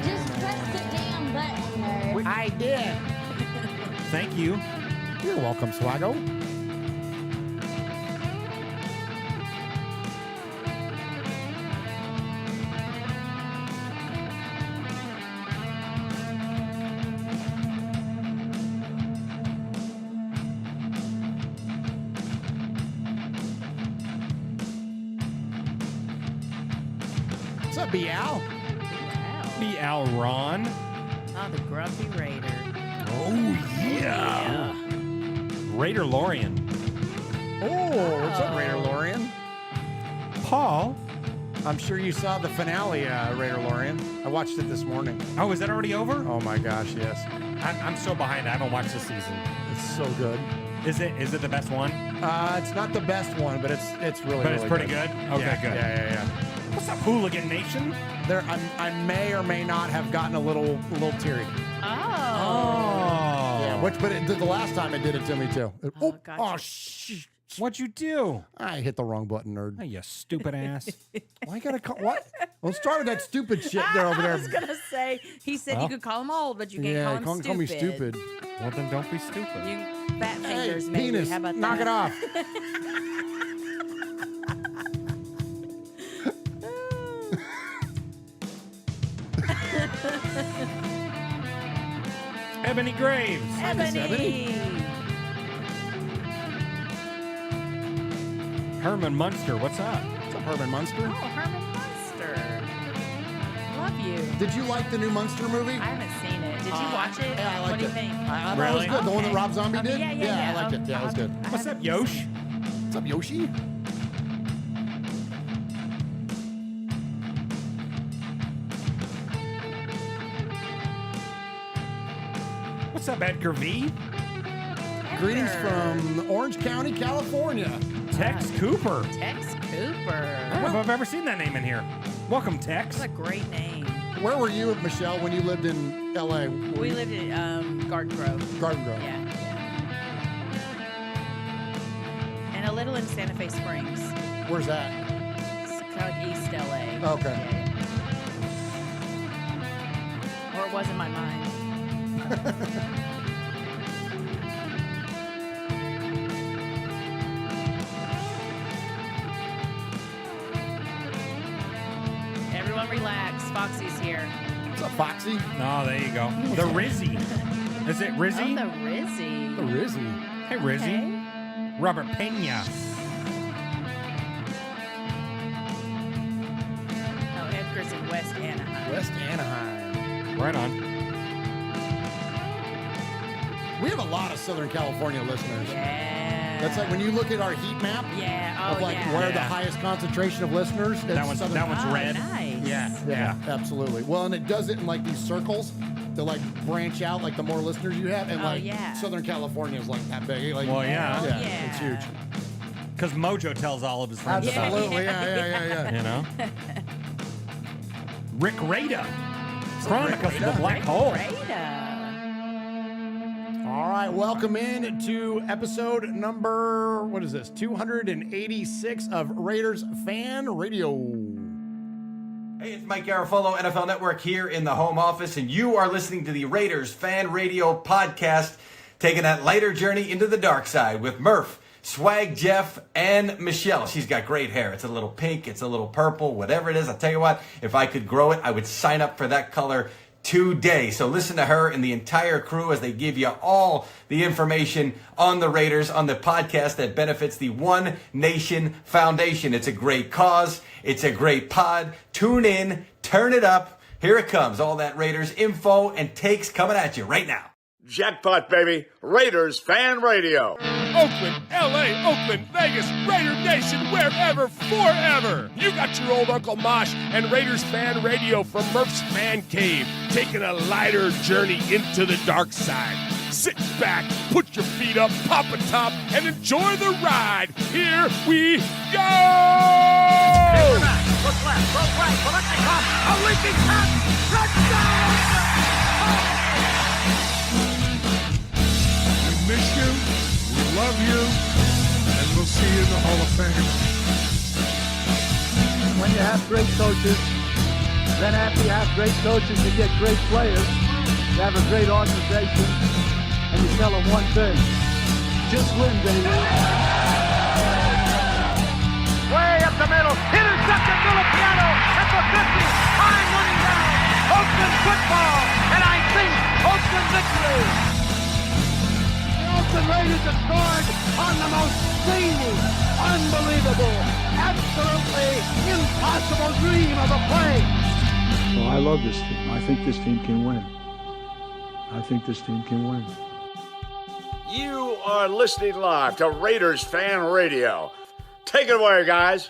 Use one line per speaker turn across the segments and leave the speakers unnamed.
Just press the damn button, nerd.
I did.
Thank you.
You're welcome, Swaggo. What's up, B-Al?
Be Al Ron.
Oh, the grumpy Raider.
Oh, yeah. Raider Lorian.
Oh, what's up, Raider Lorian?
Paul.
I'm sure you saw the finale, Raider Lorian. I watched it this morning.
Oh, is that already over?
Oh my gosh, yes.
I'm so behind. I haven't watched the season.
It's so good.
Is it the best one?
It's not the best one, but it's really
But it's
really
pretty good? Okay,
yeah,
good.
Yeah.
What's up, Hooligan Nation?
There, I may or may not have gotten a little teary. Yeah, but the last time it did it to me too.
Gotcha.
What'd you do?
I hit the wrong button,
Oh,
nerd.
you stupid ass.
Why you gotta call what? Don't start with that stupid shit there over
I
there.
was gonna say, he said
Well.
you could call him old, but you can't call him
call me stupid.
Well, then don't be stupid.
You fat
Hey,
fingers, maybe.
penis,
How about
knock
that?
it off.
Ebony Graves.
Ebony.
Herman Munster, what's up?
What's up, Herman Munster?
Oh, Herman Munster. Love you.
Did you like the new Munster movie?
I haven't seen it. Did you watch it?
Yeah, I liked
What do you
it.
think?
I thought it
Really?
was good. The one that
Okay.
Rob Zombie did?
Yeah.
I liked it. Yeah, it was good.
What's up, Yosh?
What's up, Yoshi?
What's up, Edgar V?
Greetings from Orange County, California.
Tex Cooper.
Tex
I
Cooper.
don't know if I've ever seen that name in here. Welcome, Tex.
What a great name.
Where were you, Michelle, when you lived in L.A.?
We lived at Garden Grove.
Garden Grove.
Yeah. And a little in Santa Fe Springs.
Where's that?
It's kind of like East LA.
Okay.
Yeah. Or it was in my mind. Everyone relax. Foxy's here.
What's up, Foxy?
Oh, there you go. The Rizzy. Is it Rizzy?
Oh, the Rizzy.
The Rizzy.
Hey, Rizzy.
Okay.
Robert Pena.
Oh, Edgar's in West Anaheim.
West Anaheim.
Right on.
We have a lot of Southern California listeners.
Yeah.
That's like when you look at our heat map
Yeah. Oh,
of like
yeah.
where the
Yeah.
highest concentration of listeners.
That
it's
one's
Southern.
red.
Nice.
Yeah, absolutely. Well, and it does it in like these circles that like branch out, like the more listeners you have, and
Oh,
like
yeah.
Southern California is like that big. Like,
Well, yeah.
Oh,
it's huge.
Because Mojo tells all of his friends about it.
Absolutely, yeah.
You know? Rick Rada. Chronicles of the
Rada?
Black Hole.
Rada.
All right, welcome in to episode number, what is this, 286 of Raiders Fan Radio.
Hey, it's Mike Garoppolo, NFL Network here in the home office, and you are listening to the Raiders Fan Radio podcast, taking that lighter journey into the dark side with Murf, Swag Jeff, and Michelle. She's got great hair. It's a little pink, it's a little purple, whatever it is. I'll tell you what, if I could grow it, I would sign up for that color today. So listen to her and the entire crew as they give you all the information on the Raiders on the podcast that benefits the One Nation Foundation. It's a great cause. It's a great pod. Tune in, turn it up. Here it comes. All that Raiders info and takes coming at you right now.
Jackpot, baby. Raiders Fan Radio.
Oakland, LA, Oakland, Vegas, Raider Nation, wherever, forever. You got your old Uncle Mosh and Raiders Fan Radio from Murf's Man Cave, taking a lighter journey into the dark side. Sit back, put your feet up, pop a top, and enjoy the ride. Here we go!
Look left, look right, Paletnikov, a leaking pass, touchdown!
We miss you, we love you, and we'll see you in the Hall of Fame.
When you have great coaches, then after you have great coaches, you get great players. You have a great organization, and you tell them one thing: just win, baby.
Way up the middle, intercepted Filipiano at the 50, time running down. Oakland football, and I think Oakland victory.
The Oakland Raiders have scored on the most zany, unbelievable, absolutely impossible dream of a play. Well, I love this team. I think this team can win. I think this team can win.
You are listening live to Raiders Fan Radio. Take it away, guys.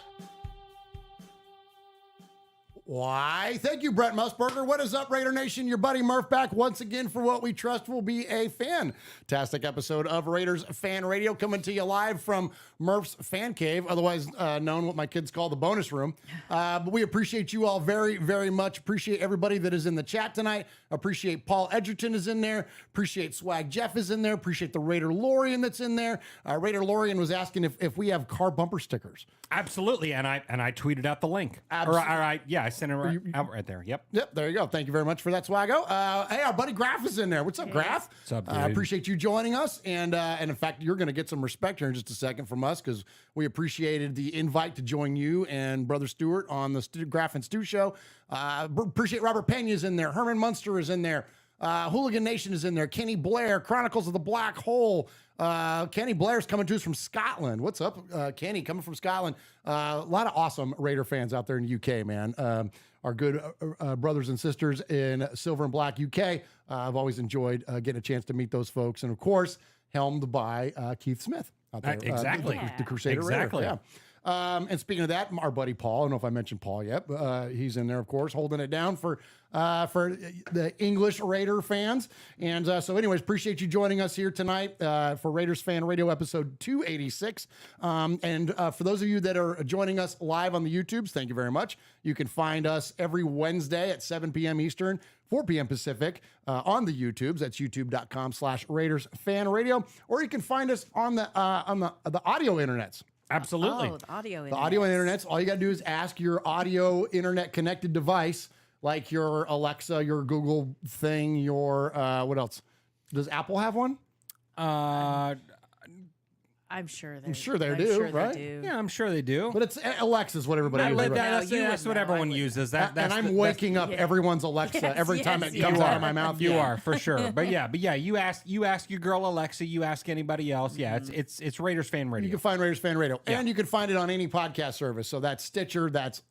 Why, thank you, Brett Musburger. What is up, Raider Nation? Your buddy Murf back once again for what we trust will be a fantastic episode of Raiders Fan Radio, coming to you live from Murf's Fan Cave, otherwise known what my kids call the bonus room. But we appreciate you all very, very much. Appreciate everybody that is in the chat tonight. Appreciate Paul Edgerton is in there. Appreciate Swag Jeff is in there. Appreciate the Raider Lorian that's in there. Raider Lorian was asking if we have car bumper stickers.
Absolutely, and I tweeted out the link. I sent it out right there. Yep.
Yep, there you go. Thank you very much for that, Swaggo. Hey, our buddy Graf is in there. What's up, Graf?
What's up, dude?
Appreciate you joining us, and in fact, you're going to get some respect here in just a second from us because we appreciated the invite to join you and Brother Stewart on the Graf and Stu show. Appreciate Robert Pena's in there. Herman Munster is in there. Hooligan Nation is in there. Kenny Blair, Chronicles of the Black Hole. Kenny Blair's coming to us from Scotland. What's up, Kenny, coming from Scotland? A lot of awesome Raider fans out there in the UK, man. Our good brothers and sisters in Silver and Black UK. I've always enjoyed getting a chance to meet those folks. And of course, helmed by Keith Smith out there.
Exactly.
The Crusader
exactly.
Raider. Yeah. And speaking of that, our buddy Paul, I don't know if I mentioned Paul yet, but he's in there, of course, holding it down for the English Raider fans. And so anyways, appreciate you joining us here tonight for Raiders Fan Radio episode 286. And for those of you that are joining us live on the YouTubes, thank you very much. You can find us every Wednesday at 7 p.m. Eastern, 4 p.m. Pacific on the YouTubes. That's youtube.com/Raiders Fan Radio. Or you can find us on the audio internets.
Absolutely.
Oh, the audio
The audio internets. All you got to do is ask your audio internet connected device, like your Alexa, your Google thing, your what else? Does Apple have one?
I'm sure they.
I'm sure they do, right?
Yeah, I'm sure they do.
But it's Alexa's what everybody uses. Right?
That's what everyone uses. That's
I'm waking up everyone's Alexa every time it comes out of my mouth.
You are for sure. But yeah, you ask your girl Alexa, you ask anybody else. Yeah, it's Raiders Fan Radio.
You can find Raiders Fan Radio, and you can find it on any podcast service. So that's Stitcher, that's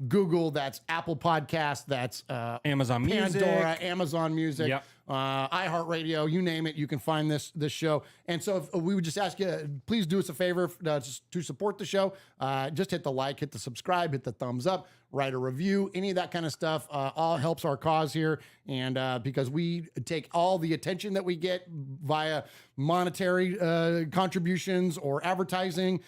Google, that's Apple Podcast, that's
Amazon Music,
Pandora, Amazon Music.
Yep.
iHeartRadio, you name it, you can find this show. And so if we would just ask you, please do us a favor just to support the show. Just hit the like, hit the subscribe, hit the thumbs up, write a review, any of that kind of stuff. All helps our cause here. And because we take all the attention that we get via monetary contributions or advertising,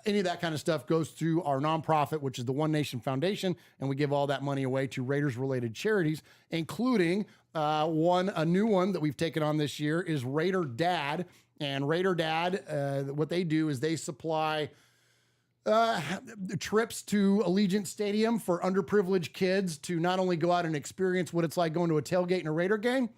any of that kind of stuff goes to our nonprofit, which is the One Nation Foundation. And we give all that money away to Raiders related charities, including a new one that we've taken on this year is Raider Dad. And Raider Dad, what they do is they supply trips to Allegiant Stadium for underprivileged kids to not only go out and experience what it's like going to a tailgate in a Raider game,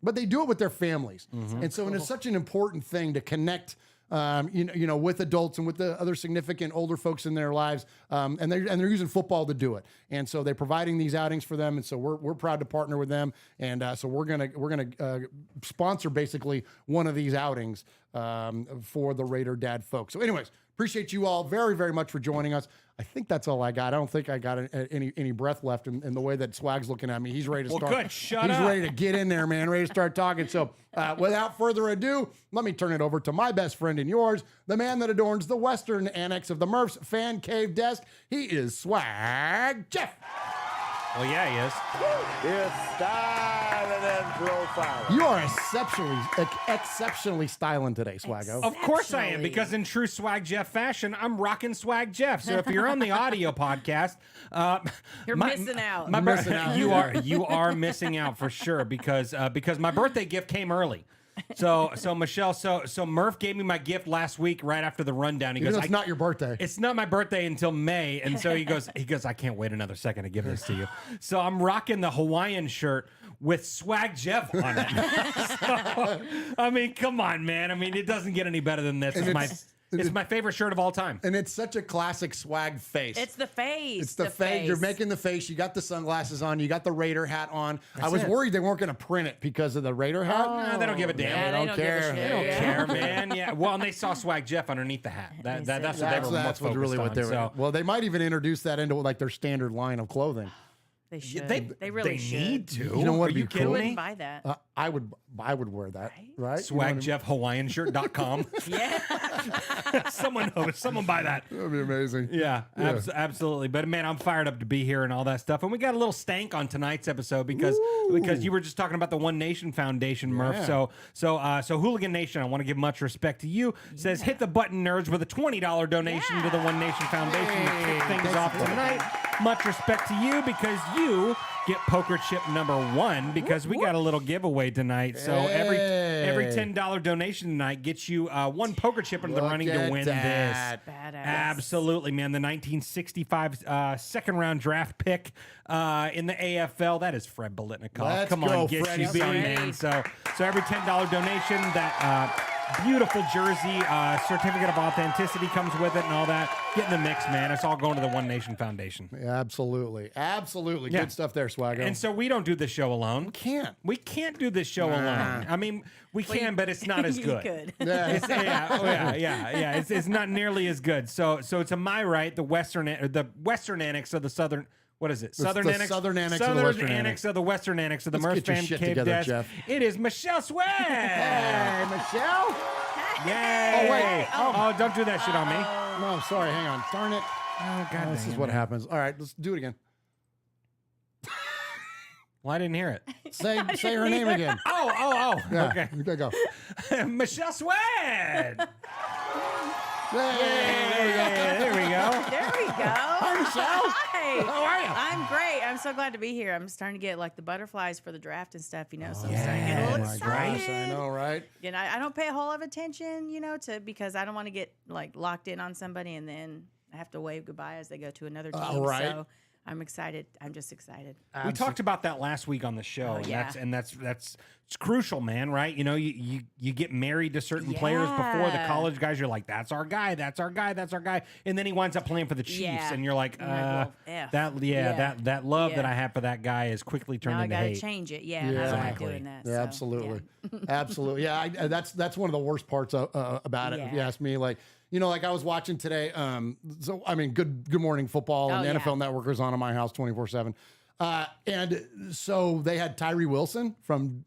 but they do it with their families. Mm-hmm. And so it's such an important thing to connect with adults and with the other significant older folks in their lives, and they're using football to do it, and so they're providing these outings for them, and so we're proud to partner with them, and so we're gonna sponsor basically one of these outings for the Raider Dad folks. So, anyways, appreciate you all very, very much for joining us. I think that's all I got. I don't think I got any breath left in the way that Swag's looking at me. He's ready to start.
Good. Shut up.
He's ready to get in there, man. Ready to start talking. So without further ado, let me turn it over to my best friend and yours, the man that adorns the western annex of the Murf's Fan Cave desk. He is Swag Jeff.
Well, yeah, he is.
It's styling and profiling.
You are exceptionally styling today, Swaggo.
Of course I am, because in true Swag Jeff fashion, I'm rocking Swag Jeff. So if you're on the audio podcast,
You're missing out.
You are missing out for sure, because my birthday gift came early. So Michelle, so Murf gave me my gift last week right after the rundown. He goes,
it's not your birthday.
It's not my birthday until May, and so he goes, I can't wait another second to give this to you. So I'm rocking the Hawaiian shirt with Swag Jeff on it. So, I mean, come on, man. I mean, it doesn't get any better than this. It's my favorite shirt of all time.
And it's such a classic Swag face.
It's the face.
It's the face. You're making the face. You got the sunglasses on. You got the Raider hat on. I was worried they weren't going to print it because of the Raider hat.
No, they don't give a damn.
Yeah,
they don't care.
They don't care, man. Yeah. Well, and they saw Swag Jeff underneath the hat. That's what they were
That's
most
really what
on,
they were.
so.
Well, they might even introduce that into like their standard line of clothing.
They should.
They
really should.
need to.
You know what?
Are you kidding
I
me?
wouldn't buy that.
I would wear that, right?
SwagJeffHawaiianshirt.com.
Yeah.
Someone buy that.
That'd be amazing.
Yeah, absolutely. But man, I'm fired up to be here and all that stuff. And we got a little stank on tonight's episode because you were just talking about the One Nation Foundation, Murph.
Yeah.
So Hooligan Nation, I want to give much respect to you. Says hit the button, nerds, with a $20 donation to the One Nation Foundation to kick things off tonight. Much respect to you, because you get poker chip number 1, because we got a little giveaway tonight. So every $10 donation tonight gets you 1 poker chip into the running to win this.
Badass.
Absolutely, man. The 1965 second round draft pick in the AFL. That is Fred Biletnikoff.
Let's
Come
go,
on, get
Freddie
you some,
B.
man. So every $10 donation, that beautiful jersey, certificate of authenticity comes with it and all that. Get in the mix, man. It's all going to the One Nation Foundation.
Yeah, absolutely.
Yeah.
Good stuff there, Swaggo.
And so we don't do this show alone.
We can't.
We can't do this show alone. I mean, we can, but it's not as
You
good.
could.
Yeah. It's not nearly as good. So to my right, the western annex of the southern. What is it? Southern annex.
Southern annex of the
Southern
Western
annex of the Western annex of the
Let's
Murf
get your
Fan
shit
Cave
together,
Desk.
Jeff.
It is Michelle Swag.
Hey, Michelle.
Yay!
Oh, wait.
Oh, don't do that shit on me.
No, I'm sorry. Hang on. Darn it.
Oh, God,
This is what happens. All right, let's do it again.
Well, I didn't hear it.
Say her name again.
Oh.
Yeah,
Okay.
Okay, go.
Michelle Swag.
Hey,
There we go.
There we go.
Hi, Michelle.
Hi.
How are you?
I'm great. I'm so glad to be here. I'm starting to get like the butterflies for the draft and stuff, so I'm starting to get a little excited.
I know, right?
You know, I don't pay a whole lot of attention, because I don't want to get like locked in on somebody and then I have to wave goodbye as they go to another team.
Right.
So I'm excited. I'm just excited.
We talked about that last week on the show,
yeah.
and that's it's crucial, man. Right? You know, you get married to certain players before the college guys. You're like, that's our guy, that's our guy, that's our guy, and then he winds up playing for the Chiefs, and you're like,
well, F.
that love that I have for that guy is quickly turned
Now I
into
got to
hate.
change it. Yeah, and I'm not doing that.
Yeah,
so,
absolutely. Absolutely. Yeah, that's one of the worst parts about it, if you ask me. Like, like I was watching today. So I mean, Good Morning Football and the NFL Network was on in my house 24/7. And so they had Tyree Wilson from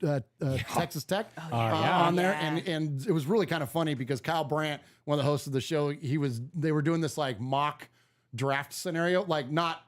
Texas Tech on there, and it was really kind of funny because Kyle Brandt, one of the hosts of the show, they were doing this like mock draft scenario, like not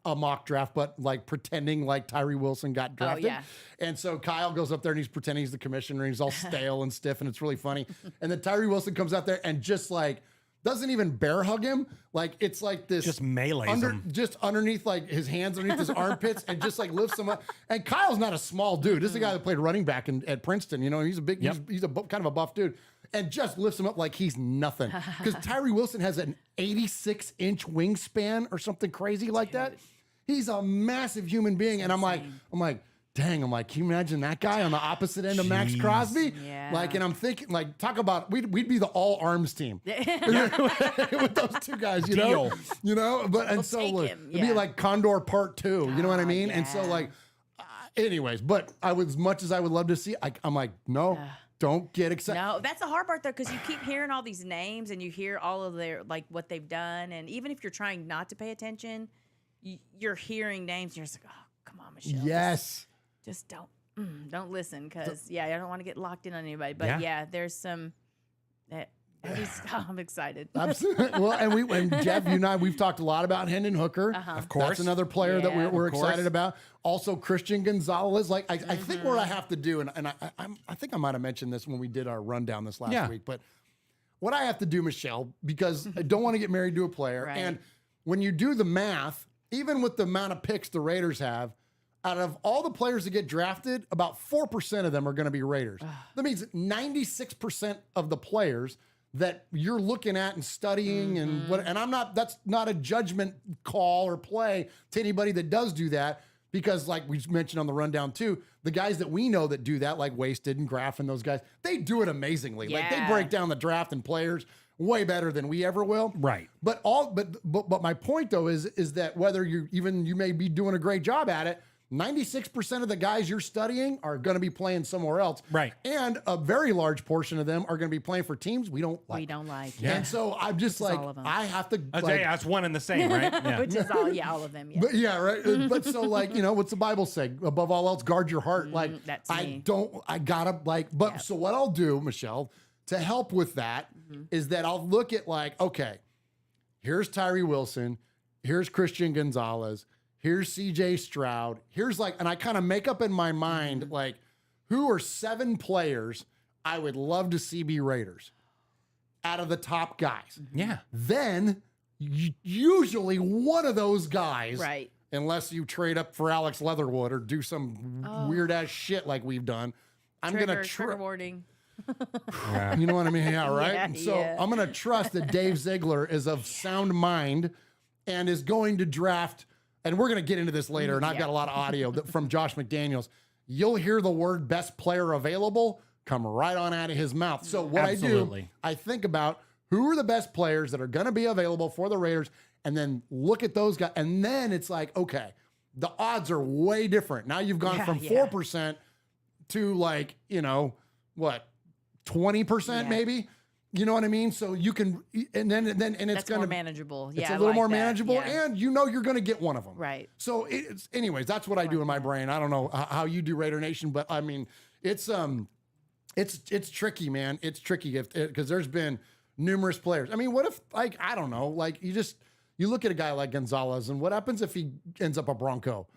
a mock draft, but like pretending like Tyree Wilson got drafted. And so Kyle goes up there and he's pretending he's the commissioner and he's all stale and stiff, and it's really funny. And then Tyree Wilson comes out there and just like doesn't even bear hug him. Like it's like this
Just melees him.
Just underneath like his hands underneath his armpits and just like lifts him up. And Kyle's not a small dude. This is the guy that played running back at Princeton. He's a big, he's a kind of a buff dude. And just lifts him up like he's nothing. Because Tyree Wilson has an 86-inch wingspan or something crazy like that. He's a massive human being. And I'm like, dang, can you imagine that guy on the opposite end of Max Crosby?
Yeah.
Like, and I'm thinking, like, talk about, we'd be the all arms team with those two guys, you know? But, and so look, it'd be like Condor Part 2, you know what I mean? And so like, anyways, but as much as I would love to see, I'm like, no. Don't get excited.
No, that's the hard part though, because you keep hearing all these names and you hear all of their like what they've done, and even if you're trying not to pay attention, you're hearing names and you're just like, oh, come on, Michelle.
Yes.
Just don't listen, because I don't want to get locked in on anybody. But there's some I'm excited.
Absolutely. Well, and Jeff, you and I, we've talked a lot about Hendon Hooker.
Of course.
That's another player that we're
Of course.
excited about. Also, Christian Gonzalez. Like, I think what I have to do, and I think I might have mentioned this when we did our rundown this last week, but what I have to do, Michelle, because I don't want to get married to a player.
Right.
And when you do the math, even with the amount of picks the Raiders have, out of all the players that get drafted, about 4% of them are going to be Raiders. That means 96% of the players that you're looking at and studying and I'm not, that's not a judgment call or play to anybody that does do that, because like we mentioned on the rundown too, the guys that we know that do that, like Wasted and Graff and those guys, they do it amazingly. Like they break down the draft and players way better than we ever will.
Right.
But my point though is that whether you may be doing a great job at it, 96% of the guys you're studying are going to be playing somewhere else.
Right.
And a very large portion of them are going to be playing for teams we don't like. And so I'm just like, I have to.
That's one and the same, right? Yeah.
Which is all of them. Yeah.
But yeah, right. But so like, what's the Bible say? Above all else, guard your heart. Like
that's
I
me.
gotta like, but so what I'll do, Michelle, to help with that is that I'll look at like, okay, here's Tyree Wilson, here's Christian Gonzalez, here's CJ Stroud. Here's like, and I kind of make up in my mind, like, who are 7 players I would love to see be Raiders out of the top guys.
Yeah.
Then usually one of those guys,
Right.
unless you trade up for Alex Leatherwood or do some weird ass shit like we've done, I'm going to
trigger warning.
You know what I mean? Yeah, right?
Yeah,
And so
yeah.
I'm going to trust that Dave Ziegler is of sound mind and is going to draft. And we're going to get into this later, and I've got a lot of audio from Josh McDaniels. You'll hear the word best player available come right on out of his mouth. So what I do, I think about who are the best players that are going to be available for the Raiders, and then look at those guys. And then it's like, okay, the odds are way different. Now you've gone from 4% to like, 20% maybe. You know what I mean? So you can, and it's
That's
going
more
to
manageable.
It's
Yeah,
a little
I
more
like that.
manageable,
Yeah.
and you're going to get one of them.
Right.
So anyways, that's what I do in my brain. I don't know how you do, Raider Nation, but I mean, it's tricky, man. It's tricky because there's been numerous players. I mean, what if like I don't know, like you look at a guy like Gonzalez, and what happens if he ends up a Bronco?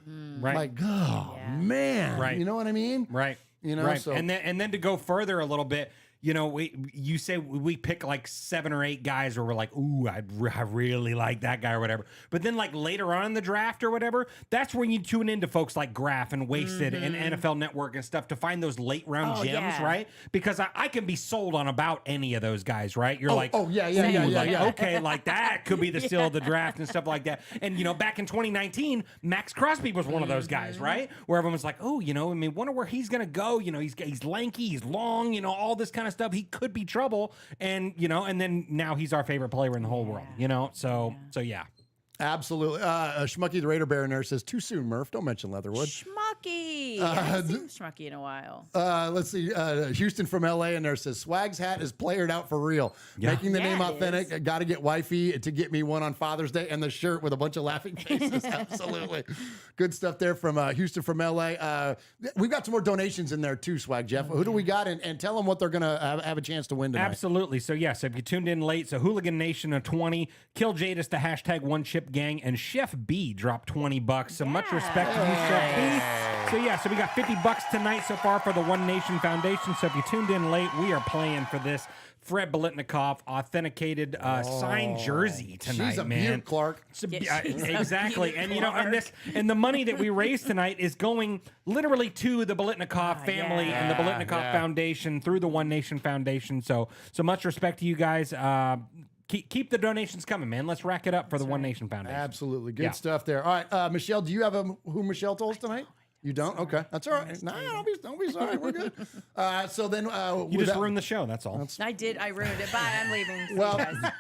Right.
Like, oh man,
Right.
You know what I mean?
Right.
Right.
So and then to go further a little bit, you say we pick like 7 or 8 guys where we're like, ooh, I really like that guy or whatever. But then like later on in the draft or whatever, that's when you tune into folks like Graff and Wasted and NFL Network and stuff to find those late round gems, right? Because I can be sold on about any of those guys, right? You're like, okay, like that could be the steal of the draft and stuff like that. And back in 2019, Max Crosby was one of those guys, right? Where everyone was like, oh, wonder where he's gonna go. He's lanky, he's long, all this kind of stuff. He could be trouble, and and then now he's our favorite player in the whole world. So yeah.
Absolutely. Schmucky the Raider Baronaire says, too soon, Murf. Don't mention Leatherwood.
Schmucky. I haven't seen Schmucky in a while.
Let's see. Houston from LA in there says, Swag's hat is playered out for real.
Yeah.
Making the name
it
authentic. Got to get wifey to get me one on Father's Day, and the shirt with a bunch of laughing faces. Absolutely. Good stuff there from Houston from LA. We've got some more donations in there too, Swag Jeff. Who do we got? And tell them what they're going to have a chance to win tonight.
Absolutely. So yes, if you tuned in late, so Hooligan Nation of 20, Kill Jadis, the hashtag One Chip Gang, and Chef B dropped $20. So much respect to you, Chef B. So yeah, so we got $50 tonight so far for the One Nation Foundation. So if you tuned in late, we are playing for this Fred Biletnikoff authenticated signed jersey tonight,
She's a
man.
beaut, Clark.
Exactly. And and the money that we raised tonight is going literally to the Biletnikoff family and the Biletnikoff Foundation through the One Nation Foundation. So much respect to you guys. Keep the donations coming, man. Let's rack it up for the One Nation Foundation.
Absolutely. Good stuff there. All right. Michelle, do you have who Michelle told us tonight? You don't? Okay. That's all right. No, don't be sorry. We're good. So then...
you just ruined the show. That's all.
I did. I ruined it. Bye. I'm leaving. See
Well,
you guys.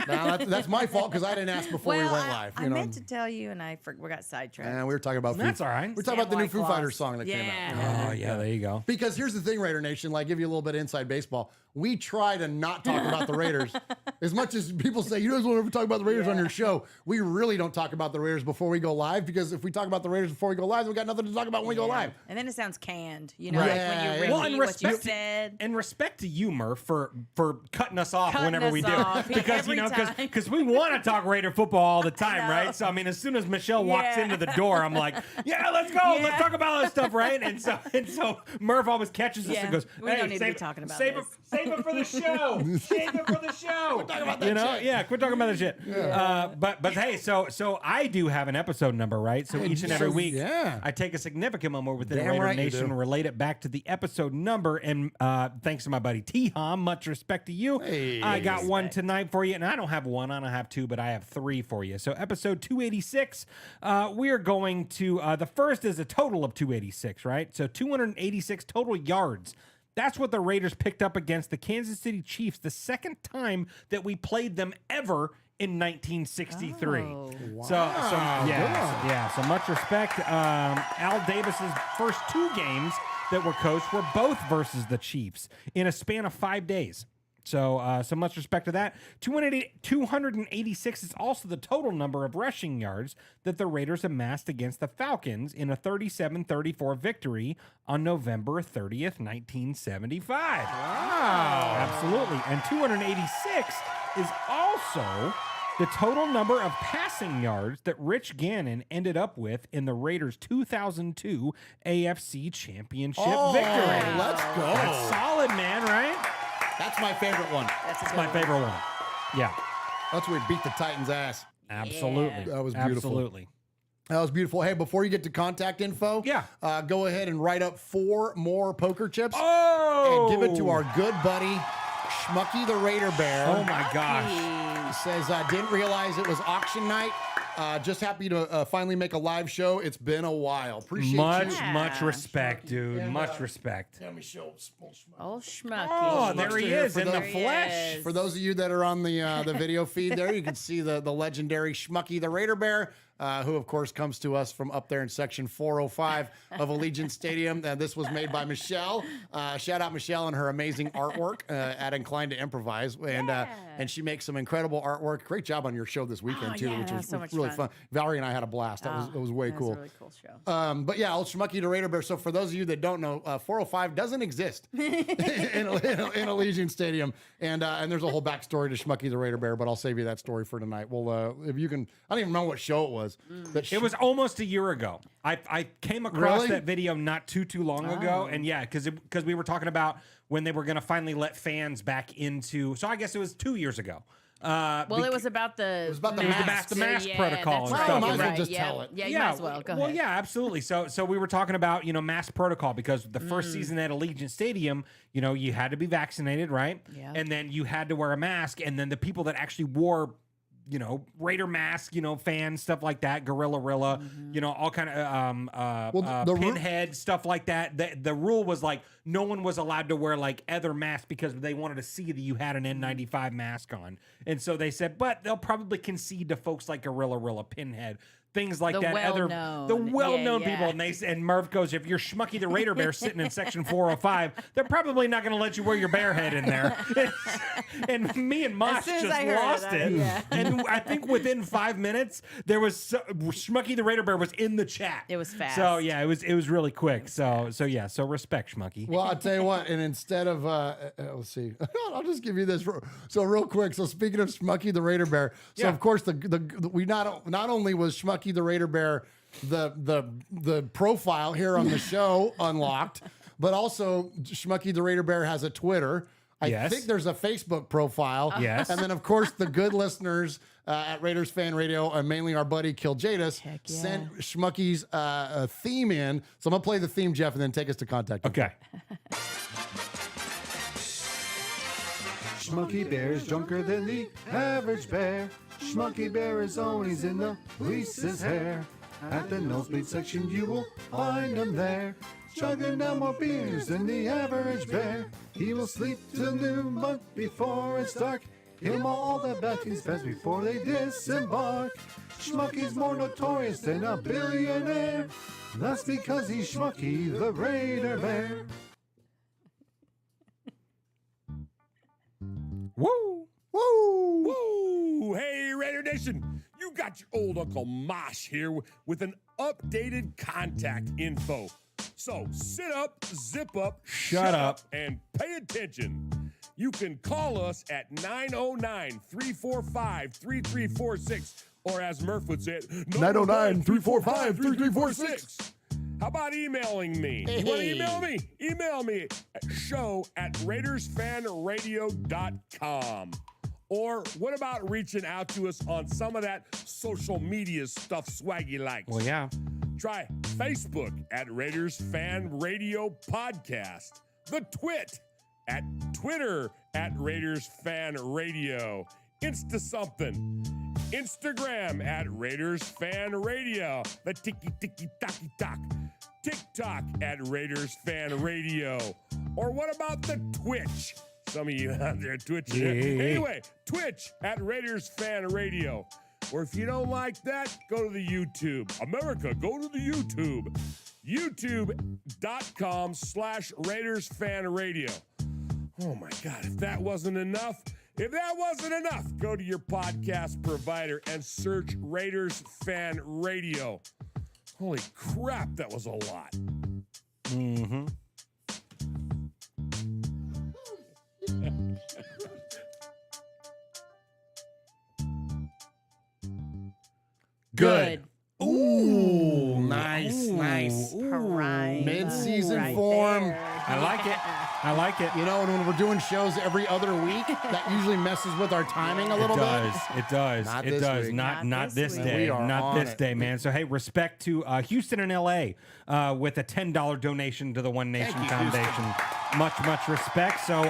Now, that's my fault because I didn't ask before we went live.
I meant to tell you, and we got sidetracked.
And we were talking about
That's all right.
We're talking about the new
White
Foo
Claws.
Fighters song that came out.
Oh, yeah, there you go.
Because here's the thing, Raider Nation, like give you a little bit of inside baseball. we try to not talk about the Raiders. As much as people say, you guys won't ever talk about the Raiders on your show, we really don't talk about the Raiders before we go live, because if we talk about the Raiders before we go live, we got nothing to talk about when we go live.
And then it sounds canned, you know,
Right.
like when you
Yeah,
repeat what you said.
And respect to you, Murph, for cutting us off
Cutting
whenever we
us
do.
off. Yeah,
Because,
every
you know,
time.
because we want to talk Raider football all the time,
know.
right? So, I mean, as soon as Michelle walks
Yeah.
into the door, I'm like, yeah, let's go.
Yeah.
Let's talk about all this stuff, right? And so Murph always catches us
Yeah.
and goes,
We
hey,
don't need to be
save,
talking about
save
this.
Save it for the show. Save it for the show.
Quit talking about that
you know?
shit.
Yeah, quit talking about that shit. But hey, so I do have an episode number, right? So each and every week,
yeah.
I take a significant moment within
Damn
Raider
right you
Nation,
do.
relate it back to the episode number, and thanks to my buddy T-Hom, much respect to you.
Hey.
I got one tonight for you, and I don't have one, I don't have two, but I have three for you. So episode 286, we are going to, the first is a total of 286, right? So 286 total yards. That's what the Raiders picked up against the Kansas City Chiefs, the second time that we played them ever in 1963.
Oh.
So much respect. Al Davis's first two games that were coached were both versus the Chiefs in a span of 5 days. So much respect to that. 286 is also the total number of rushing yards that the Raiders amassed against the Falcons in a 37-34 victory on November 30th, 1975. Wow. Absolutely. And 286 is also the total number of passing yards that Rich Gannon ended up with in the Raiders' 2002 AFC Championship victory.
Let's go.
That's solid, man, right?
That's my favorite one.
That's my favorite one. Yeah,
That's where we beat the Titans' ass.
absolutely.
That was beautiful.
Absolutely.
That was beautiful. Hey, before you get to contact info, go ahead and write up 4 more poker chips
Oh!
and give it to our good buddy, Schmucky the Raider Bear.
Oh my gosh.
He says, didn't realize it was auction night. Just happy to finally make a live show. It's been a while. Appreciate you.
Much respect, dude. Much respect.
Let me show
Oh, schmucky.
Oh, there he is in the
There he
flesh.
For those of you that are on the video feed there, you can see the legendary Schmucky the Raider Bear, who, of course, comes to us from up there in section 405 of Allegiant Stadium. This was made by Michelle. Shout out Michelle and her amazing artwork at Inclined to Improvise. And she makes some incredible artwork. Great job on your show this weekend, too, which was
so much
really fun. Valerie and I had a blast. It was way cool.
It was a really cool show.
But yeah, old Schmucky the Raider Bear. So for those of you that don't know, 405 doesn't exist in Allegiant Stadium, and there's a whole backstory to Schmucky the Raider Bear. But I'll save you that story for tonight. Well, if you can, I don't even remember what show it was.
It was almost a year ago. I came across
Really?
that video not too long ago, and yeah, because we were talking about when they were going to finally let fans back into. So I guess it was 2 years ago.
Well, it was about the
mask protocol and
that's
stuff.
Right, might as well
right.
just
yeah.
tell it.
Yeah, you might as well. Go
well,
ahead.
yeah, absolutely. So we were talking about, mask protocol, because the first season at Allegiant Stadium, you had to be vaccinated, right?
Yeah.
And then you had to wear a mask, and then the people that actually wore Raider mask, fans, stuff like that, Gorilla, all kind of pinhead stuff like that. The rule was like no one was allowed to wear like other masks because they wanted to see that you had an N95 mask on, and so they said, but they'll probably concede to folks like Gorilla, pinhead. Things like
The
that,
well-known.
the well-known
Yeah,
people, and Murph goes, if you're Schmucky the Raider Bear sitting in section 405, they're probably not going to let you wear your bear head in there. And me and Mosh
soon as
just
I heard
lost
it,
it,
yeah.
and I think within 5 minutes there was Schmucky the Raider Bear was in the chat.
It was fast.
So yeah, it was really quick. So respect, Schmucky.
Well, I'll tell you what, and instead of, let's see, I'll just give you this. So real quick. So speaking of Schmucky the Raider Bear, so of course we not only was Schmucky the Raider Bear the profile here on the show unlocked, but also Schmucky the Raider Bear has a Twitter. I think there's a Facebook profile.
Yes.
And then, of course, the good listeners at Raiders Fan Radio, and mainly our buddy Kill Jadis, sent Schmucky's theme in. So I'm going to play the theme, Jeff, and then take us to contact.
Okay.
Schmucky Bear is drunker than the average bear. Schmucky Bear is always in the police's hair. At the nosebleed section you will find him there, chugging down more beers than the average bear. He will sleep till noon, but before it's dark, he'll maul all the bad things fast before they disembark. Schmucky's more notorious than a billionaire. That's because he's Schmucky the Raider Bear.
Woo!
Woo!
Woo! Hey, Raider Nation, you got your old Uncle Mosh here with an updated contact info. So sit up, zip up,
Shut up,
and pay attention. You can call us at 909-345-3346, or as Murf would say it,
909-345-3346.
How about emailing me? You want to email me? Email me at show@RaidersFanRadio.com. Or what about reaching out to us on some of that social media stuff Swaggy likes?
Well, yeah.
Try Facebook at Raiders Fan Radio Podcast. The Twit at Twitter at Raiders Fan Radio. Insta something. Instagram at Raiders Fan Radio. The tiki-tiki-taki-talk. TikTok at Raiders Fan Radio. Or what about the Twitch? Some of you out there twitching.
Yeah.
Anyway, Twitch at Raiders Fan Radio. Or if you don't like that, go to the YouTube. America, go to the YouTube. YouTube.com/Raiders Fan Radio. Oh my God, if that wasn't enough, go to your podcast provider and search Raiders Fan Radio. Holy crap, that was a lot.
Mm-hmm.
Good. Ooh, nice.
Right.
Mid-season
Right
form.
there.
I like it. I like it.
You know, and when we're doing shows every other week, that usually messes with our timing a little bit.
It does.
Not
It
this
does.
week.
Not this
week.
day.
We are
Not
on
this
it.
day, man. So hey, respect to Houston and LA with a $10 donation to the One Nation
Thank you,
Foundation. Much respect. So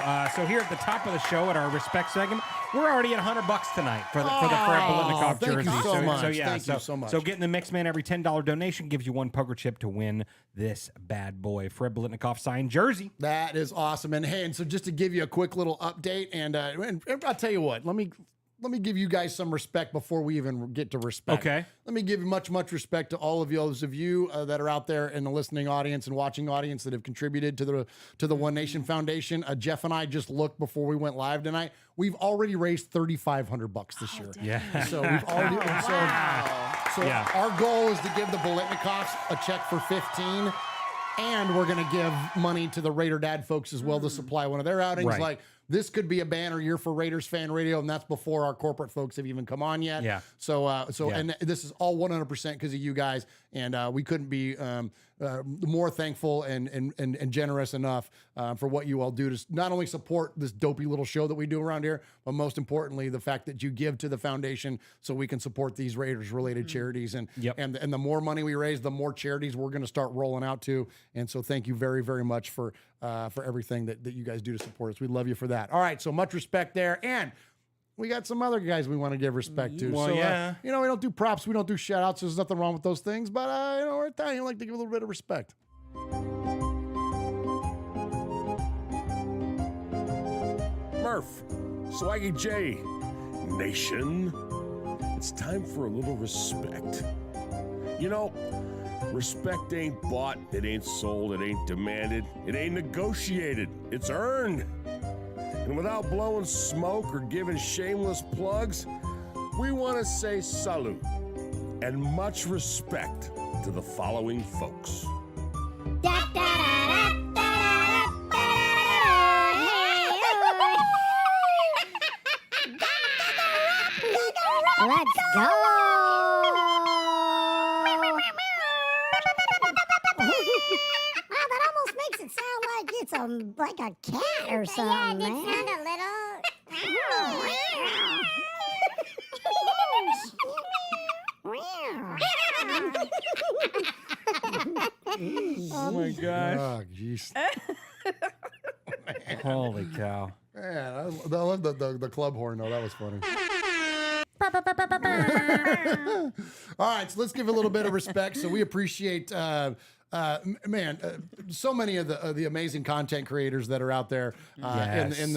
here at the top of the show at our respect segment, we're already at $100 tonight for the Fred Biletnikoff
thank you
jersey.
so much.
So yeah,
Thank you so much.
So get in the mix, man. Every $10 donation gives you one poker chip to win this bad boy Fred Biletnikoff signed jersey.
That is awesome. And hey, and so just to give you a quick little update, and I'll tell you what, let me give you guys some respect before we even get to respect.
Okay.
Let me give much respect to all of those of you that are out there in the listening audience and watching audience that have contributed to the One Nation Foundation. Jeff and I just looked before we went live tonight. We've already raised $3,500 this year.
Yeah.
So we've already. So
Yeah.
our goal is to give the Biletnikoffs a check for 15. And we're going to give money to the Raider Dad folks as well to supply one of their outings.
Right.
Like, this could be a banner year for Raiders Fan Radio, and that's before our corporate folks have even come on yet.
Yeah.
So,
Yeah.
and this is all 100% because of you guys, and we couldn't be more thankful and generous enough for what you all do to not only support this dopey little show that we do around here, but most importantly, the fact that you give to the foundation so we can support these Raiders-related charities. And,
Yep.
and the more money we raise, the more charities we're going to start rolling out to. And so thank you very, very much for everything that you guys do to support us. We love you for that. All right, so much respect there. And we got some other guys we want to give respect to.
Well,
so,
yeah.
we don't do props. We don't do shout outs. There's nothing wrong with those things. But, we're Italian. We like to give a little bit of respect.
Murf, Swaggy J, Nation, it's time for a little respect. You know, respect ain't bought, it ain't sold, it ain't demanded, it ain't negotiated, it's earned. And without blowing smoke or giving shameless plugs, we want to say salute and much respect to the following folks.
Let's go.
Wow, that almost makes it sound like it's like a cat or something.
Yeah, it did
man.
sound a little.
Oh my gosh.
Oh, jeez.
Holy cow.
Man, I love the club horn, though. That was funny. All right, so let's give a little bit of respect. So we appreciate, so many of the amazing content creators that are out there
Yes.
in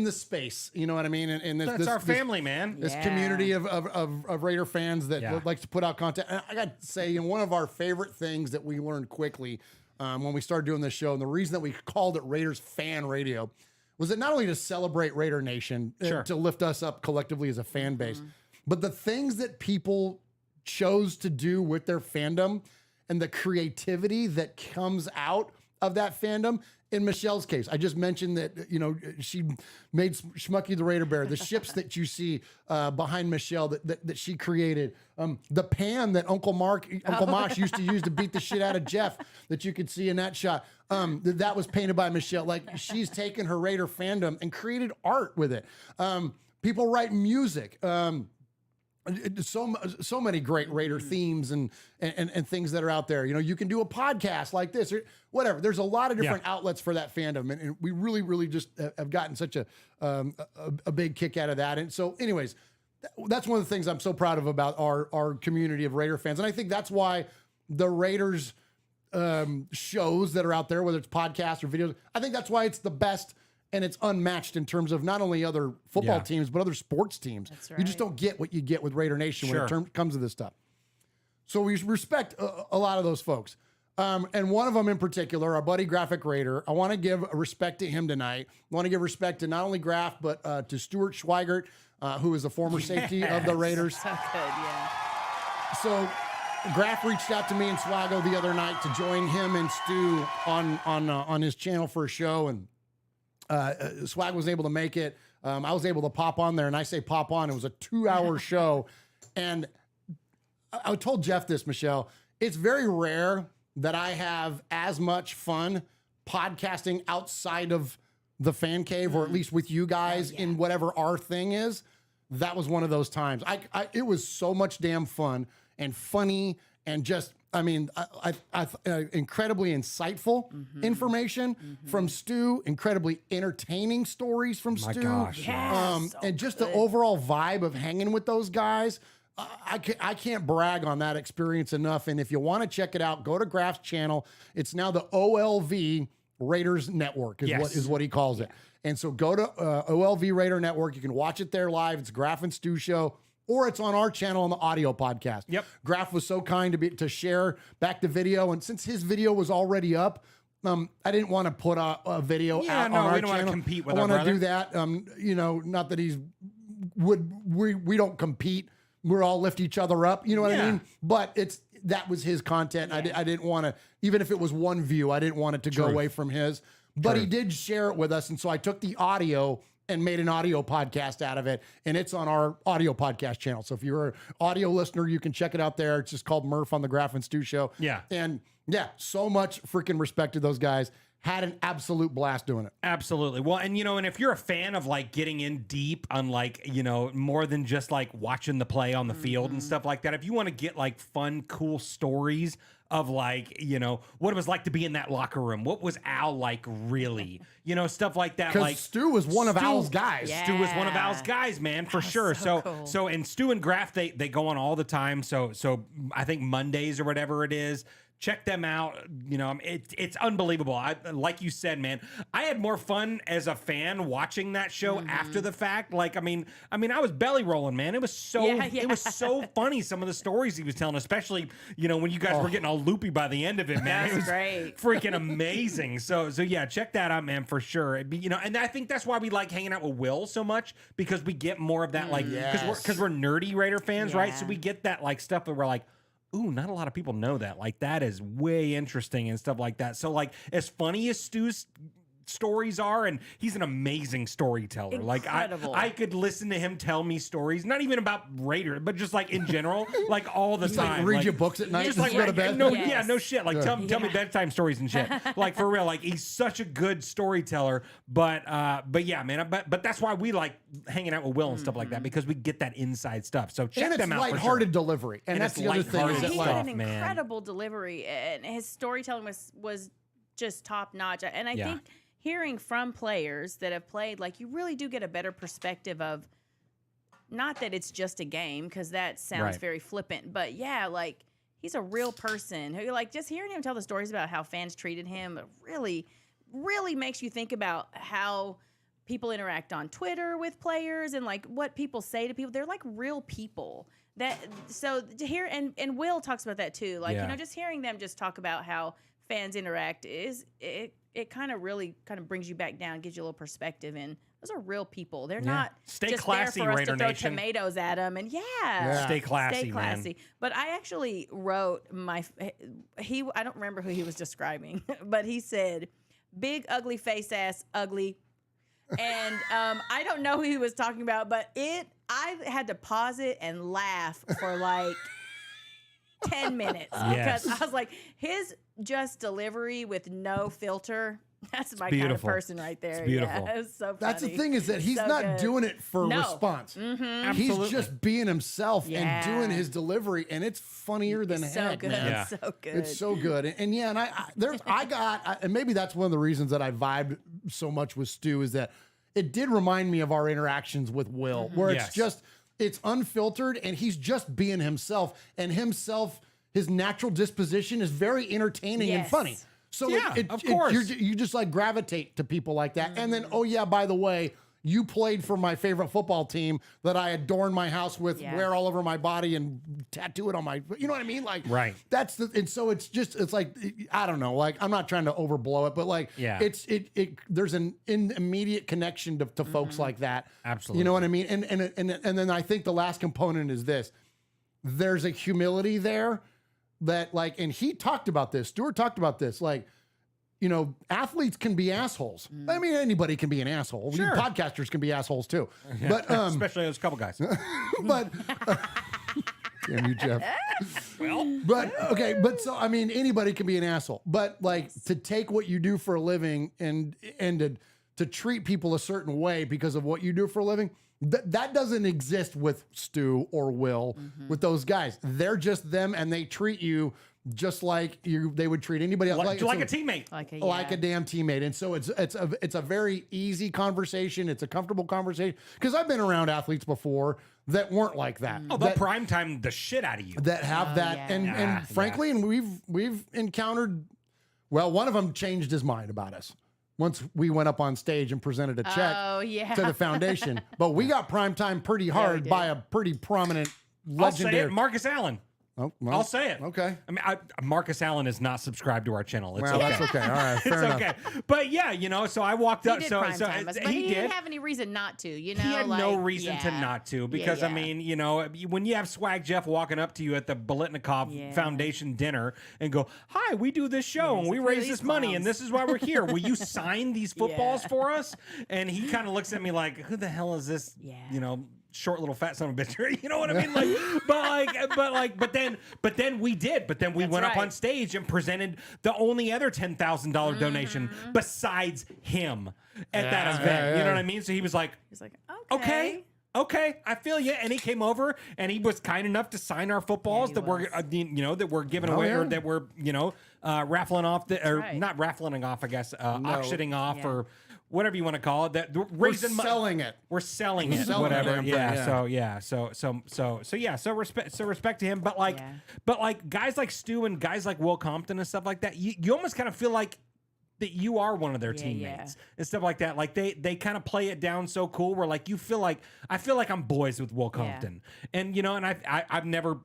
the space. You know what I mean? And
That's our family, man.
This
Yeah.
community of Raider fans that
Yeah.
likes to put out content. And I got to say, one of our favorite things that we learned quickly when we started doing this show, and the reason that we called it Raiders Fan Radio was it not only to celebrate Raider Nation,
Sure.
to lift us up collectively as a fan base, but the things that people chose to do with their fandom and the creativity that comes out of that fandom. In Michelle's case, I just mentioned that, you know, she made Schmucky the Raider Bear, the ships that you see behind Michelle that she created, the pan that Uncle Mosh used to use to beat the shit out of Jeff that you could see in that shot. That was painted by Michelle. Like, she's taken her Raider fandom and created art with it. People write music. So many great Raider themes and things that are out there. You know, you can do a podcast like this or whatever. There's a lot of different outlets for that fandom, and we really just have gotten such a big kick out of that. And so, anyways, that's one of the things I'm so proud of about our community of Raider fans, and I think that's why the Raiders shows that are out there, whether it's podcasts or videos, I think that's why it's the best. And it's unmatched in terms of not only other football teams, but other sports teams.
That's right.
You just don't get what you get with Raider Nation when it comes to this stuff. So we respect a lot of those folks. And one of them in particular, our buddy Graphic Raider, I want to give a respect to him tonight. I want to give respect to not only Graf, but to Stuart Schweigert, who is the former safety of the Raiders.
So good, yeah.
So Graf reached out to me and Swaggo the other night to join him and Stu on his channel for a show, and Swag was able to make it. I was able to pop on there, and I say pop on. It was a 2-hour show, and I told Jeff this, Michelle. It's very rare that I have as much fun podcasting outside of the fan cave, or at least with you guys in whatever our thing is. That was one of those times. It was so much damn fun and funny, and just, I mean, incredibly insightful information from Stu, incredibly entertaining stories from Stu.
Gosh,
yes.
And just the overall vibe of hanging with those guys. I can't brag on that experience enough. And if you want to check it out, go to Graf's channel. It's now the OLV Raiders Network is what he calls it. And so go to OLV Raider Network. You can watch it there live. It's Graf and Stu show. Or it's on our channel on the audio podcast.
Yep.
Graf was so kind to share back the video, and since his video was already up, I didn't want to put a video out on our channel.
We don't want to compete with
I
our
want to
brother.
do that. You know, not that we don't compete. We're all lift each other up. You know what I mean? But that was his content. I didn't want to, even if it was one view, I didn't want it to go away from his. But he did share it with us, and so I took the audio and made an audio podcast out of it, and it's on our audio podcast channel. So if you're an audio listener, you can check it out there. It's just called Murf on the Graf and Stu Show.
Yeah.
And yeah, so much freaking respect to those guys. Had an absolute blast doing it.
Absolutely. Well, and you know, and if you're a fan of like getting in deep on like, you know, more than just like watching the play on the field and stuff like that, if you want to get like fun, cool stories of like, you know, what it was like to be in that locker room. What was Al like really? You know, stuff like that.
Because
Like
Stu was one of Al's guys.
Yeah.
Stu was one of Al's guys, man, for sure.
so cool.
So and Stu and Graf, they go on all the time. So I think Mondays or whatever it is. Check them out. You know, it's unbelievable. Like you said, man, I had more fun as a fan watching that show after the fact. Like, I mean, I was belly rolling, man. It was so it was so funny. Some of the stories he was telling, especially, you know, when you guys were getting all loopy by the end of it, man.
That's
it was
great.
freaking amazing. So yeah, check that out, man, for sure. You know, and I think that's why we like hanging out with Will so much, because we get more of that, like, because we're nerdy Raider fans, right? So we get that like stuff that we're like, ooh, not a lot of people know that. Like, that is way interesting and stuff like that. So, like, as funny as Stu's stories are, and he's an amazing storyteller.
Incredible.
Like, I could listen to him tell me stories, not even about Raider, but just like in general, like all the time.
Like read your books at night
just
and
like
go to bed.
no,
Yes.
yeah, no shit. Like tell me bedtime stories and shit. Like, for real. Like, he's such a good storyteller. But yeah, man. But that's why we like hanging out with Will and stuff like that, because we get that inside stuff. So check
And it's
them out.
lighthearted
for sure.
delivery. And that's
it's
the other thing. Is
lighthearted
that
He
like,
had
stuff,
an
man.
incredible delivery, and his storytelling was just top notch. And I think hearing from players that have played, like, you really do get a better perspective of, not that it's just a game, because that sounds very flippant, but yeah, like, he's a real person who, like, just hearing him tell the stories about how fans treated him really, really makes you think about how people interact on Twitter with players and like what people say to people. They're like real people. So to hear, and Will talks about that too. Like, you know, just hearing them just talk about how fans interact it kind of really kind of brings you back down, gives you a little perspective, and those are real people. They're not
Stay
just
classy,
there for us
Raider
to throw
Nation.
tomatoes at them. And
Stay classy,
stay classy.
man.
But I actually wrote I don't remember who he was describing, but he said, "Big ugly face ass ugly." And I don't know who he was talking about, but I had to pause it and laugh for like 10 minutes because I was like, his just delivery with no filter. That's my kind of person right there.
It's beautiful.
Yeah, it was so funny.
That's the thing is that he's
So
not
good.
doing it for response.
Mm-hmm.
He's just being himself and
Yeah.
doing his delivery, and it's funnier than
so
heck,
good.
man.
Yeah.
So good.
It's so good, and yeah, and and maybe that's one of the reasons that I vibed so much with Stu is that it did remind me of our interactions with Will, where it's unfiltered, and he's just being himself, and his natural disposition is very entertaining and funny. So
of course.
you just like gravitate to people like that. And then, oh yeah, by the way, you played for my favorite football team that I adorn my house with, wear all over my body and tattoo it on my, you know what I mean? Like,
right.
And so it's like, I don't know, like, I'm not trying to overblow it, but like, there's an immediate connection to folks like that.
Absolutely.
You know what I mean? And then I think the last component is this. There's a humility there that like, and he talked about this, Stuart talked about this, like, you know, athletes can be assholes. I mean, anybody can be an asshole.
Sure.
Podcasters can be assholes too. But
especially those couple guys.
but damn you, Jeff. But so I mean, anybody can be an asshole. But like to take what you do for a living and to treat people a certain way because of what you do for a living, that doesn't exist with Stu or Will, with those guys. They're just them, and they treat you just like they would treat anybody else,
like a teammate,
like
a damn teammate. And so it's a very easy conversation. It's a comfortable conversation because I've been around athletes before that weren't like that.
Oh, they'll prime time the shit out of you.
That have that, and frankly, and we've encountered. Well, one of them changed his mind about us once we went up on stage and presented a check to the foundation. But we got prime time pretty hard by a pretty prominent legendary.
I'll say it, Marcus Allen.
Oh, well,
I'll say it.
Okay.
I mean, Marcus Allen is not subscribed to our channel. It's
Well,
okay.
that's okay. All right, fair enough.
Okay. But yeah, you know, so I walked up.
He did
So
prime time us, but he
did.
didn't have any reason not to. You know,
He had
like,
no reason to not to because I mean, you know, when you have Swag Jeff walking up to you at the Bolitnikov Foundation dinner and go, "Hi, we do this show and we raise this money and this is why we're here. Will you sign these footballs for us?" And he kind of looks at me like, "Who the hell is this?" You know. Short little fat son of a bitch, you know what I mean? But then we did. But then we went up on stage and presented the only other $10,000 donation besides him at that event. You know what I mean? So he was like, okay, I feel you. And he came over and he was kind enough to sign our footballs that we're, that we're giving away or that we're, raffling off not raffling off, I guess, auctioning off or whatever you want to call it. That
We're selling it.
We're selling it.
selling
Whatever.
it.
So respect to him. But like guys like Stu and guys like Will Compton and stuff like that, you almost kind of feel like that you are one of their teammates and stuff like that. Like they kind of play it down so cool where like I feel like I'm boys with Will Compton. And and I've never,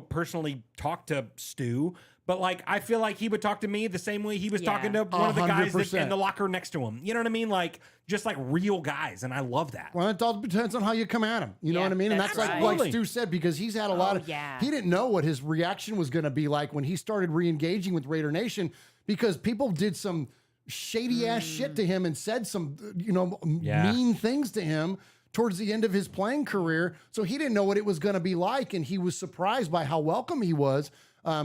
personally talked to Stu, but like I feel like he would talk to me the same way he was talking to one of the guys in the locker next to him. You know what I mean? Like just like real guys, and I love that.
Well, it all depends on how you come at him. You know what I mean? And that's like Stu said, because he's had a lot of he didn't know what his reaction was going to be like when he started re-engaging with Raider Nation, because people did some shady ass shit to him and said some mean things to him towards the end of his playing career. So he didn't know what it was going to be like, and he was surprised by how welcome he was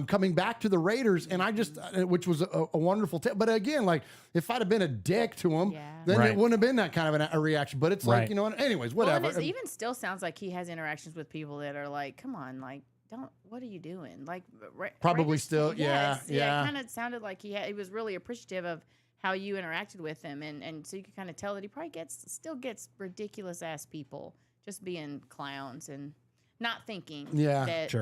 coming back to the Raiders. And I just, which was a wonderful tip. But again, like if I'd have been a dick to him, then it wouldn't have been that kind of a reaction. But it's like, anyways, whatever.
Well, and it even still sounds like he has interactions with people that are like, come on, like, what are you doing? Like,
probably still,
It kind of sounded like he was really appreciative of how you interacted with him. And so you could kind of tell that he probably still gets ridiculous ass people just being clowns and not thinking that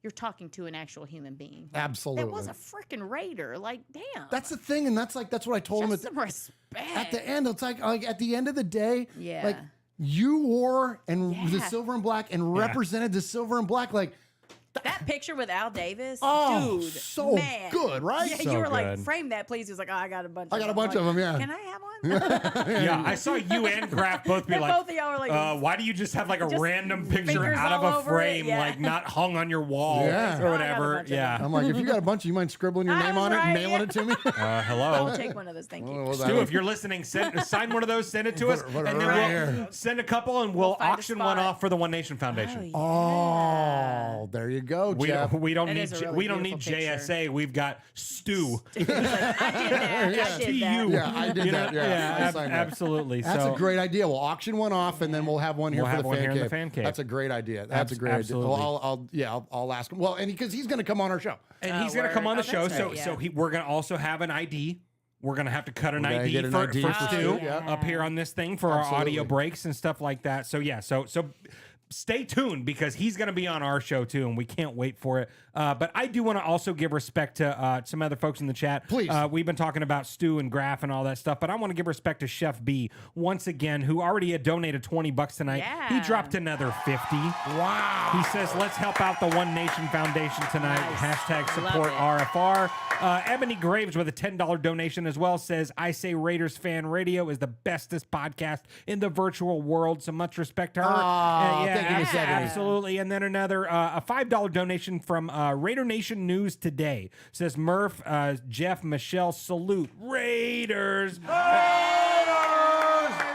you're talking to an actual human being.
Absolutely.
That was a freaking Raider. Like, damn.
That's the thing. And that's what I told him.
Some respect.
At the end, it's like at the end of the day, like you wore the silver and black and represented the silver and black. Like,
That picture with Al Davis,
Oh,
dude,
so
man.
good, right?
Yeah,
So
you were like,
good.
frame that, please. He was like, oh, I got a bunch.
I got a bunch of them, yeah.
Can I have one?
Yeah, I saw you and Graf both be
And
like,
both of y'all were like,
why do you just have like a
just
random picture
fingers
out of
all
a
over it,
frame,
yeah.
like not hung on your wall
Yeah.
or
I got a
whatever?
bunch of
Yeah.
I'm like, if you got a bunch, you mind scribbling your
I
name
was
on it and
right,
mailing
yeah.
it to me?
Hello.
I'll take one of those. Thank you.
Well,
Stu, if you're listening, sign one of those, send it to us,
put it
and then
right
we'll
here.
send a couple, and we'll
find a
auction one
spot.
off for the One Nation Foundation.
Oh, there you go, Jeff.
We don't
That
need
is a really
we don't need
beautiful picture.
JSA. We've got Stu.
I did that. I did that.
Yeah, I did
You know?
that. Yeah, I
Yeah,
signed that.
absolutely.
That's
so,
a great idea. We'll auction one off, and then we'll have one here
We'll
for
have
the
one
fan
here in
cave.
the fan cave.
That's a great idea. That's a great idea.
Absolutely.
Well, I'll ask him. Well, and because he's going to come on our show.
And he's going to come on the
Oh,
show,
that's
so
right, yeah.
so we're going to also have an ID. We're going to have to cut an
We're gonna
ID
get an
for,
ID
for
for
Stu
Stu, yeah.
up here on this thing for our audio
Absolutely.
breaks and stuff like that. So yeah, so stay tuned because he's going to be on our show too, and we can't wait for it. But I do want to also give respect to some other folks in the chat.
Please.
We've been talking about Stu and Graf and all that stuff, but I want to give respect to Chef B once again, who already had donated $20 tonight.
Yeah.
He dropped another 50.
Wow.
He says, let's help out the One Nation Foundation tonight.
Nice.
Hashtag
Love
support
it.
RFR. Ebony Graves with a $10 donation as well says, I say Raiders Fan Radio is the bestest podcast in the virtual world. So much respect to her.
Thank you, Miss Ebony.
Absolutely. And then another, a $5 donation from Raider Nation News Today. Says, Murf, Jeff, Michelle, salute. Raiders.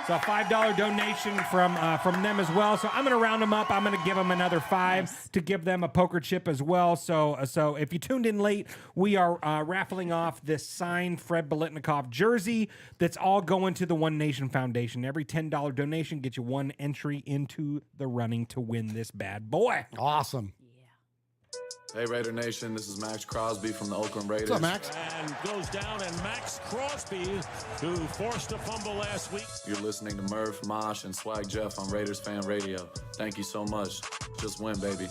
So a $5 donation from them as well. So I'm going to round them up. I'm going to give them another $5 to give them a poker chip as well. So if you tuned in late, we are raffling off this signed Fred Biletnikoff jersey that's all going to the One Nation Foundation. Every $10 donation gets you one entry into the running to win this bad boy.
Awesome.
Hey Raider Nation, this is Max Crosby from the Oakland Raiders.
What's up, Max?
And goes down, and Max Crosby, who forced a fumble last week.
You're listening to Murf, Mosh, and Swag Jeff on Raiders Fan Radio. Thank you so much. Just win, baby.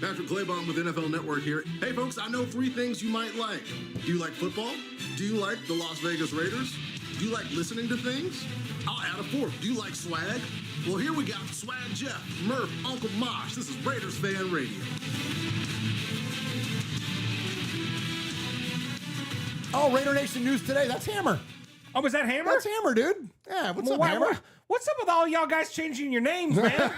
Patrick Claybon with NFL Network here. Hey folks, I know 3 things you might like. Do you like football? Do you like the Las Vegas Raiders? Do you like listening to things? I'll add a 4th. Do you like swag? Well, here we got Swag Jeff, Murf, Uncle Mosh. This is Raiders Fan Radio.
Oh, Raider Nation News Today. That's Hammer.
Oh, was that Hammer?
That's Hammer, dude. Yeah, what's up, Hammer?
What's up with all y'all guys changing your names, man?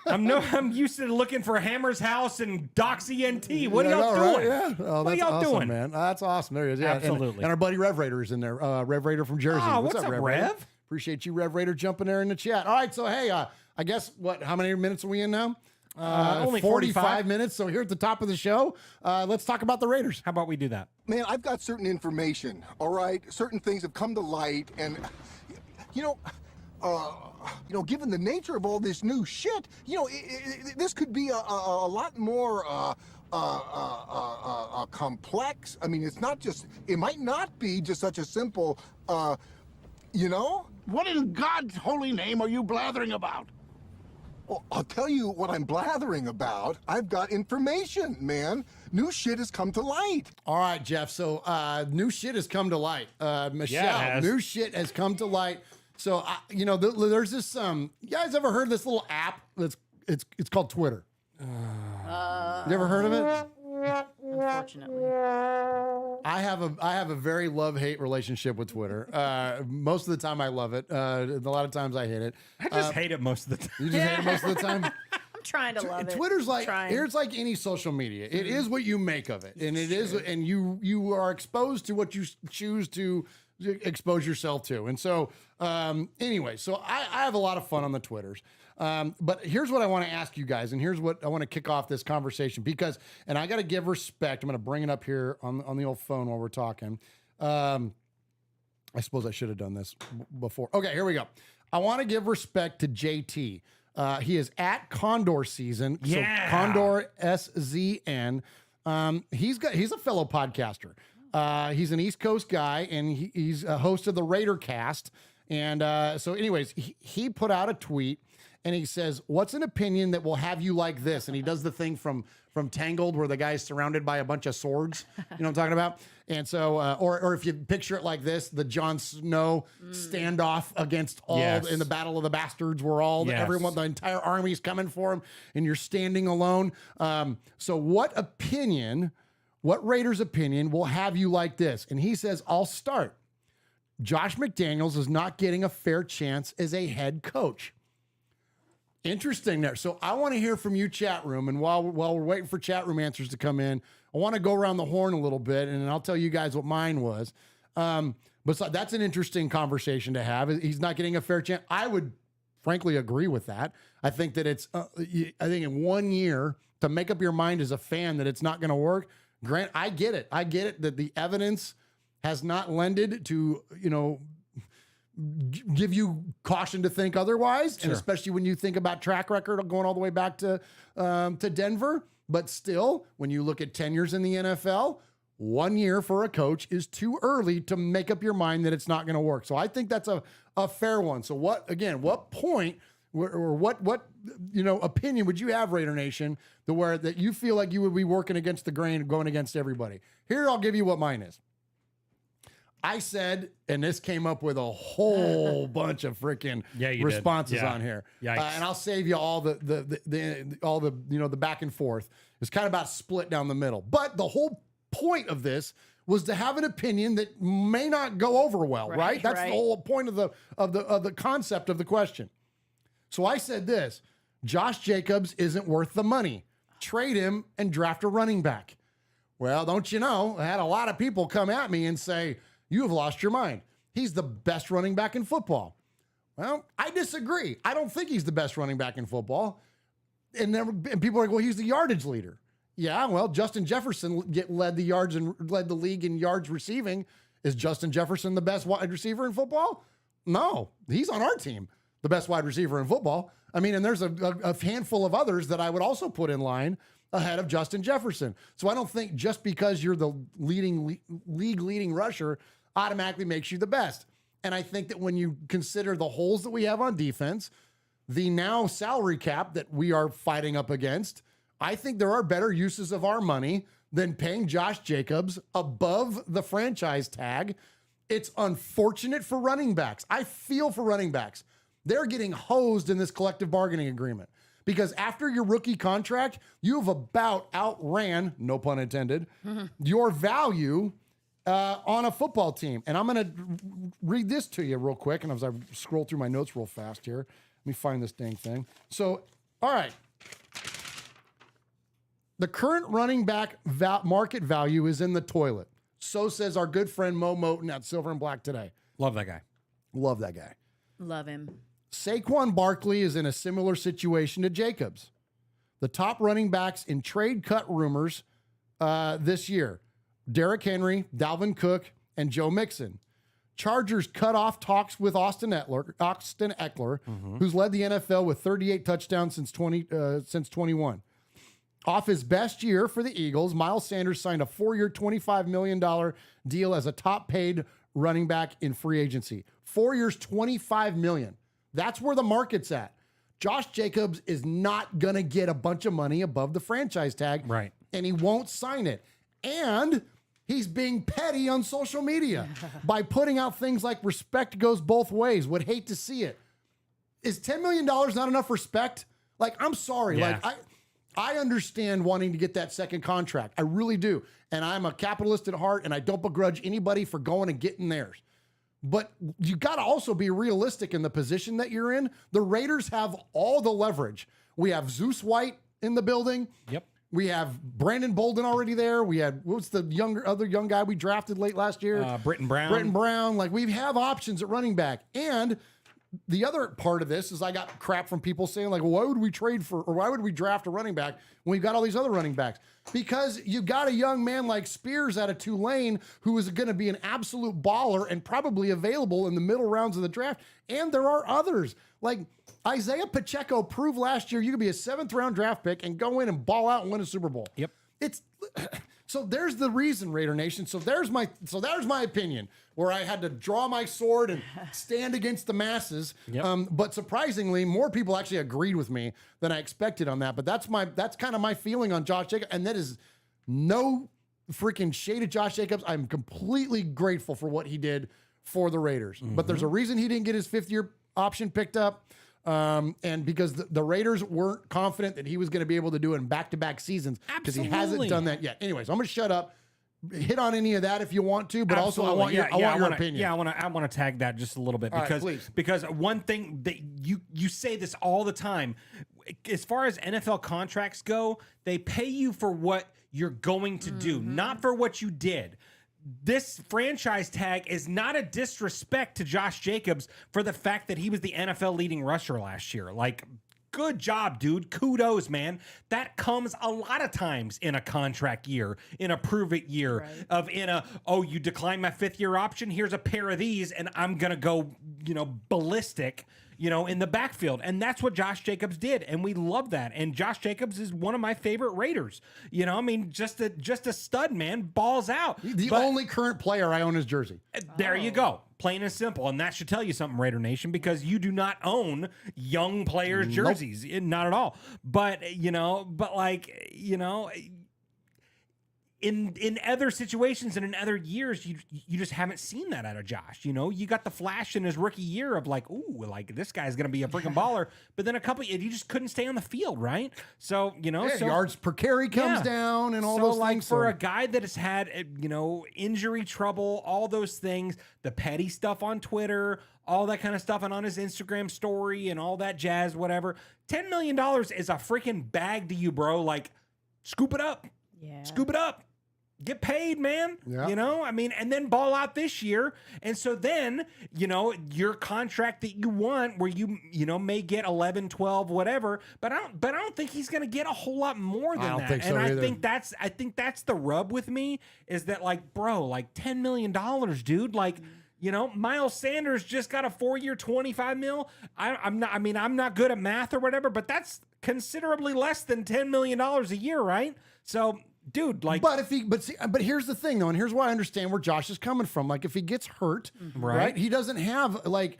I'm used to looking for Hammer's House and Doxy NT. What are y'all doing?
Right? Yeah. Oh,
what are
that's
y'all
awesome,
doing,
man? That's awesome. There he is. Yeah.
Absolutely.
And our buddy Rev Raider's in there. Rev Raider from Jersey.
Oh, what's up,
Raider?
Rev?
Appreciate you, Rev Raider, jumping there in the chat. All right, so hey, I guess how many minutes are we in now?
Only
45 minutes. So here at the top of the show, let's talk about the Raiders.
How about we do that?
Man, I've got certain information, all right? Certain things have come to light, and, given the nature of all this new shit, this could be a lot more complex. I mean, it might not be just such a simple,
What in God's holy name are you blathering about?
Well, I'll tell you what I'm blathering about. I've got information, man. New shit has come to light.
All right, Jeff. So new shit has come to light. Michelle, new shit has come to light. So there's this. You guys ever heard of this little app? It's called Twitter. You ever heard of it?
Unfortunately.
I have a very love-hate relationship with Twitter. Most of the time I love it. A lot of times I hate it.
I just hate it most of the time.
You just hate it most of the time?
I'm trying to love it.
Twitter's like
Trying.
here's like any social media. It is what you make of it. And it is, and you are exposed to what you choose to expose yourself to. And so anyway, so I have a lot of fun on the Twitters. But here's what I want to ask you guys, and here's what I want to kick off this conversation because, and I got to give respect. I'm going to bring it up here on the old phone while we're talking. I suppose I should have done this before. Okay, here we go. I want to give respect to JT. He is at Condor Season.
Yeah.
So Condor SZN. He's a fellow podcaster. He's an East Coast guy, and he's a host of the Raider Cast. And so anyways, he put out a tweet. And he says, what's an opinion that will have you like this? And he does the thing from from Tangled, where the guy's surrounded by a bunch of swords. You know what I'm talking about? And so, or if you picture it like this, the Jon Snow standoff against all in the Battle of the Bastards, where everyone, the entire army's coming for him, and you're standing alone. So what Raiders opinion will have you like this? And he says, I'll start. Josh McDaniels is not getting a fair chance as a head coach. Interesting there. So I want to hear from you, chat room. And while we're waiting for chat room answers to come in, I want to go around the horn a little bit, and I'll tell you guys what mine was. But so that's an interesting conversation to have. He's not getting a fair chance. I would frankly agree with that. I think that it's, I think in 1 year to make up your mind as a fan that it's not going to work. Grant, I get it. I get it that the evidence has not lended to, give you caution to think otherwise. Sure. And especially when you think about track record going all the way back to Denver. But still, when you look at tenures in the NFL, 1 year for a coach is too early to make up your mind that it's not going to work. So I think that's a fair one. So what point or what opinion would you have, Raider Nation, that you feel like you would be working against the grain, going against everybody? Here, I'll give you what mine is. I said, and this came up with a whole bunch of freaking responses on here, and I'll save you all the back and forth. It's kind of about split down the middle, but the whole point of this was to have an opinion that may not go over well, right? That's the whole point of the concept of the question. So I said this: Josh Jacobs isn't worth the money. Trade him and draft a running back. Well, don't you know? I had a lot of people come at me and say, you have lost your mind. He's the best running back in football. Well, I disagree. I don't think he's the best running back in football. And people are like, well, he's the yardage leader. Yeah, well, Justin Jefferson led the league in yards receiving. Is Justin Jefferson the best wide receiver in football? No, he's on our team, the best wide receiver in football. I mean, and there's a handful of others that I would also put in line ahead of Justin Jefferson. So I don't think just because you're the league-leading rusher automatically makes you the best. And I think that when you consider the holes that we have on defense, the now salary cap that we are fighting up against, I think there are better uses of our money than paying Josh Jacobs above the franchise tag. It's unfortunate for running backs. I feel for running backs. They're getting hosed in this collective bargaining agreement because after your rookie contract, you have about outran, no pun intended, your value on a football team. And I'm going to read this to you real quick. And as I scroll through my notes real fast here, let me find this dang thing. So, all right. The current running back market value is in the toilet. So says our good friend Mo Moten at Silver and Black Today.
Love that guy.
Love that guy.
Love him.
Saquon Barkley is in a similar situation to Jacobs. The top running backs in trade cut rumors this year: Derrick Henry, Dalvin Cook, and Joe Mixon. Chargers cut off talks with Austin Eckler, who's led the NFL with 38 touchdowns since 21. Off his best year for the Eagles, Miles Sanders signed a 4-year, $25 million deal as a top-paid running back in free agency. 4 years, $25 million. That's where the market's at. Josh Jacobs is not going to get a bunch of money above the franchise tag,
right?
And he won't sign it. And he's being petty on social media by putting out things like respect goes both ways. Would hate to see it. Is $10 million not enough respect? Like, I'm sorry.
Yeah.
Like, I understand wanting to get that second contract. I really do. And I'm a capitalist at heart, and I don't begrudge anybody for going and getting theirs. But you got to also be realistic in the position that you're in. The Raiders have all the leverage. We have Zeus White in the building.
Yep.
We have Brandon Bolden already there. We had, what's the other young guy we drafted late last year?
Britton Brown.
Britton Brown. Like, we have options at running back. And the other part of this is I got crap from people saying, like, well, why would we trade for, or why would we draft a running back when we've got all these other running backs? Because you got a young man like Spears out of Tulane who is going to be an absolute baller and probably available in the middle rounds of the draft. And there are others. Like Isaiah Pacheco proved last year you could be a 7th round draft pick and go in and ball out and win a Super Bowl.
Yep.
So there's the reason, Raider Nation. So there's my opinion, where I had to draw my sword and stand against the masses.
Yep.
But surprisingly, more people actually agreed with me than I expected on that. But that's kind of my feeling on Josh Jacobs, and that is no freaking shade at Josh Jacobs. I'm completely grateful for what he did for the Raiders. But there's a reason he didn't get his 5th-year option picked up. And because the Raiders weren't confident that he was going to be able to do it in back-to-back seasons, because he hasn't done that yet. Anyways, I'm going to shut up. Hit on any of that if you want to, but also I want your opinion.
Yeah, I want to tag that just a little bit because one thing that you say this all the time, as far as NFL contracts go, they pay you for what you're going to do, not for what you did. This franchise tag is not a disrespect to Josh Jacobs for the fact that he was the NFL leading rusher last year. Like, good job, dude. Kudos, man. That comes a lot of times in a contract year, in a prove-it year, you declined my 5th-year option, here's a pair of these, and I'm going to go, ballistic, in the backfield. And that's what Josh Jacobs did, and we love that. And Josh Jacobs is one of my favorite Raiders. Just a stud, man. Balls out.
The only current player I own his jersey.
There you go. Plain and simple. And that should tell you something, Raider Nation, because you do not own young players' jerseys. Not at all. But, in other situations and in other years, you just haven't seen that out of Josh. You got the flash in his rookie year of like, ooh, like this guy's going to be a freaking baller. But then you just couldn't stay on the field, right? So,
yards per carry comes down and all those things.
For a guy that has had, injury trouble, all those things, the petty stuff on Twitter, all that kind of stuff, and on his Instagram story and all that jazz, whatever, $10 million is a freaking bag to you, bro. Like, scoop it up. Yeah. Scoop it up. Get paid, man. Yeah. And then ball out this year. And so then, your contract that you want where you may get 11, 12, whatever, but I don't think he's going to get a whole lot more than that.
Think so
and
either.
I think that's the rub with me is that like, bro, like $10 million, dude, like, Miles Sanders just got a 4-year, $25 million. I'm not good at math or whatever, but that's considerably less than $10 million a year, right? So, dude, like,
but here's the thing though, and here's why I understand where Josh is coming from. Like, if he gets hurt, right, he doesn't have like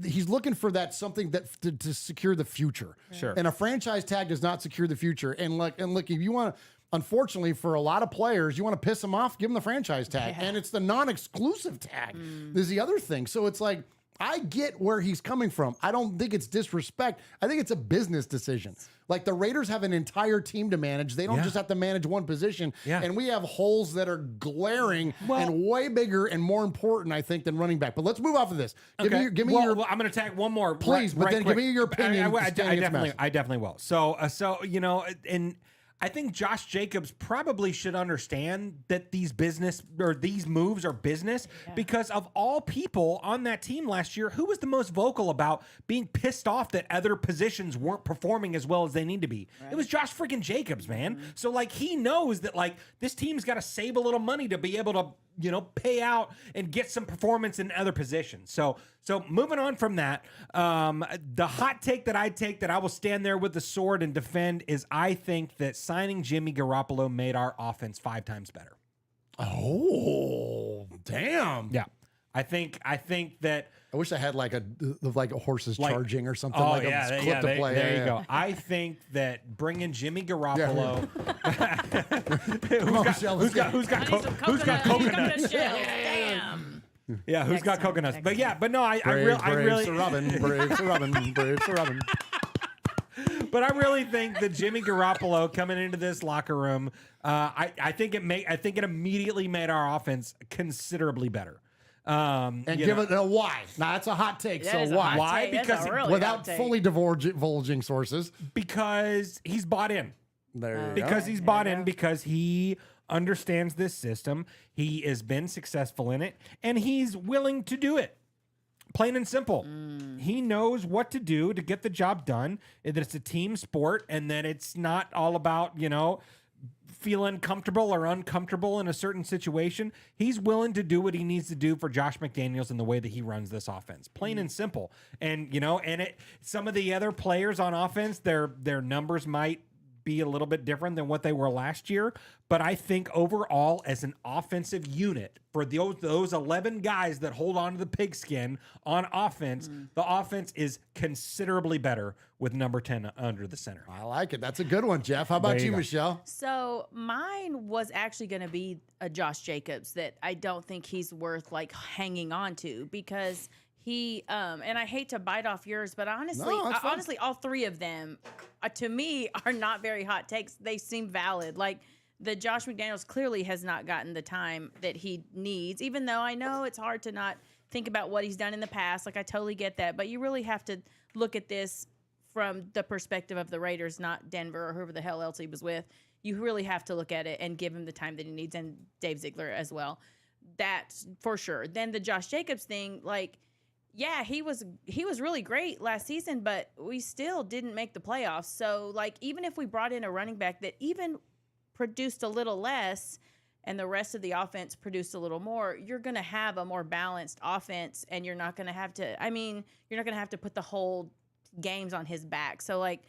he's looking for that something that to secure the future.
Sure.
And a franchise tag does not secure the future. And look, if you want to, unfortunately, for a lot of players, you want to piss them off, give them the franchise tag, and it's the non-exclusive tag. There's the other thing. So it's like, I get where he's coming from. I don't think it's disrespect. I think it's a business decision. Like, the Raiders have an entire team to manage. They don't just have to manage one position. Yeah. And we have holes that are glaring and way bigger and more important, I think, than running back. But let's move off of this. Give me your.
I'm going to tag one more,
please. But then give me your opinion.
I definitely will. So and I think Josh Jacobs probably should understand that these moves are business because of all people on that team last year, who was the most vocal about being pissed off that other positions weren't performing as well as they need to be? Right. It was Josh freaking Jacobs, man. So like, he knows that like this team's got to save a little money to be able to, pay out and get some performance in other positions. So moving on from that, the hot take that I will stand there with the sword and defend is I think that signing Jimmy Garoppolo made our offense 5 times better.
Oh, damn.
Yeah. I think that
I wish I had like a horses charging or something
a
clip to play.
There you go. I think that bringing Jimmy Garoppolo, who's got coconuts?
Damn.
Yeah, who's got coconuts? But I really But I really think that Jimmy Garoppolo coming into this locker room, I think it immediately made our offense considerably better.
Give it a why. Now that's a hot take.
That
so why?
Why? Because
really
without fully divulging sources.
Because he's bought in. He's bought in because he understands this system. He has been successful in it, and he's willing to do it. Plain and simple. He knows what to do to get the job done. That it's a team sport, and that it's not all about feeling comfortable or uncomfortable in a certain situation. He's willing to do what he needs to do for Josh McDaniels in the way that he runs this offense. Plain and simple. And some of the other players on offense, their numbers might be a little bit different than what they were last year. But I think overall, as an offensive unit, for those 11 guys that hold on to the pigskin on offense, the offense is considerably better with number 10 under the center.
I like it. That's a good one, Jeff. How about you, Michelle?
So mine was actually going to be a Josh Jacobs that I don't think he's worth like hanging on to because he and I hate to bite off yours, but honestly, all three of them to me are not very hot takes. They seem valid. Like the Josh McDaniels clearly has not gotten the time that he needs, even though I know it's hard to not think about what he's done in the past. Like I totally get that, but you really have to look at this from the perspective of the Raiders, not Denver or whoever the hell else he was with. You really have to look at it and give him the time that he needs, and Dave Ziegler as well. That's for sure. Then the Josh Jacobs thing, like, yeah, he was really great last season, but we still didn't make the playoffs. So, like, even if we brought in a running back that even produced a little less and the rest of the offense produced a little more, you're going to have a more balanced offense, and you're not going to have to put the whole games on his back. So, like,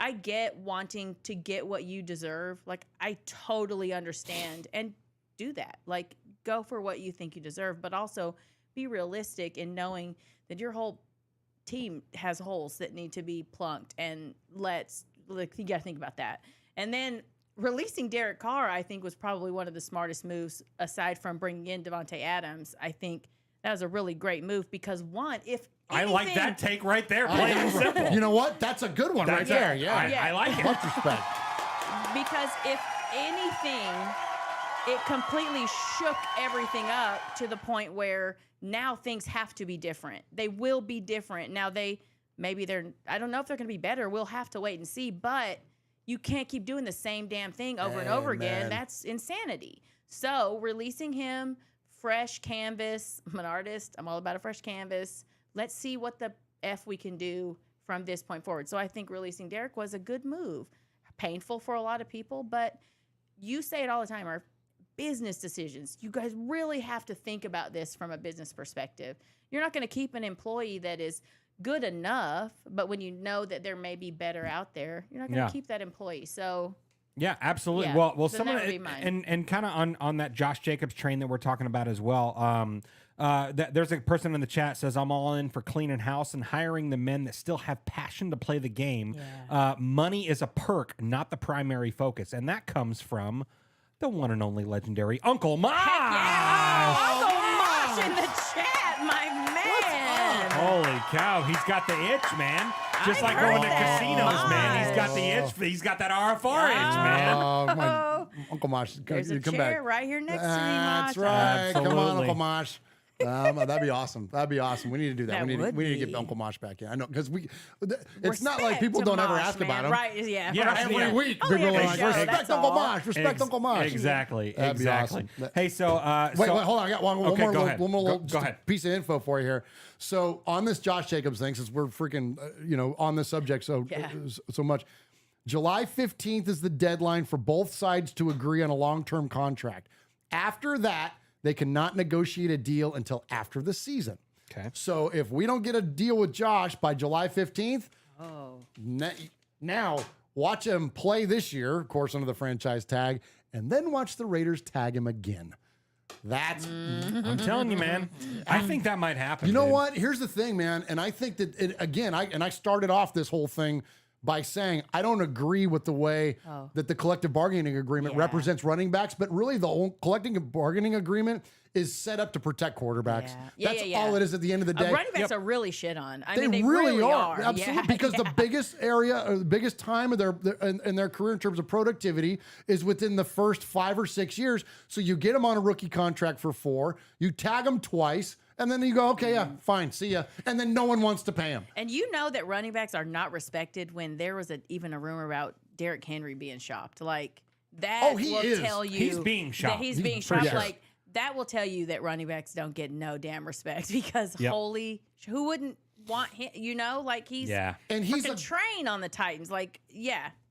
I get wanting to get what you deserve. Like, I totally understand and do that. Like, go for what you think you deserve, but also be realistic in knowing that your whole team has holes that need to be plunked, and you got to think about that. And then releasing Derek Carr, I think, was probably one of the smartest moves aside from bringing in Devontae Adams. I think that was a really great move because
I like that take right there, plain and simple.
You know what? That's a good one right there. Yeah.
I like it.
Much respect.
Because if anything, it completely shook everything up to the point where now things have to be different. They will be different. Now I don't know if they're going to be better. We'll have to wait and see, but you can't keep doing the same damn thing over and over again. That's insanity. So releasing him, fresh canvas. I'm an artist. I'm all about a fresh canvas. Let's see what the F we can do from this point forward. So I think releasing Derek was a good move. Painful for a lot of people, but you say it all the time, are business decisions. You guys really have to think about this from a business perspective. You're not going to keep an employee that is good enough, but when you know that there may be better out there, you're not going to keep that employee. So
yeah, absolutely.
Yeah,
well,
so
some of
that would be
it,
mine.
and kind of on that Josh Jacobs train that we're talking about as well. There's a person in the chat says, I'm all in for cleaning house and hiring the men that still have passion to play the game.
Yeah.
Money is a perk, not the primary focus. And that comes from the one and only legendary Uncle Mosh.
Uncle Mosh in the chat, my man.
Holy cow, he's got the itch, man. Just like going to casinos, man. He's got the itch. He's got that RFR itch, man.
Uncle Mosh,
there's a
come
chair
back.
right here next to me, Mosh.
That's right.
Absolutely.
Come on, Uncle Mosh. That'd be awesome. That'd be awesome. We need to do that.
That
We need to get Uncle Mosh back in. I know, because it's not like people don't ever ask about him.
Right? Yeah.
Every week,
Only
people are
every
like,
show,
respect
that's
Uncle
all.
Mosh. Respect Uncle Mosh.
Exactly.
That'd be
Exactly.
awesome.
Hey, so
wait, hold on. I got one more
go ahead.
little
Go ahead.
piece of info for you here. So on this Josh Jacobs thing, since we're freaking on this subject so much, July 15th is the deadline for both sides to agree on a long-term contract. After that, they cannot negotiate a deal until after the season.
Okay.
So if we don't get a deal with Josh by July 15th, now watch him play this year, of course, under the franchise tag, and then watch the Raiders tag him again. That's
I'm telling you, man. I think that might happen.
You know
dude.
what? Here's the thing, man. And I think that I started off this whole thing by saying I don't agree with the way that the collective bargaining agreement represents running backs, but really the whole collective bargaining agreement is set up to protect quarterbacks. That's all it is at the end of the day.
Running backs are really shit on. I
They
mean, they
really are.
Yeah,
Absolutely. Because the biggest area or the biggest time of in their career in terms of productivity is within the first 5 or 6 years. So you get them on a rookie contract for 4, you tag them twice, and then you go, okay, yeah, fine, see ya. And then no one wants to pay him.
And you know that running backs are not respected when there was even a rumor about Derrick Henry being shopped. Like, that will tell you
he's being shopped.
that he's being shopped. Like, that will tell you that running backs don't get no damn respect because who wouldn't want him? You know, like he's
and he's a
train on the Titans. Like,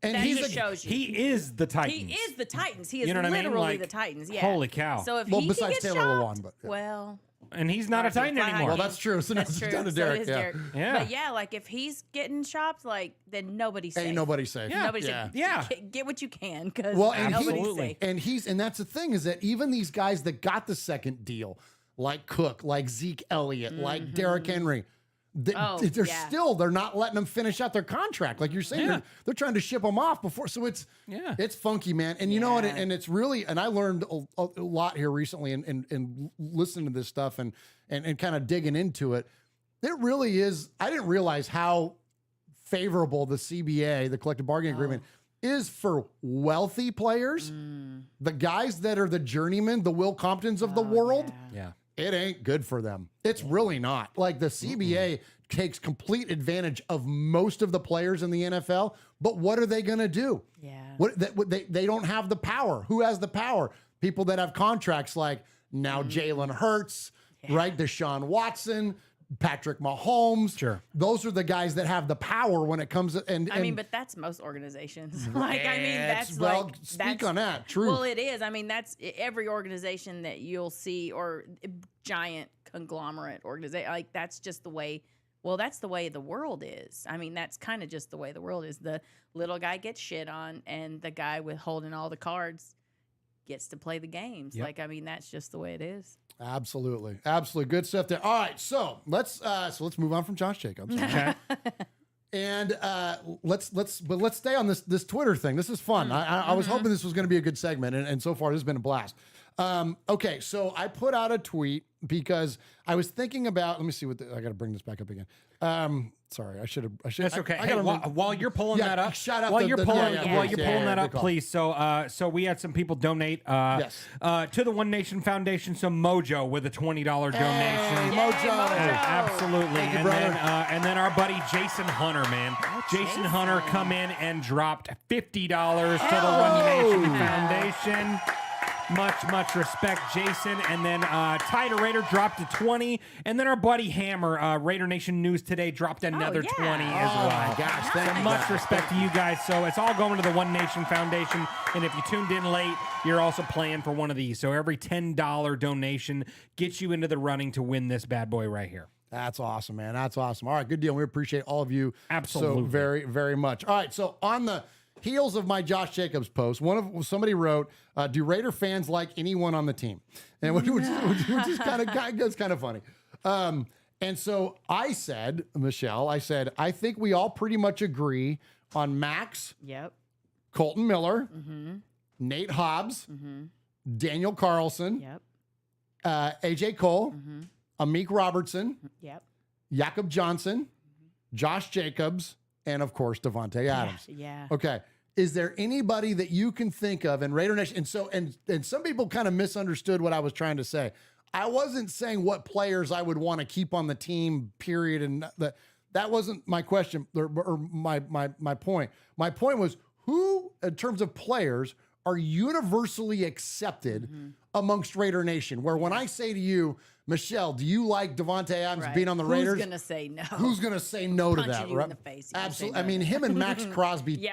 and
that
he's
just shows you
he is the Titans.
He is the Titans. He is
You know what I mean?
literally
Like,
the Titans. Yeah.
holy cow.
So if
Well,
he
besides
gets
Taylor
shopped,
Lewan, but
well.
And he's not a tight end anymore.
Well, that's true. So
That's
it's
true.
down to
So
Derek.
is
Yeah.
Derek.
Yeah.
But yeah, like if he's getting shopped, like then nobody's safe.
Ain't nobody safe.
Nobody's
Yeah.
safe.
Yeah.
Get what you can because
Well, and
nobody's safe.
and that's the thing is that even these guys that got the second deal, like Cook, like Zeke Elliott, like Derrick Henry, they're not letting them finish out their contract. Like you're saying, they're trying to ship them off before. So it's funky, man. And you know what? And it's really, and I learned a lot here recently and listening to this stuff and kind of digging into it. It really is. I didn't realize how favorable the CBA, the collective bargaining agreement, is for wealthy players, the guys that are the journeymen, the Will Comptons of the world.
Yeah.
It ain't good for them. It's really not. Like the CBA takes complete advantage of most of the players in the NFL, but what are they going to do?
Yeah.
They don't have the power. Who has the power? People that have contracts like now Jalen Hurts, right? Deshaun Watson, Patrick Mahomes.
Sure.
Those are the guys that have the power when it comes to,
I mean, but that's most organizations. Like, I mean, that's like
speak on that. True.
Well, it is. I mean, that's every organization that you'll see or giant conglomerate organization. Like, that's just the way. Well, that's the way the world is. I mean, that's kind of just the way the world is. The little guy gets shit on, and the guy with holding all the cards gets to play the games.
Yep.
Like, I mean, that's just the way it is.
Absolutely. Good stuff there. All right, so let's move on from Josh Jacobs.
Okay.
And let's stay on this Twitter thing. This is fun. I was hoping this was going to be a good segment, and so far this has been a blast. Okay, so I put out a tweet because I was thinking about. Let me see what I got to bring this back up again. Sorry, I should.
That's okay.
I
Hey,
gotta
while you're pulling that up,
shout out
while you're pulling that up,
good call.
please. So we had some people donate to the One Nation Foundation some mojo with a $20 donation.
Mojo.
Absolutely.
Thank you,
And
brother.
then our buddy Jason Hunter, man. Jason Hunter come in and dropped $50 to the One Nation Foundation. Much respect, Jason. And then Ty Raider dropped to 20. And then our buddy Hammer, Raider Nation News Today, dropped another 20 as well.
Oh my gosh, thank you.
Much respect to you guys. So it's all going to the One Nation Foundation. And if you tuned in late, you're also playing for one of these. So every $10 donation gets you into the running to win this bad boy right here.
That's awesome, man. That's awesome. All right, good deal. We appreciate all of you
Absolutely.
so very, very much. All right, so on the heels of my Josh Jacobs post, somebody wrote, "Do Raider fans like anyone on the team?" And which is kind of funny. And so I said, Michelle, I think we all pretty much agree on Max, Colton Miller, Nate Hobbs, Daniel Carlson, AJ Cole, Amik Robertson, Jakob Johnson, Josh Jacobs, and of course Davante Adams. Okay. Is there anybody that you can think of in Raider Nation? And some people kind of misunderstood what I was trying to say. I wasn't saying what players I would want to keep on the team, period. And that wasn't my question or my point. My point was who, in terms of players, are universally accepted amongst Raider Nation? Where when I say to you, Michelle, do you like Davante Adams being on the Raiders?
Who's gonna say no?
Who's gonna say no to that?
Punching you
Right?
in the face.
Absolutely. I mean, him and Max Crosby.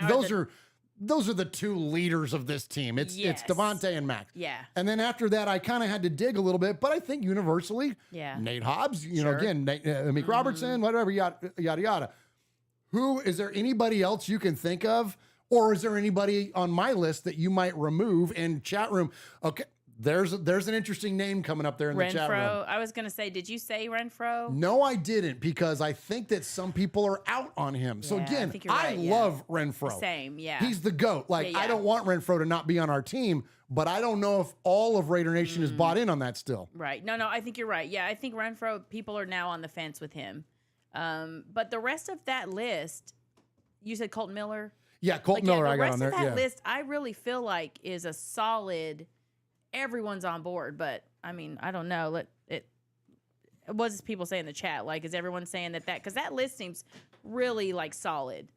Those are the two leaders of this team. It's Davante and Max.
Yeah.
And then after that, I kind of had to dig a little bit, but I think universally, Nate Hobbs. You know, again, Amik Robertson, whatever, yada yada. Who is there? Anybody else you can think of? Or is there anybody on my list that you might remove in chat room? Okay, there's an interesting name coming up there in the chat room.
I was going to say, did you say Renfro?
No, I didn't, because I think that some people are out on him. So again, I love Renfro.
Same, yeah.
He's the GOAT. Like, I don't want Renfro to not be on our team, but I don't know if all of Raider Nation is bought in on that still.
Right. No, I think you're right. Yeah, I think Renfro, people are now on the fence with him. But the rest of that list, you said Colton Miller?
Yeah, Colton Miller I got on there.
The rest of that list, I really feel like is a solid, everyone's on board. But, I mean, I don't know. What does people say in the chat? Like, is everyone saying that? Because that list seems really, like, solid.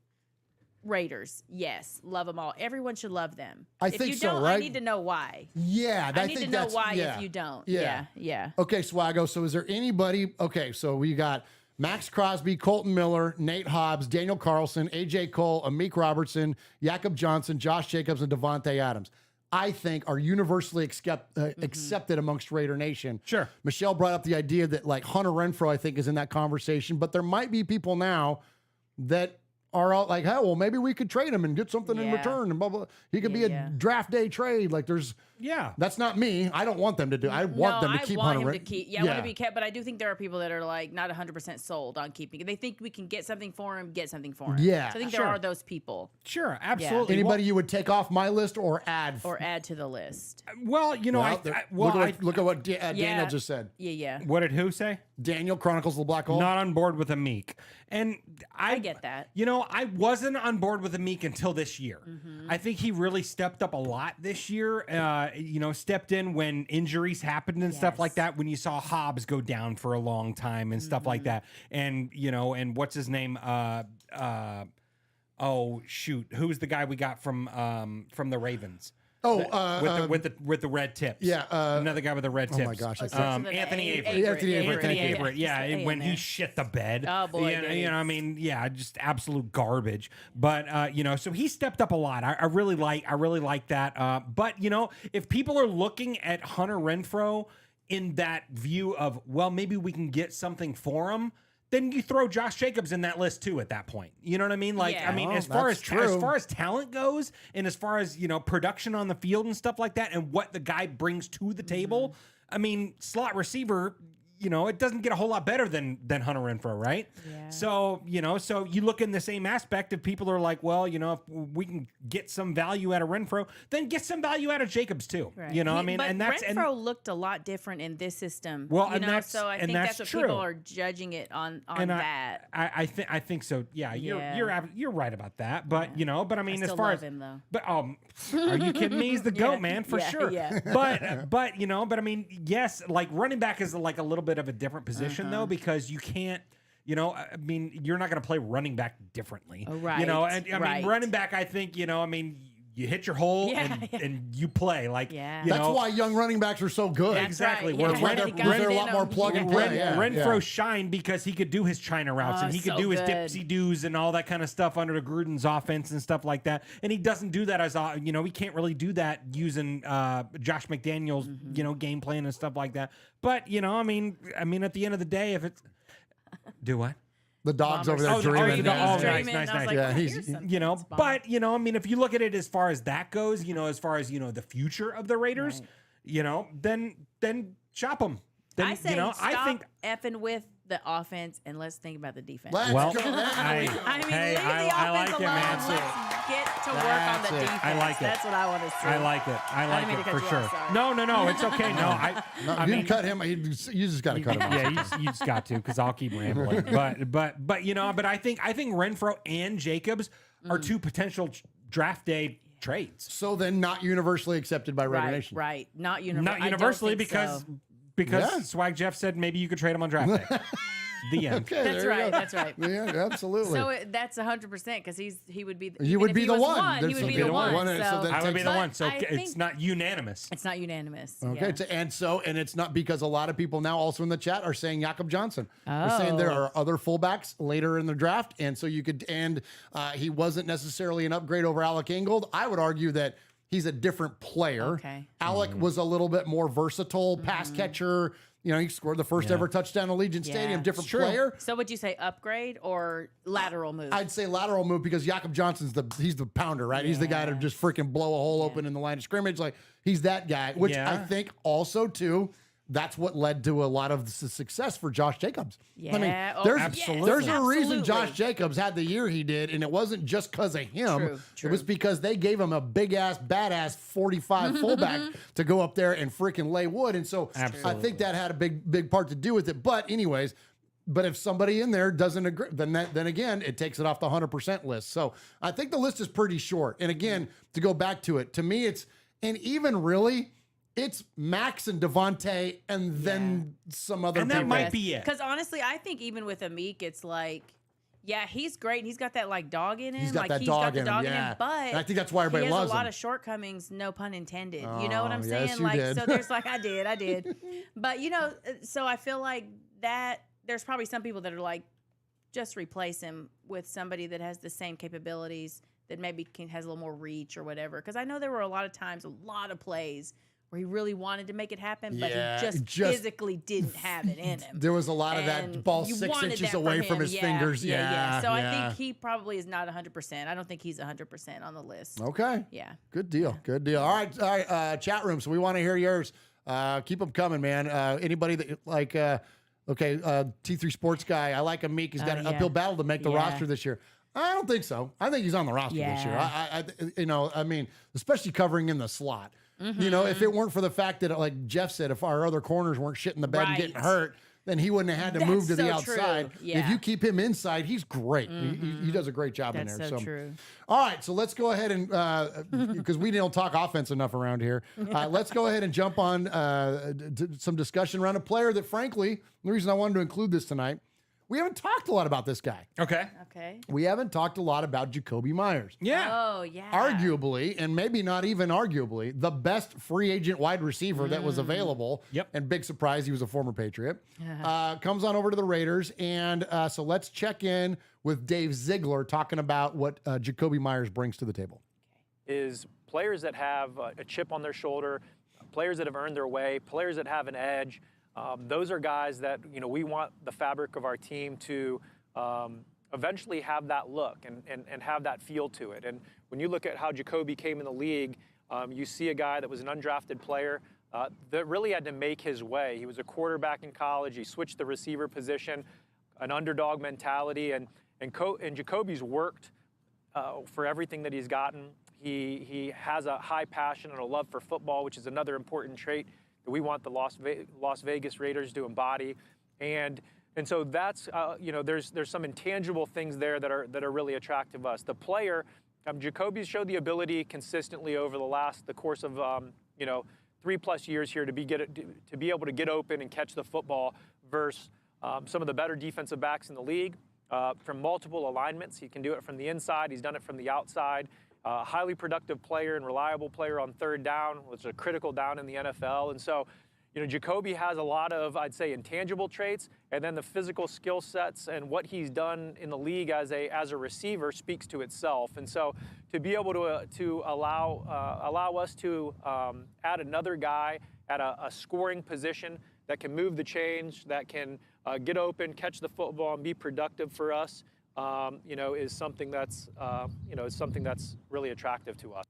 Raiders, yes, love them all. Everyone should love them.
If you
don't,
right?
I need to know why.
Yeah,
I need to know why if you don't. Yeah.
Okay, Swago. So is there anybody? Okay, so we got Max Crosby, Colton Miller, Nate Hobbs, Daniel Carlson, AJ Cole, Amik Robertson, Jakob Johnson, Josh Jacobs, and Davante Adams. I think are universally accepted amongst Raider Nation.
Sure.
Michelle brought up the idea that like Hunter Renfrow, I think, is in that conversation, but there might be people now that are out like, hey, well, maybe we could trade him and get something in return and blah, blah. He could be a draft day trade. Like that's not me. I don't want them to do. I want them to keep Hunter.
I want him to keep. Yeah, I want to be kept. But I do think there are people that are like not 100% sold on keeping. They think we can get something for him.
Yeah.
So I think there are those people.
Sure, absolutely.
Anybody you would take off my list or add?
Or add to the list.
Well, you know,
look at what Daniel just said.
Yeah.
What did who say?
Daniel Chronicles of the Black Hole.
Not on board with Amik. And
I get that.
You know, I wasn't on board with Amik until this year.
Mm-hmm.
I think he really stepped up a lot this year. You know, stepped in when injuries happened and stuff like that. When you saw Hobbs go down for a long time and stuff like that. And, you know, and what's his name? Oh, shoot. Who's the guy we got from the Ravens? With the red tips.
Yeah,
another guy with the red tips.
Oh my gosh,
Anthony Avery.
Anthony
Avery. Yeah, when he shit the bed.
Oh boy,
you know, I mean, yeah, just absolute garbage. But you know, so he stepped up a lot. I really like that. But you know, if people are looking at Hunter Renfrow in that view of, well, maybe we can get something for him, then you throw Josh Jacobs in that list too at that point. You know what I mean? Like, I mean, as far as talent goes and as far as, you know, production on the field and stuff like that and what the guy brings to the table, I mean, slot receiver, you know, it doesn't get a whole lot better than Hunter Renfrow, right?
Yeah.
So, you know, so you look in the same aspect of people are like, well, you know, if we can get some value out of Renfrow, then get some value out of Jacobs too.
Right.
You know, I mean,
but
and that's
Renfrow looked a lot different in this system.
Well,
you
and
know,
that's
so I think that's what
true.
people are judging it on that.
I think so. Yeah, you're right about that. But you know, but I mean, as far as
him though.
But are you kidding me? He's the GOAT, man, for sure.
Yeah.
But you know, but I mean, yes, like running back is like a little bit of a different position though, because you can't. You know, I mean, you're not going to play running back differently.
Oh, right.
You know, and I mean, running back, I think, you know, I mean, you hit your hole and you play. Like, you
that's
know,
why young running backs are so good.
Exactly.
Right.
Where
they're a lot more plug and play.
Renfrow shined because he could do his China routes and he could do his dipsy doos and all that kind of stuff under the Gruden's offense and stuff like that. And he doesn't do that as you know, he can't really do that using Josh McDaniels, you know, game plan and stuff like that. But you know, I mean, at the end of the day, if it's do what?
The dog's over there dreaming.
Nice.
Like,
yeah, he's
you know, but you know, I mean, if you look at it as far as that goes, you know, as far as you know, the future of the Raiders, you know, then shop them. Then,
I say
you know,
stop
I think
effing with the offense and let's think about the defense.
Well,
I mean, leave the offense
like it,
alone.
man.
Let's get to work on the defense.
I like it.
That's what I want to see.
I like it for sure. No, it's okay. No, I
you
mean,
cut him. You just got to cut him off.
Yeah, you just got to, because I'll keep rambling. But you know, but I think Renfrow and Jacobs are two potential draft day trades.
So then, not universally accepted by Raider Nation.
Right. Not
universally because Swag Jeff said maybe you could trade him on draft day. The end.
Okay,
That's right. That's right.
Yeah, absolutely.
So that's 100% because he would be.
You would be the one.
He would be the one.
I would be the one. So
I
it's not unanimous.
It's not unanimous.
Okay,
yeah.
and it's not, because a lot of people now also in the chat are saying Jakob Johnson. They're saying there are other fullbacks later in the draft, and so you could, and he wasn't necessarily an upgrade over Alec Ingold. I would argue that he's a different player.
Okay.
Alec was a little bit more versatile, pass catcher. You know, he scored the first ever touchdown at Allegiant Stadium. Different player.
So would you say upgrade or lateral move?
I'd say lateral move, because Jakob Johnson's he's the pounder, right? He's the guy to just freaking blow a hole open in the line of scrimmage. Like, he's that guy, which I think also too, that's what led to a lot of the success for Josh Jacobs.
Yeah.
I mean, there's a reason Josh Jacobs had the year he did, and it wasn't just because of him.
True.
It was because they gave him a big-ass, badass 45 fullback to go up there and freaking lay wood. And so I think that had a big part to do with it. But anyways, if somebody in there doesn't agree, then again, it takes it off the 100% list. So I think the list is pretty short. And again, to go back to it, to me, it's Max and Devontae and then some other people.
And that might be it.
Because honestly, I think even with Amik, it's like, yeah, he's great. He's got that like dog in him.
He's got that
he's
dog
got the
in him,
dog in
yeah.
him. But
And I think that's why everybody
he has
loves
a lot
him.
of shortcomings, no pun intended. You know what I'm saying?
yes, you
Like,
did.
so there's like, I did. But you know, so I feel like that there's probably some people that are like, just replace him with somebody that has the same capabilities that maybe has a little more reach or whatever. Because I know there were a lot of times, a lot of plays where he really wanted to make it happen, but he just physically didn't have it in him.
There was a lot of that ball
you
6
wanted
inches
that
away from his fingers. Yeah.
So I think he probably is not 100%. I don't think he's 100% on the list.
Okay.
Yeah.
Good deal. Good deal. All right. Chat room. So we want to hear yours. Keep them coming, man. Anybody that like, T3 Sports guy, I like him. Meek. He's got an uphill battle to make the roster this year. I don't think so. I think he's on the roster this year. I mean, especially covering in the slot. You know, if it weren't for the fact that, like Jeff said, if our other corners weren't shitting the bed and getting hurt, then he wouldn't have had to move to the outside. If you keep him inside, he's great. He does a great job in there.
So true.
All right, so let's go ahead and, because we don't talk offense enough around here, let's go ahead and jump on some discussion around a player that, frankly, the reason I wanted to include this tonight, we haven't talked a lot about this guy.
Okay.
We haven't talked a lot about Jakobi Meyers.
Yeah.
Oh, yeah.
Arguably, and maybe not even arguably, the best free agent wide receiver that was available.
Yep.
And big surprise, he was a former Patriot. Comes on over to the Raiders. And so let's check in with Dave Ziegler talking about what Jakobi Meyers brings to the table.
Is players that have a chip on their shoulder, players that have earned their way, players that have an edge. Those are guys that, you know, we want the fabric of our team to eventually have that look and have that feel to it. And when you look at how Jakobi came in the league, you see a guy that was an undrafted player that really had to make his way. He was a quarterback in college. He switched the receiver position, an underdog mentality, and Jakobi's worked for everything that he's gotten. He has a high passion and a love for football, which is another important trait that we want the Las Vegas Raiders to embody, and so that's you know, there's some intangible things there that are really attractive to us. The player, Jakobi's showed the ability consistently over the course of 3+ years here to be able to get open and catch the football versus some of the better defensive backs in the league from multiple alignments. He can do it from the inside. He's done it from the outside. Highly productive player and reliable player on third down, which is a critical down in the NFL. And so, you know, Jakobi has a lot of, I'd say, intangible traits, and then the physical skill sets and what he's done in the league as a receiver speaks to itself. And so, to be able to allow us to add another guy at a scoring position that can move the chains, that can get open, catch the football, and be productive for us. Is something that's really attractive to us.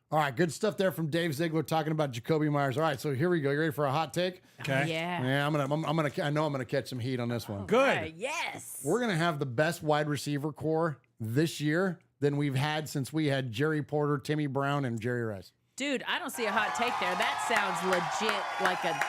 All right, good stuff there from Dave Ziegler talking about Jakobi Meyers. All right, so here we go. You ready for a hot take?
Okay.
Yeah.
Yeah, I know I'm gonna catch some heat on this one.
Good.
Yes.
We're gonna have the best wide receiver core this year than we've had since we had Jerry Porter, Timmy Brown, and Jerry Rice.
Dude, I don't see a hot take there. That sounds legit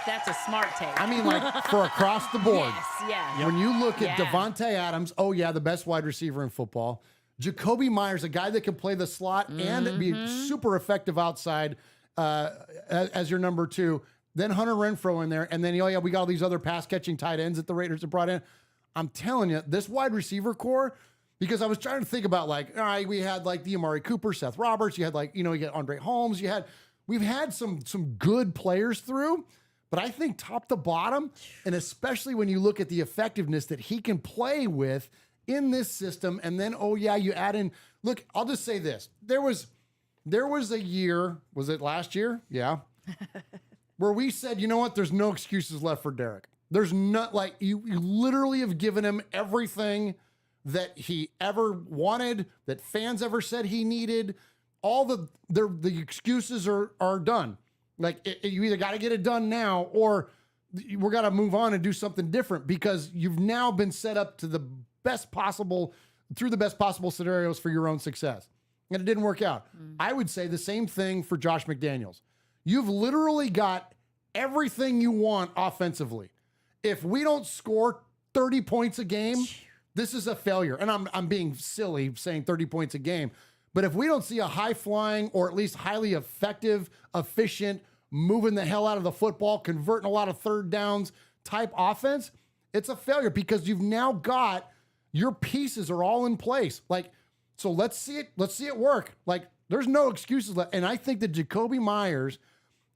that's a smart take.
I mean, like, for across the board.
Yes, yeah.
When you look at Devontae Adams, the best wide receiver in football. Jakobi Meyers, a guy that can play the slot and be super effective outside as your number 2. Then Hunter Renfrow in there. And then, we got all these other pass-catching tight ends that the Raiders have brought in. I'm telling you, this wide receiver core, because I was trying to think about, like, all right, we had, like, the Amari Cooper, Seth Roberts. You had, like, you got Andre Holmes. We've had some good players through. But I think top to bottom, and especially when you look at the effectiveness that he can play with in this system, and then, you add in, look, I'll just say this. There was a year, was it last year? Yeah. Where we said, you know what? There's no excuses left for Derek. There's not, like, you literally have given him everything that he ever wanted, that fans ever said he needed. All the excuses are done. Like, you either got to get it done now, or we're got to move on and do something different, because you've now been set up to the best possible scenarios for your own success. And it didn't work out. I would say the same thing for Josh McDaniels. You've literally got everything you want offensively. If we don't score 30 points a game, this is a failure. And I'm being silly saying 30 points a game. But if we don't see a high-flying, or at least highly effective, efficient, moving the hell out of the football, converting a lot of third downs type offense, it's a failure, because you've now got your pieces are all in place. Like, so let's see it work. Like, there's no excuses left. And I think that Jakobi Meyers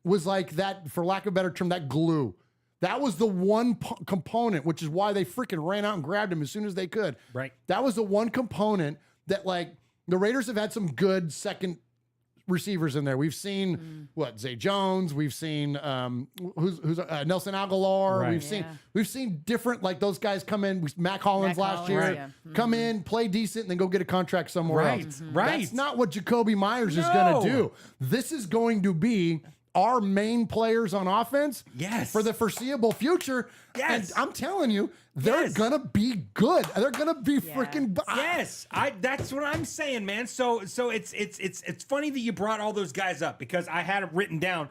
was like that, for lack of a better term, that glue. That was the one component, which is why they freaking ran out and grabbed him as soon as they could.
Right.
That was the one component that, like, the Raiders have had some good second receivers in there. We've seen Zay Jones. We've seen who's Nelson Aguilar.
Right.
We've seen different, like, those guys come in. Mac Hollins last year come in, play decent, and then go get a contract somewhere else.
Right.
That's not what Jakobi Meyers is going to do. This is going to be our main players on offense for the foreseeable future. And I'm telling you, they're gonna be good. They're gonna be freaking.
That's what I'm saying, man. So it's funny that you brought all those guys up because I had it written down.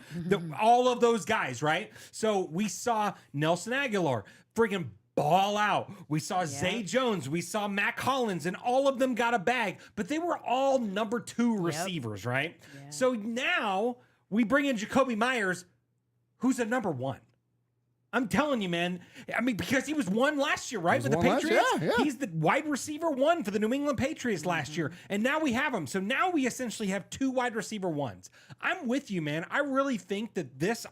All of those guys, right? So we saw Nelson Aguilar freaking ball out. We saw Zay Jones. We saw Mac Hollins, and all of them got a bag. But they were all number 2 receivers, right? Yeah. So now we bring in Jakobi Meyers, who's a number 1. I'm telling you, man. I mean, because he was 1 last year, right? With the Patriots. He's the wide receiver 1 for the New England Patriots last year. And now we have him. So now we essentially have 2 wide receiver 1s. I'm with you, man. I really think that this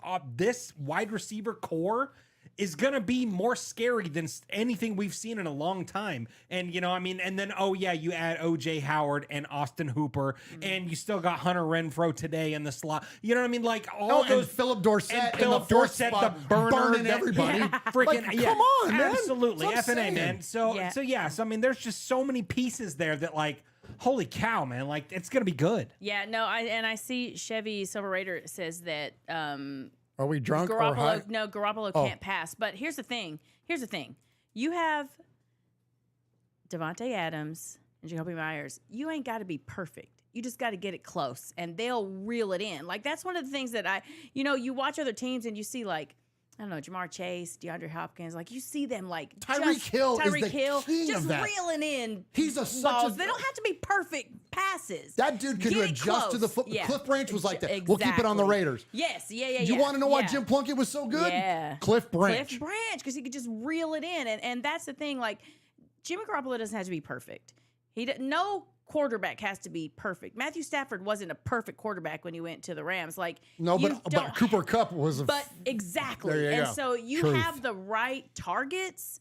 wide receiver core is going to be more scary than anything we've seen in a long time. And, you know, I mean, and then, you add O.J. Howard and Austin Hooper, and you still got Hunter Renfrow today in the slot. You know what I mean? Like, all those.
And Philip Dorsett.
And Philip Dorsett, the burner.
Burning everybody.
Freaking,
like, come on, man.
Absolutely. F&A, man. So, I mean, there's just so many pieces there that, like, holy cow, man. Like, it's going to be good.
Yeah, no, I see Chevy Silver Raider says that,
are we drunk or
Garoppolo?
high?
No, Garoppolo can't pass. But here's the thing. You have Devontae Adams and Jakobi Meyers. You ain't got to be perfect. You just got to get it close, and they'll reel it in. Like, that's one of the things that you watch other teams and you see, like, I don't know, Jamar Chase, DeAndre Hopkins, like, you see them, like,
Tyreek Hill is the king
just
of that.
reeling in.
He's
balls. They don't have to be perfect passes.
That dude can adjust to the foot.
Yeah.
Cliff Branch was like that.
Exactly.
We'll keep it on the Raiders.
Yes,
You want to know why Jim Plunkett was so good?
Yeah.
Cliff Branch.
Cliff Branch, because he could just reel it in. And that's the thing, like, Jimmy Garoppolo doesn't have to be perfect. No quarterback has to be perfect. Matthew Stafford wasn't a perfect quarterback when he went to the Rams. Like,
no, but Cooper Kupp was.
Exactly. And so you have the right targets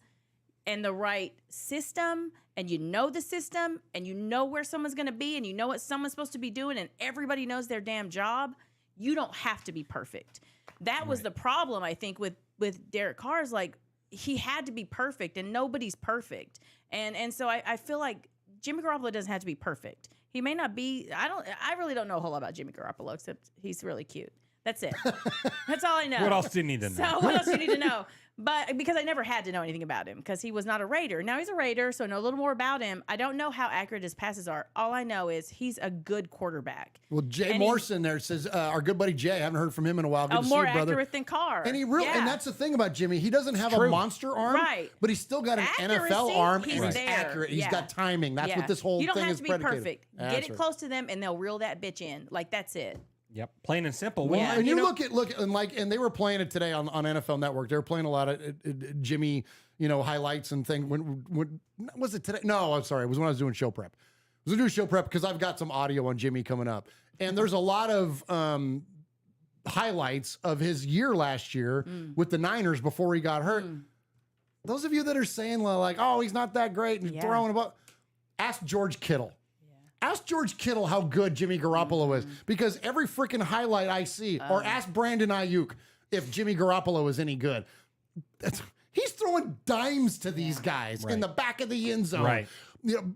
and the right system, and you know the system, and you know where someone's going to be, and you know what someone's supposed to be doing, and everybody knows their damn job. You don't have to be perfect. That was the problem, I think, with Derek Carr's. Like, he had to be perfect, and nobody's perfect. And so I feel like Jimmy Garoppolo doesn't have to be perfect. He may not be. I really don't know a whole lot about Jimmy Garoppolo, except he's really cute. That's it. That's all I know.
What else do you need to know?
So what else do you need to know? But because I never had to know anything about him because he was not a Raider. Now he's a Raider, so I know a little more about him. I don't know how accurate his passes are. All I know is he's a good quarterback.
Well, Jay Morrison there says, our good buddy Jay, I haven't heard from him in a while. Good to see you, brother.
More accurate than Carr.
And and that's the thing about Jimmy. He doesn't have a monster arm, but he's still got an NFL arm, and he's accurate. He's got timing. That's what this whole thing is predicated.
You don't have to be perfect. Get it close to them, and they'll reel that bitch in. Like, that's it.
Yep, plain and simple.
Well, and you look and they were playing it today on NFL Network. They were playing a lot of Jimmy, highlights and things. When was it today? No, I'm sorry. It was when I was doing show prep. I was doing show prep because I've got some audio on Jimmy coming up, and there's a lot of highlights of his year last year with the Niners before he got hurt. Those of you that are saying like, "Oh, he's not that great," and throwing about, ask George Kittle. Ask George Kittle how good Jimmy Garoppolo is, because every freaking highlight I see, or ask Brandon Ayuk if Jimmy Garoppolo is any good. He's throwing dimes to these guys in the back of the end zone.
Right.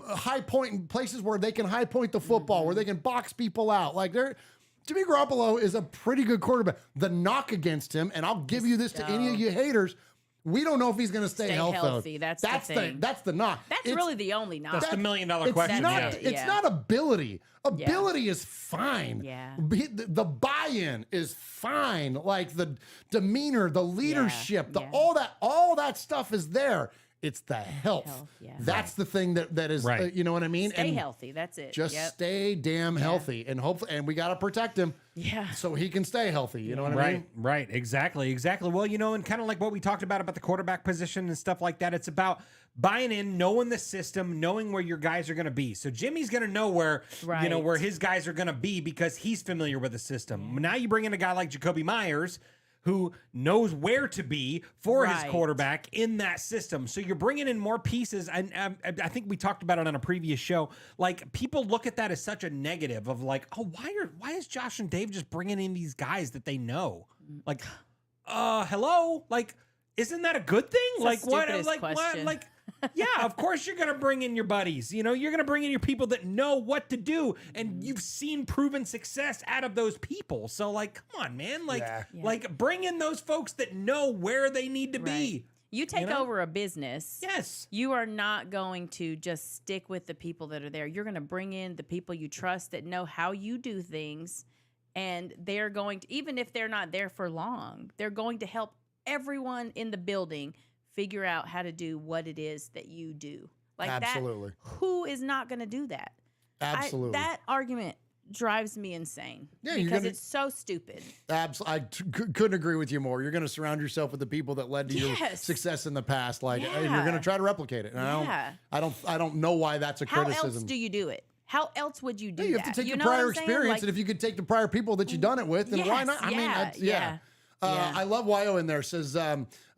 High point in places where they can high point the football, where they can box people out. Like, Jimmy Garoppolo is a pretty good quarterback. The knock against him, and I'll give you this to any of you haters, we don't know if he's going to stay
healthy. That's the thing.
That's the knock.
That's really the only knock.
That's the $1 million question.
It's not ability. Ability is fine.
Yeah.
The buy-in is fine. Like the demeanor, the leadership, all that stuff is there. It's the health. That's the thing that is, you know what I mean?
Stay healthy. That's it.
Just stay damn healthy, and hopefully, and we got to protect him.
Yeah.
So he can stay healthy. You know what I mean?
Right. Exactly. Well, and kind of like what we talked about the quarterback position and stuff like that. It's about buying in, knowing the system, knowing where your guys are going to be. So Jimmy's going to know where, where his guys are going to be because he's familiar with the system. Now you bring in a guy like Jakobi Meyers, who knows where to be for his
Right.
quarterback in that system. So you're bringing in more pieces. And I think we talked about it on a previous show. Like, people look at that as such a negative of like, oh, why is Josh and Dave just bringing in these guys that they know? Like, hello? Like, isn't that a good thing?
It's the
Like, what?
stupidest
Like, what?
question.
Like, yeah, of course you're going to bring in your buddies. You know, you're going to bring in your people that know what to do. And you've seen proven success out of those people. So, like, come on, man. Like, like bring in those folks that know where they need to be.
You take over a business.
Yes.
You are not going to just stick with the people that are there. You're going to bring in the people you trust that know how you do things. And they're going to, even if they're not there for long, they're going to help everyone in the building figure out how to do what it is that you do. Like
Absolutely.
that. Who is not going to do that?
Absolutely.
That argument drives me insane.
Yeah, you're
because
gonna-
it's so stupid.
Absolutely, couldn't agree with you more. You're going to surround yourself with the people that led to your
Yes.
success in the past, like, and you're
Yeah.
going to try to replicate it. And I don't know why that's a
How
criticism.
else do you do it? How else would you do
You
that?
have to take your
know what
prior
I'm saying?
experience,
Like,
and if you could take the prior people that you've done it with, then why
Yes,
not? I mean,
yeah,
that's,
yeah.
I love Wyo in there. Says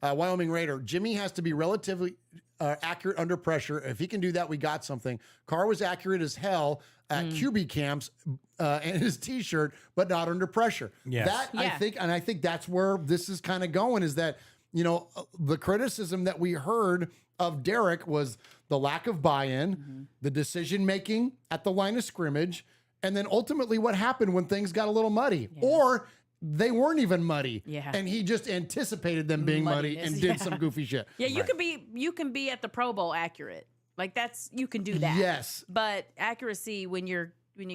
Wyoming Raider, Jimmy has to be relatively accurate under pressure. If he can do that, we got something. Carr was accurate as hell at QB camps and his T-shirt, but not under pressure.
Yes.
That I think that's where this is kind of going. Is that, you know, the criticism that we heard of Derek was the lack of buy-in, the decision making at the line of scrimmage, and then ultimately what happened when things got a little muddy, or they weren't even muddy, and he just anticipated them being muddy and did some goofy shit.
Yeah, you can be at the Pro Bowl accurate. Like you can do that.
Yes.
But accuracy when you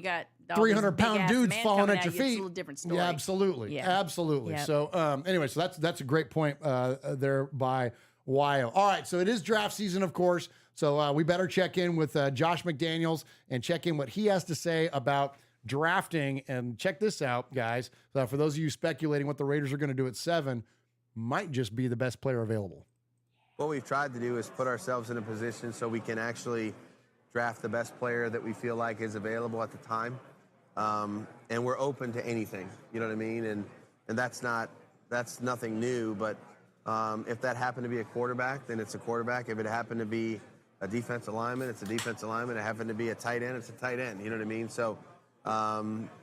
got all
300-pound
these
dudes
big-ass men
falling
coming
at your
you, it's
feet.
a little different story.
Yeah, absolutely.
Yeah.
Absolutely.
Yep.
So anyway, so that's a great point there by Wyo. All right, so it is draft season, of course. So we better check in with Josh McDaniels and check in what he has to say about drafting. And check this out, guys. For those of you speculating what the Raiders are going to do at 7, might just be the best player available.
What we've tried to do is put ourselves in a position so we can actually draft the best player that we feel like is available at the time. And we're open to anything, you know what I mean? And that's nothing new, but if that happened to be a quarterback, then it's a quarterback. If it happened to be a defensive lineman, it's a defensive lineman. If it happened to be a tight end, it's a tight end, you know what I mean? So,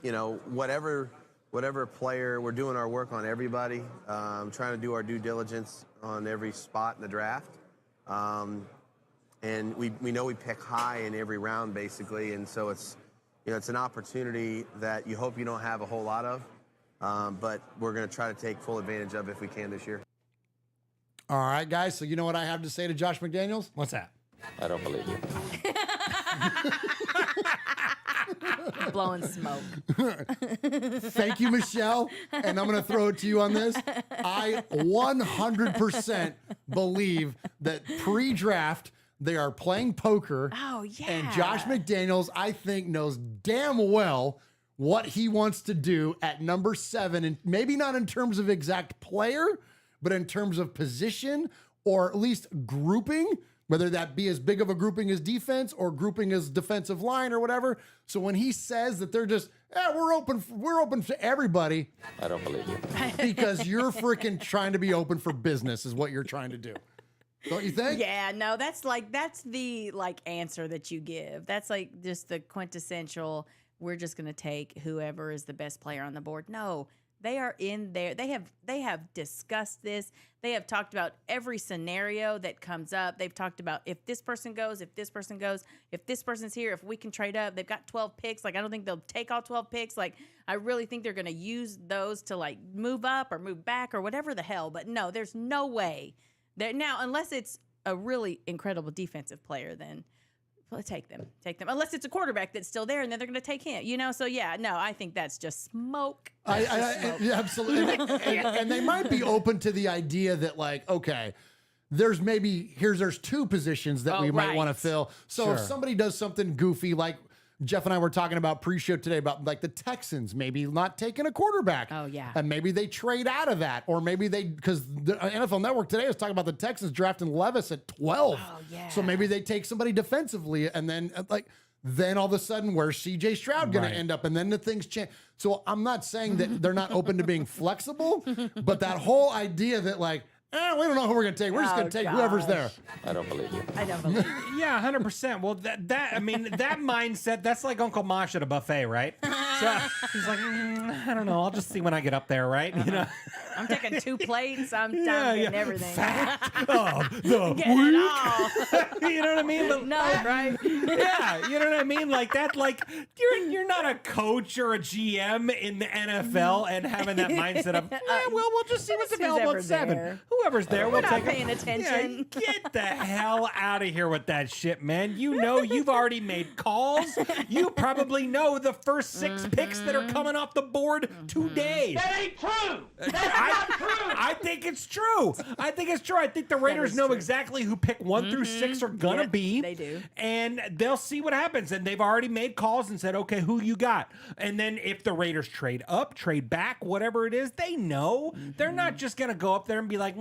you know, whatever player, we're doing our work on everybody, trying to do our due diligence on every spot in the draft. And we know we pick high in every round, basically, and so it's an opportunity that you hope you don't have a whole lot of, but we're going to try to take full advantage of if we can this year.
All right, guys. So you know what I have to say to Josh McDaniels?
What's that?
I don't believe you.
Blowing smoke.
Thank you, Michelle. And I'm going to throw it to you on this. I 100% believe that pre-draft, they are playing poker.
Oh, yeah.
And Josh McDaniels, I think, knows damn well what he wants to do at number 7. And maybe not in terms of exact player, but in terms of position, or at least grouping, whether that be as big of a grouping as defense or grouping as defensive line or whatever. So when he says that they're just, we're open to everybody.
I don't believe you.
Because you're freaking trying to be open for business is what you're trying to do. Don't you think?
Yeah, no, that's the answer that you give. That's like just the quintessential, we're just going to take whoever is the best player on the board. No, they are in there. They have discussed this. They have talked about every scenario that comes up. They've talked about if this person goes, if this person goes, if this person's here, if we can trade up. They've got 12 picks. Like, I don't think they'll take all 12 picks. Like, I really think they're going to use those to like move up or move back or whatever the hell. But no, there's no way. Now, unless it's a really incredible defensive player, then take them. Unless it's a quarterback that's still there, and then they're going to take him. You know, so yeah, no, I think that's just smoke.
Yeah, absolutely. And they might be open to the idea that, like, okay, there's 2 positions that we might want to fill. So if somebody does something goofy, like Jeff and I were talking about pre-show today about like the Texans maybe not taking a quarterback.
Oh, yeah.
And maybe they trade out of that. Or maybe because the NFL Network today was talking about the Texans drafting Levis at 12.
Oh, yeah.
So maybe they take somebody defensively, and then like then all of a sudden, where's CJ Stroud going to end up? And then the things change. So I'm not saying that they're not open to being flexible, but that whole idea that we don't know who we're going to take. We're just going to take whoever's there.
I don't believe you.
I don't believe you.
Yeah, 100%. Well, that mindset, that's like Uncle Mosh at a buffet, right? So he's like, I don't know. I'll just see when I get up there, right? You know.
I'm taking 2 plates. I'm getting everything.
Fact of the
Getting it all.
You know what I mean? But,
No, right?
Yeah, you know what I mean? Like that, you're not a coach or a GM in the NFL and having that mindset of, we'll just see what's available at 7.
There.
Whoever's there,
We're
we'll
not
take it.
paying attention.
Yeah, get the hell out of here with that shit, man. You know you've already made calls. You probably know the first 6 picks that are coming off the board today.
That ain't true.
I think it's true. I think it's true. I think the Raiders know exactly who pick 1 through 6 are gonna be.
They do.
And they'll see what happens. And they've already made calls and said, okay, who you got? And then if the Raiders trade up, trade back, whatever it is, they know. They're not just gonna go up there and be like,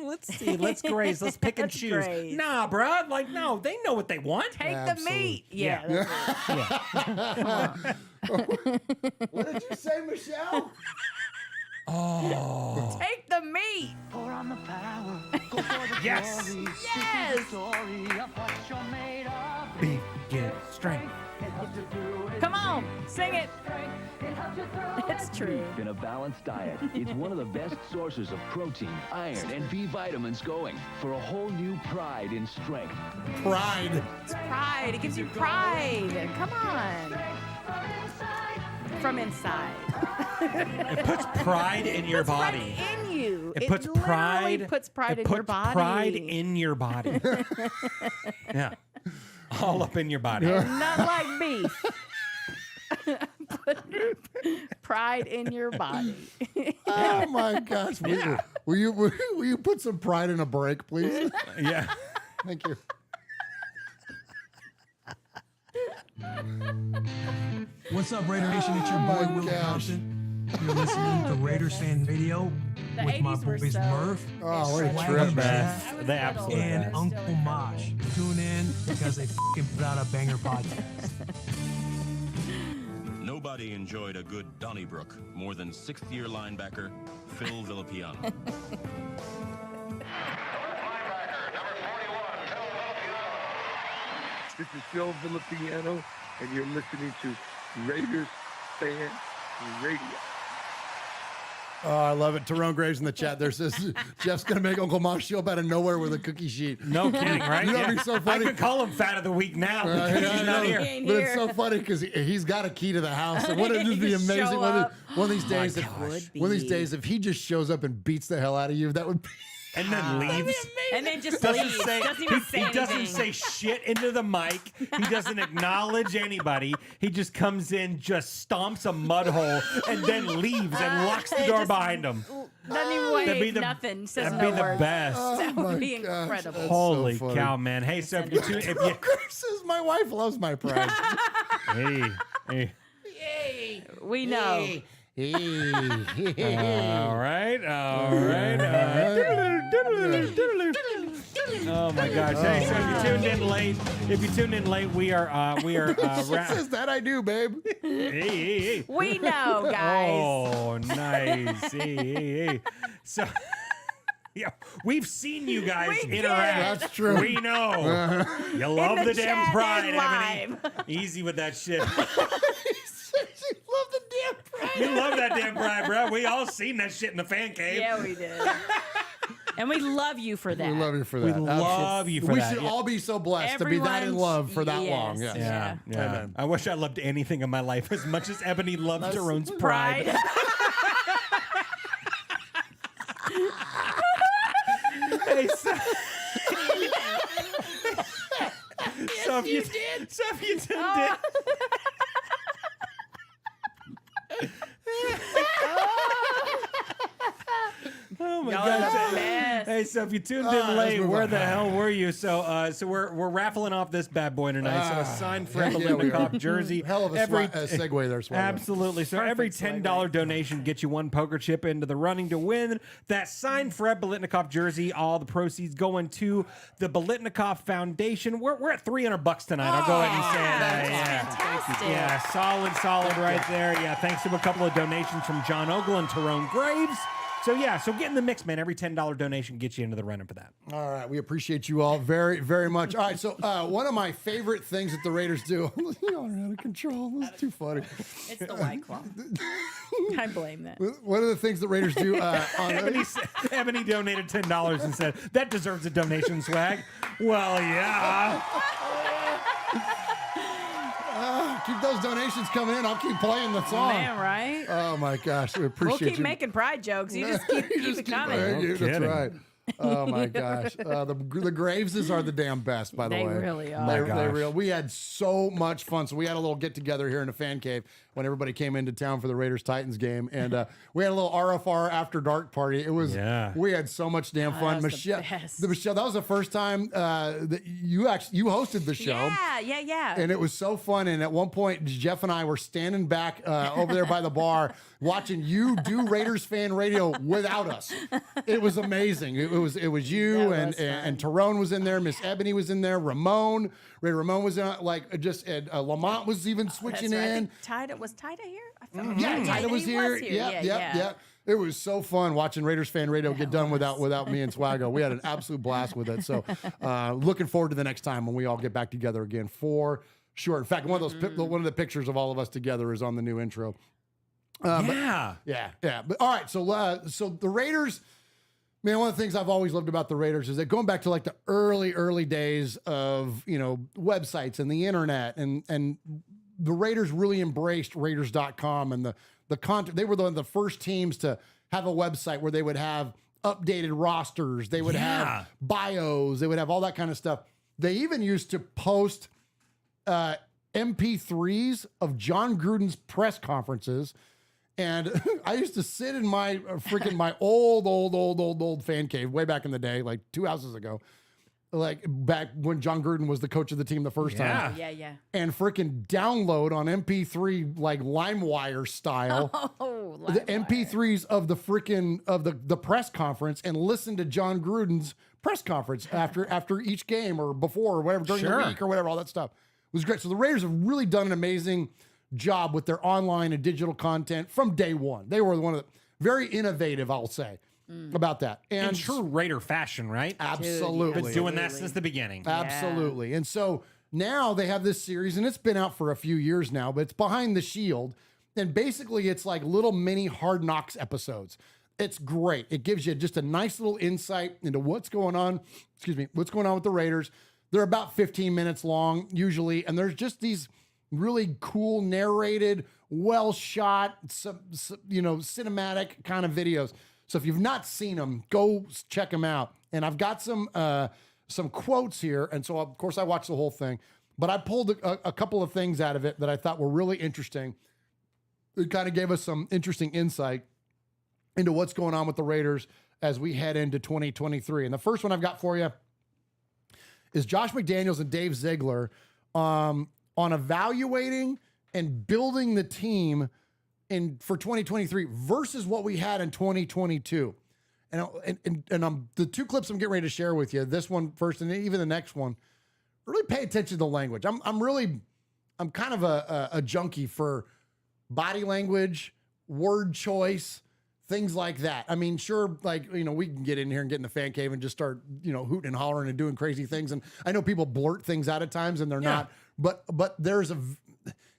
let's see, let's graze, let's pick and choose.
Graze.
Nah, bruh. Like, no, they know what they want.
Take the meat. Yeah.
What did you say, Michelle?
Oh.
Take the meat.
Pour on the power.
Yes.
Yes.
Beef, get strength.
Come on, sing it. It's true.
In a balanced diet, it's one of the best sources of protein, iron, and B vitamins going for a whole new pride in strength.
Pride.
It's pride. It gives you pride. Come on. From inside.
It puts pride in your body.
Pride in you.
It puts
literally
pride.
puts pride
it
in your
puts
body.
pride in your body. Yeah, all up in your body.
Not like beef. Put pride in your body.
Oh my gosh! Will you put some pride in a break, please?
Yeah.
Thank you.
What's up, Raider Nation? It's your boy, Will Thompson. You're listening to Raiders Fan Radio with my boys Murf,
Oh, what a
Swaggy
trip,
Jeff,
man.
The absolute
and
best.
Uncle Mosh. Tune in because they fucking put out a banger podcast.
Nobody enjoyed a good Donnybrook more than 6th-year linebacker Phil Villapiano.
This is Phil Villapiano, and you're listening to Raiders Fan Radio.
Oh, I love it. Tyrone Graves in the chat. There says Jeff's going to make Uncle Mosh show up out of nowhere with a cookie sheet.
No kidding, right?
That'd be so funny.
I could call him Fat of the Week now because he's not here.
But it's so funny because he's got a key to the house. And wouldn't it just be amazing one of these days? If he just shows up and beats the hell out of you, that would be.
And then leaves.
And then just
Doesn't
leaves.
say,
Doesn't even say
he doesn't
anything.
say shit into the mic. He doesn't acknowledge anybody. He just comes in, just stomps a mud hole, and then leaves and locks the door behind him.
Doesn't even wave nothing. Says
That'd
no
be the
words.
best.
That would be incredible.
Holy
so funny.
cow, man! Hey, so if you
says my wife loves my pride.
hey.
We know.
All right. Oh my gosh! Hey, so if you tuned in late, we are
She says that I do, babe.
Hey.
We know, guys.
Oh, nice. Hey. So. Yeah, we've seen you guys interact.
That's true.
We know. You love
In
the
the
damn
chat
pride,
and
Ebony. Easy with that shit.
She loved the damn pride.
You love that damn pride, bro. We all seen that shit in the fan cave.
Yeah, we did. And we love you for that.
We love you for
We
that.
love you for
we
that.
should
Yeah.
all be so blessed to be that in love for that long. Yes.
Yeah.
Amen.
I wish I loved anything in my life as much as Ebony loves Tyrone's pride. Hey, so if you did. So if you did. Oh my
Y'all
gosh.
are the best.
Hey, So if you tuned in late, where the hell were you? So we're raffling off this bad boy tonight. So a signed Fred Biletnikoff jersey.
Hell of a segue there, Swagger.
Absolutely. So every $10 donation gets you one poker chip into the running to win that signed Fred Biletnikoff jersey. All the proceeds going to the Biletnikoff Foundation. We're at $300 tonight. I'll go ahead and say that.
Fantastic.
Yeah, solid right there. Yeah, thanks to a couple of donations from John Ogle and Tyrone Graves. So get in the mix, man. Every $10 donation gets you into the running for that.
All right, we appreciate you all very, very much. All right, so one of my favorite things that the Raiders do, y'all are out of control. This is too funny.
It's the White Claw. I blame that.
One of the things that Raiders do on
Ebony donated $10 and said, that deserves a donation, Swag. Well, yeah.
Keep those donations coming in. I'll keep playing the song.
Man, right?
Oh, my gosh. We appreciate
We'll keep
you.
making pride jokes. You just keep it coming.
That's right. Oh, my gosh. The Graveses are the damn best, by the way.
They really are.
They real. We had so much fun. So we had a little get-together here in the fan cave when everybody came into town for the Raiders-Titans game. And we had a little RFR after dark party. It was, we had so much damn fun. Michelle, that was the first time that you hosted the show.
Yeah.
And it was so fun. And at one point, Jeff and I were standing back over there by the bar watching you do Raiders fan radio without us. It was amazing. It was you and Tyrone was in there. Miss Ebony was in there. Ramon was in, Lamont was even switching in.
Was Tida here? I felt
Tida was here. Yep. It was so fun watching Raiders fan radio get done without me and Swaggo. We had an absolute blast with it. So looking forward to the next time when we all get back together again for sure. In fact, one of the pictures of all of us together is on the new intro. But all right, so the Raiders, man, one of the things I've always loved about the Raiders is that going back to like the early days of websites and the internet, and the Raiders really embraced Raiders.com and the content. They were the first teams to have a website where they would have updated rosters, they would have bios, they would have all that kind of stuff. They even used to post MP3s of John Gruden's press conferences. And I used to sit in my old fan cave way back in the day, like 2 houses ago, like back when John Gruden was the coach of the team the first time.
Yeah.
And freaking download on MP3 like LimeWire style the MP3s of the the press conference and listen to John Gruden's press conference after each game or before or whatever during the week or whatever, all that stuff. It was great. So the Raiders have really done an amazing job with their online and digital content from day one. They were one of the very innovative, I'll say, about that.
And in true Raider fashion, right?
Absolutely.
Been doing that since the beginning.
Absolutely. And so now they have this series, and it's been out for a few years now, but it's Behind the Shield. And basically it's like little mini Hard Knocks episodes. It's great. It gives you just a nice little insight into what's going on with the Raiders. They're about 15 minutes long usually, and there's just these really cool narrated, well shot, cinematic kind of videos. So if you've not seen them, go check them out. And I've got some quotes here. And so of course I watched the whole thing, but I pulled a couple of things out of it that I thought were really interesting. It kind of gave us some interesting insight into what's going on with the Raiders as we head into 2023. And the first one I've got for you is Josh McDaniels and Dave Ziegler on evaluating and building the team for 2023 versus what we had in 2022. And the two clips I'm getting ready to share with you, this one first and even the next one, really pay attention to the language. I'm kind of a junkie for body language, word choice, things like that. I mean, sure, we can get in here and get in the fan cave and just start, hooting and hollering and doing crazy things. And I know people blurt things out at times and they're not, but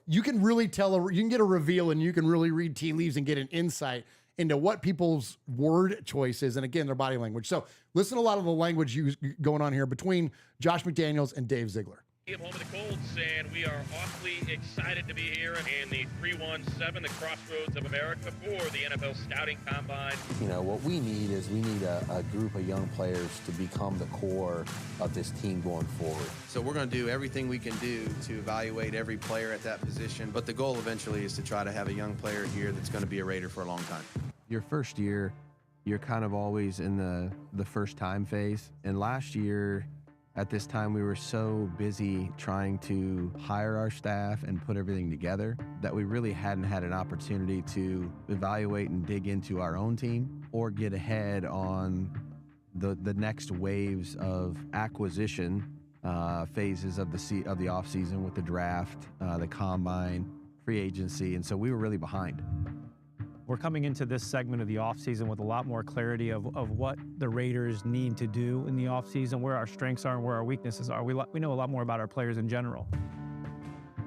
you can really tell, you can get a reveal and you can really read tea leaves and get an insight into what people's word choice is. And again, their body language. So listen to a lot of the language going on here between Josh McDaniels and Dave Ziegler.
Home of the Colts, and we are awfully excited to be here in the 317, the crossroads of America, for the NFL Scouting Combine.
What we need is a group of young players to become the core of this team going forward.
So we're going to do everything we can do to evaluate every player at that position, but the goal eventually is to try to have a young player here that's going to be a Raider for a long time.
Your first year you're kind of always in the first time phase. And last year, at this time, we were so busy trying to hire our staff and put everything together that we really hadn't had an opportunity to evaluate and dig into our own team or get ahead on the next waves of acquisition phases of the off season with the draft, the combine, free agency, and so we were really behind.
We're coming into this segment of the offseason with a lot more clarity of what the Raiders need to do in the offseason, where our strengths are and where our weaknesses are. We know a lot more about our players in general.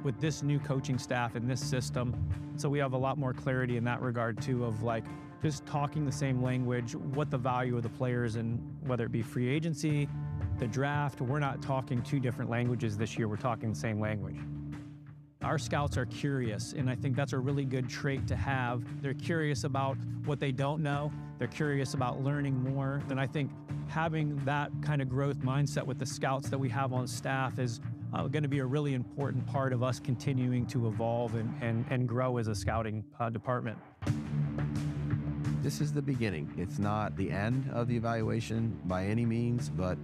With this new coaching staff and this system, so we have a lot more clarity in that regard too, of like just talking the same language, what the value of the players, and whether it be free agency, the draft. We're not talking two different languages this year, we're talking the same language. Our scouts are curious, and I think that's a really good trait to have. They're curious about what they don't know. They're curious about learning more. And I think having that kind of growth mindset with the scouts that we have on staff is going to be a really important part of us continuing to evolve and grow as a scouting department.
This is the beginning. It's not the end of the evaluation by any means, but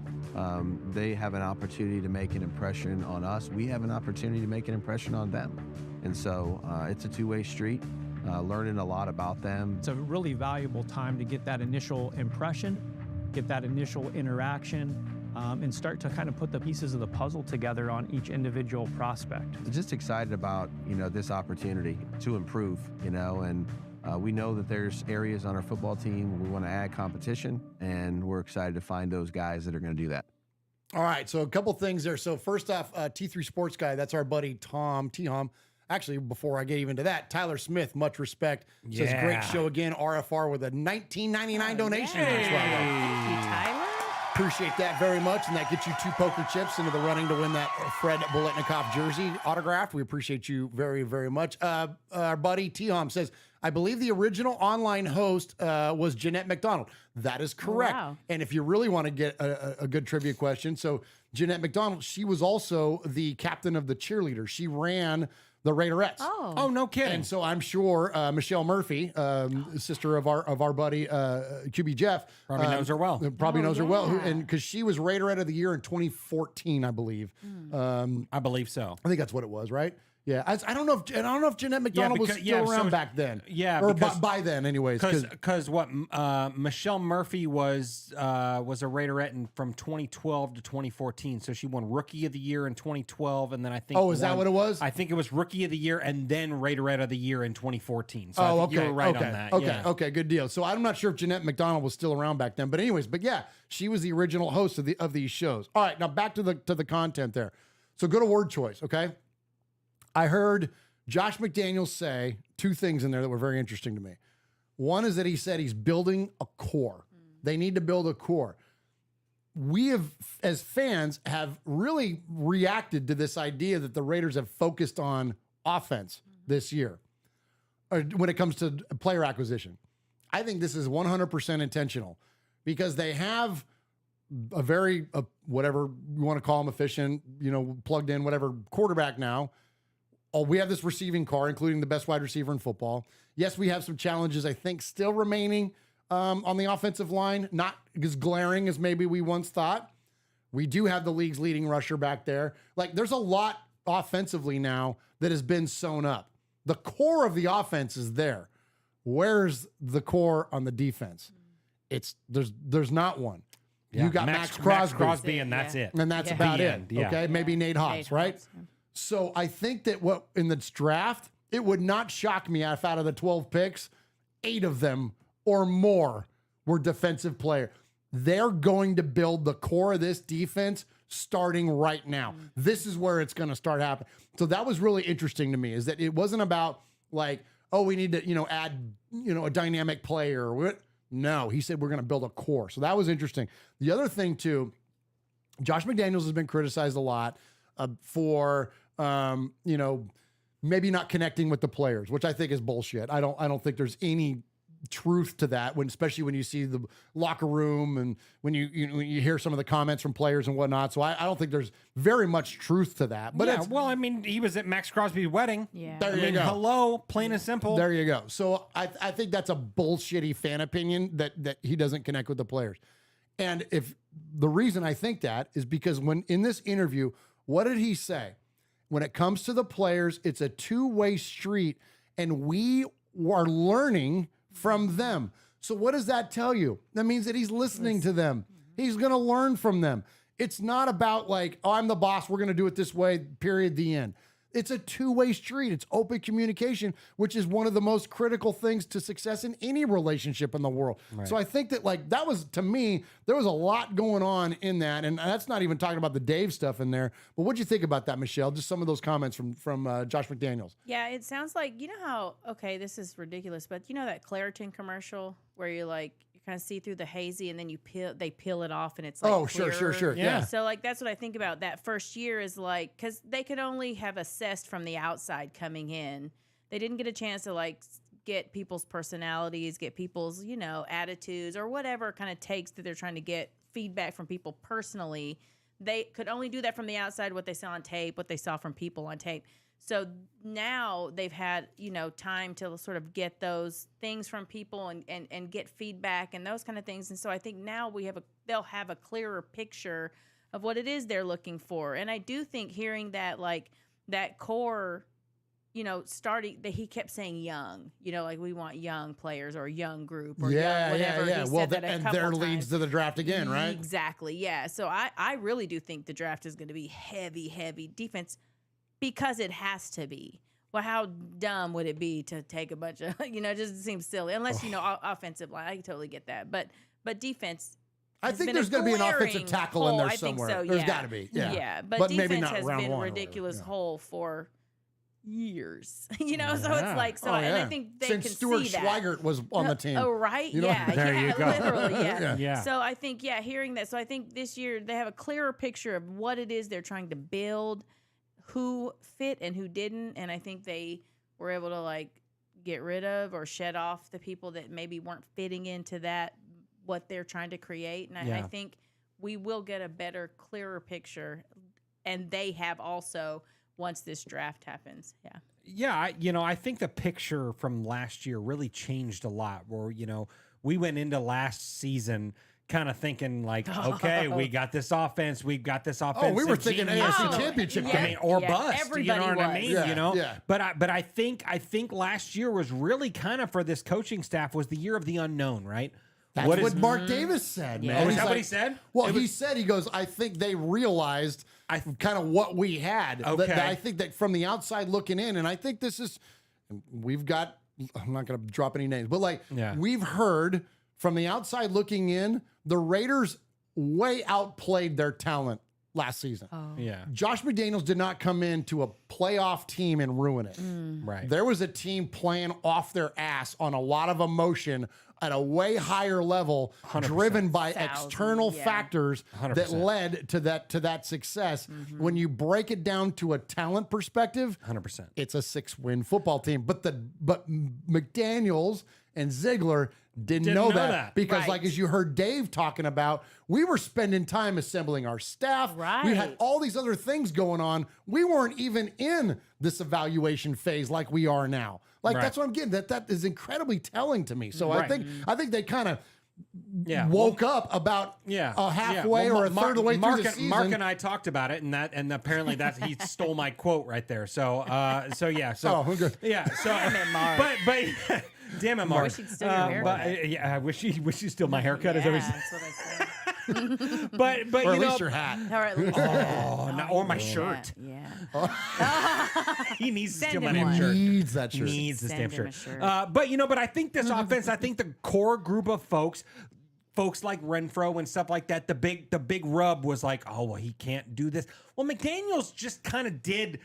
they have an opportunity to make an impression on us. We have an opportunity to make an impression on them. And so it's a two-way street, learning a lot about them.
It's a really valuable time to get that initial impression, get that initial interaction, and start to kind of put the pieces of the puzzle together on each individual prospect.
Just excited about, this opportunity to improve, and we know that there's areas on our football team where we want to add competition, and we're excited to find those guys that are going to do that.
All right, so a couple things there. So first off, T3 Sports Guy, that's our buddy Tom. Actually, before I get even to that, Tyler Smith, much respect. Says, great show again, RFR with a $19.99 donation.
Thank you, Tyler.
Appreciate that very much, and that gets you 2 poker chips into the running to win that Fred Biletnikoff jersey autographed. We appreciate you very, very much. Our buddy T-Hom says, I believe the original online host was Jeanette McDonald. That is correct.
Oh, wow.
And if you really want to get a good trivia question, so Jeanette McDonald, she was also the captain of the cheerleaders. She ran the Raiderettes.
Oh, no kidding.
And so I'm sure Michelle Murphy, sister of our buddy QB Jeff,
Probably knows her well.
Probably knows her well, and because she was Raiderette of the year in 2014, I believe.
I believe so.
I think that's what it was, right? Yeah, I don't know if Jeanette McDonald was still around back then.
Yeah,
or by then, anyways.
Because what Michelle Murphy was a Raiderette from 2012 to 2014. So she won Rookie of the Year in 2012, and then I think.
Oh, is that what it was?
I think it was Rookie of the Year and then Raiderette of the Year in 2014. So I think
okay,
you were right on that.
Okay, good deal. So I'm not sure if Jeanette McDonald was still around back then, but anyways, yeah, she was the original host of these shows. All right, now back to the content there. So go to word choice, okay? I heard Josh McDaniels say 2 things in there that were very interesting to me. One is that he said he's building a core. They need to build a core. We have, as fans, have really reacted to this idea that the Raiders have focused on offense this year when it comes to player acquisition. I think this is 100% intentional because they have a very, whatever you want to call him, efficient, plugged in, whatever, quarterback now. Oh, we have this receiving core, including the best wide receiver in football. Yes, we have some challenges, I think, still remaining on the offensive line, not as glaring as maybe we once thought. We do have the league's leading rusher back there. Like, there's a lot offensively now that has been sewn up. The core of the offense is there. Where's the core on the defense? There's not one.
Yeah.
You got Max Crosby,
and that's it.
And that's about it.
Yeah.
Okay, maybe Nate Hobbs, right? So I think that in this draft, it would not shock me if out of the 12 picks, 8 of them or more were defensive players. They're going to build the core of this defense starting right now. This is where it's going to start happening. So that was really interesting to me, is that it wasn't about like, oh, we need to, add, a dynamic player. No, he said we're going to build a core. So that was interesting. The other thing too, Josh McDaniels has been criticized a lot for, maybe not connecting with the players, which I think is bullshit. I don't think there's any truth to that, especially when you see the locker room and when you hear some of the comments from players and whatnot. So I don't think there's very much truth to that. But
well, I mean, he was at Max Crosby's wedding.
Yeah.
There you go.
Hello, plain and simple.
There you go. So I think that's a bullshitty fan opinion that he doesn't connect with the players. And if the reason I think that is because when in this interview, what did he say? When it comes to the players, it's a two-way street, and we are learning from them. So what does that tell you? That means that he's listening to them. He's going to learn from them. It's not about like, oh, I'm the boss, we're going to do it this way, period, the end. It's a two-way street. It's open communication, which is one of the most critical things to success in any relationship in the world.
Right.
So I think that like that was, to me, there was a lot going on in that. And that's not even talking about the Dave stuff in there. But what'd you think about that, Michelle? Just some of those comments from Josh McDaniels.
Yeah, it sounds like, you know how, okay, this is ridiculous, but you know that Claritin commercial where you kind of see through the hazy and then they peel it off and it's like
Oh,
clearer.
sure. Yeah.
So like that's what I think about that first year is like, because they could only have assessed from the outside coming in. They didn't get a chance to like get people's personalities, get people's, you know, attitudes or whatever kind of takes that they're trying to get feedback from people personally. They could only do that from the outside, what they saw on tape, what they saw from people on tape. So now they've had, you know, time to sort of get those things from people and get feedback and those kind of things. And so I think now they'll have a clearer picture of what it is they're looking for. And I do think hearing that, like that core, you know, starting that he kept saying young, you know, like we want young players or young group or young whatever.
Yeah.
He
Well,
said that
and there leads to the draft again, right?
Exactly. Yeah. So I really do think the draft is going to be heavy defense. Because it has to be. Well, how dumb would it be to take a bunch of, you know, it just seems silly. Unless, you know, offensive line. I totally get that. But defense.
I think there's going to be an offensive tackle in there
I think
somewhere.
so,
There's got to be. Yeah.
Yeah. But defense
maybe not
has
round
been a
one
ridiculous hole for years. You know,
Yeah.
so it's like, so, and I think they
Since
can
Stuart
see that.
Schweigert was on the team.
Oh, right?
You know?
Yeah.
There
yeah,
you go.
Literally,
Yeah.
So I think, hearing that. So I think this year they have a clearer picture of what it is they're trying to build, who fit and who didn't. And I think they were able to like get rid of or shed off the people that maybe weren't fitting into that, what they're trying to create. And I think we will get a better, clearer picture. And they have also once this draft happens. Yeah.
Yeah, you know, I think the picture from last year really changed a lot. Where, you know, we went into last season kind of thinking like, okay, we got this offense, we've got this offense.
Oh, we were thinking AFC Championship.
I mean, or bust.
Everybody
you know what I mean?
Yeah,
you know.
yeah.
But I think last year was really kind of for this coaching staff was the year of the unknown, right?
That's what Mark Davis said, man.
Oh, is
He's
that what
like-
he said?
Well, he goes, I think they realized kind of what we had.
Okay.
That I think that from the outside looking in, and I think this is, we've got, I'm not going to drop any names, but like we've heard from the outside looking in, the Raiders way outplayed their talent last season.
Yeah.
Josh McDaniels did not come into a playoff team and ruin it.
Right.
There was a team playing off their ass on a lot of emotion at a way higher level,
100%.
driven by external factors that
100%.
led to that success. When you break it down to a talent perspective,
100%.
it's a 6-win football team. But McDaniels and Ziegler didn't know that because,
Right.
like as you heard Dave talking about, we were spending time assembling our staff.
Right.
We had all these other things going on. We weren't even in this evaluation phase like we are now. Like that's what I'm getting. That is incredibly telling to me. So I think they kind of woke up about halfway or a third of the way through the season.
Mark and I talked about it, and apparently he stole my quote right there. So yeah. So yeah. So
Damn it, Mark.
but damn it, Mark.
Wish he'd steal your haircut.
I wish you steal my haircut. Is that what he said?
That's what I said.
But
or
you
at
know,
least your hat.
Or at least
or my shirt.
Yeah.
He needs to
Send
steal my
him
damn
one.
shirt.
Needs that shirt.
Needs the
Send
damn
him a
shirt.
shirt.
But I think this offense, I think the core group of folks like Renfro and stuff like that, the big rub was like, oh, well, he can't do this. Well, McDaniels just kind of did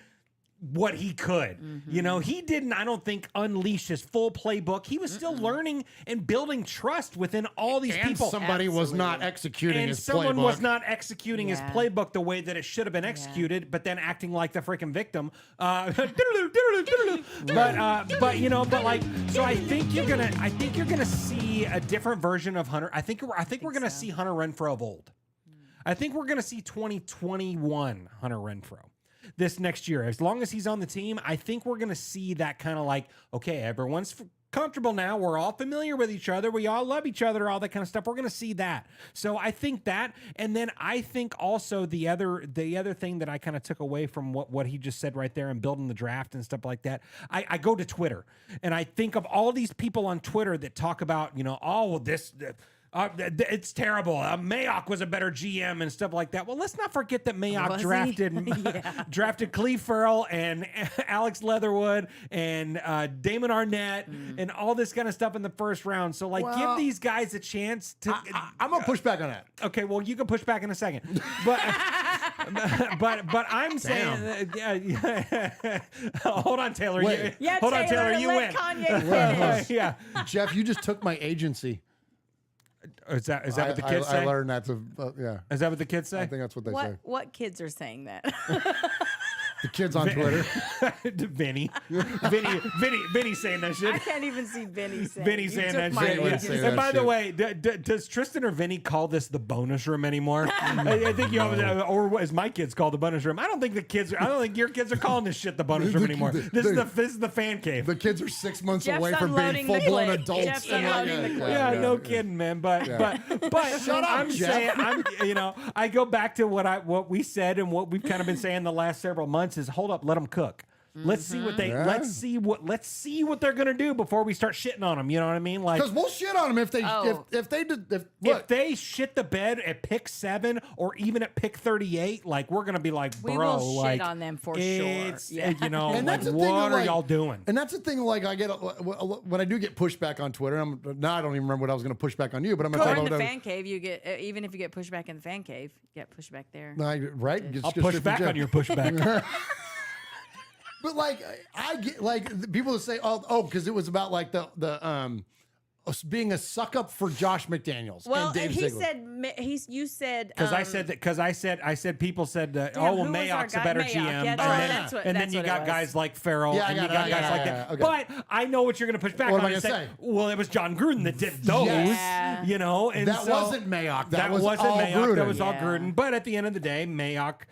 what he could. You know, he didn't, I don't think, unleash his full playbook. He was still learning and building trust within all these people.
Somebody was not executing his playbook.
And someone was not executing his playbook the way that it should have been executed, but then acting like the freaking victim. But you know, but like, so I think you're gonna see a different version of Hunter. I think we're gonna see Hunter Renfrow of old. I think we're gonna see 2021 Hunter Renfrow this next year. As long as he's on the team, I think we're going to see that kind of like, okay, everyone's comfortable now. We're all familiar with each other. We all love each other, all that kind of stuff. We're going to see that. So I think that, and then I think also the other thing that I kind of took away from what he just said right there and building the draft and stuff like that, I go to Twitter and I think of all these people on Twitter that talk about, you know, it's terrible. Mayock was a better GM and stuff like that. Well, let's not forget that Mayock drafted Cleve Farrell and Alex Leatherwood and Damon Arnett and all this kind of stuff in the first round. So, like, give these guys a chance to.
I'm gonna push back on that.
Okay, well, you can push back in a second, but I'm saying, hold on, Taylor. Hold on, Taylor. You win.
Kanye
Jeff, you just took my agency.
Is that what the kids say?
I learned that yeah.
Is that what the kids say?
I think that's what they say.
What kids are saying that?
The kids on Twitter.
Vinny saying that shit.
I can't even see Vinny saying.
Vinny saying that shit. And by the way, does Tristan or Vinny call this the bonus room anymore? I think you have, or as my kids call the bonus room. I don't think your kids are calling this shit the bonus room anymore. This is the fan cave.
The kids are 6 months
Jeff's
away from being full blown adults.
Jeff's unloading the clip.
Yeah, no kidding, man. But
Shut up,
I'm
Jeff.
saying, I go back to what we said and what we've kind of been saying the last several months is hold up, let them cook. Let's see what let's see what they're gonna do before we start shitting on them. You know what I mean? Like,
because we'll shit on them if they
if they shit the bed at pick 7 or even at pick 38. Like, we're gonna be like, bro,
we will
like,
shit on them for sure.
You know,
and
like,
that's the
what
thing,
are
like,
y'all doing?
And that's the thing. Like, I get when I do get pushback on Twitter. I don't even remember what I was going to push back on you, but I'm going to
Or
talk
in the
about
fan cave, you get even if you get pushback in the fan cave, you get pushback there.
Right?
I'll push back on your pushback.
But like, I get like the people that say, because it was about like the being a suck up for Josh McDaniels.
Well,
and Dave
and he
Ziegler.
said you said
because I said people said
damn,
well,
who was our
Mayock's a
guy?
better
Mayock.
GM,
Yeah,
and then you got guys like Farrell, and you got guys like that.
Okay.
But I know what you're going to push back
What
on
am I
and
gonna
say.
say?
Well, it was John Gruden that did those.
Yeah.
You know, and
That
so,
wasn't Mayock. That was
wasn't
all
Mayock.
Gruden.
That was all Gruden. But at the end of the day, Mayock.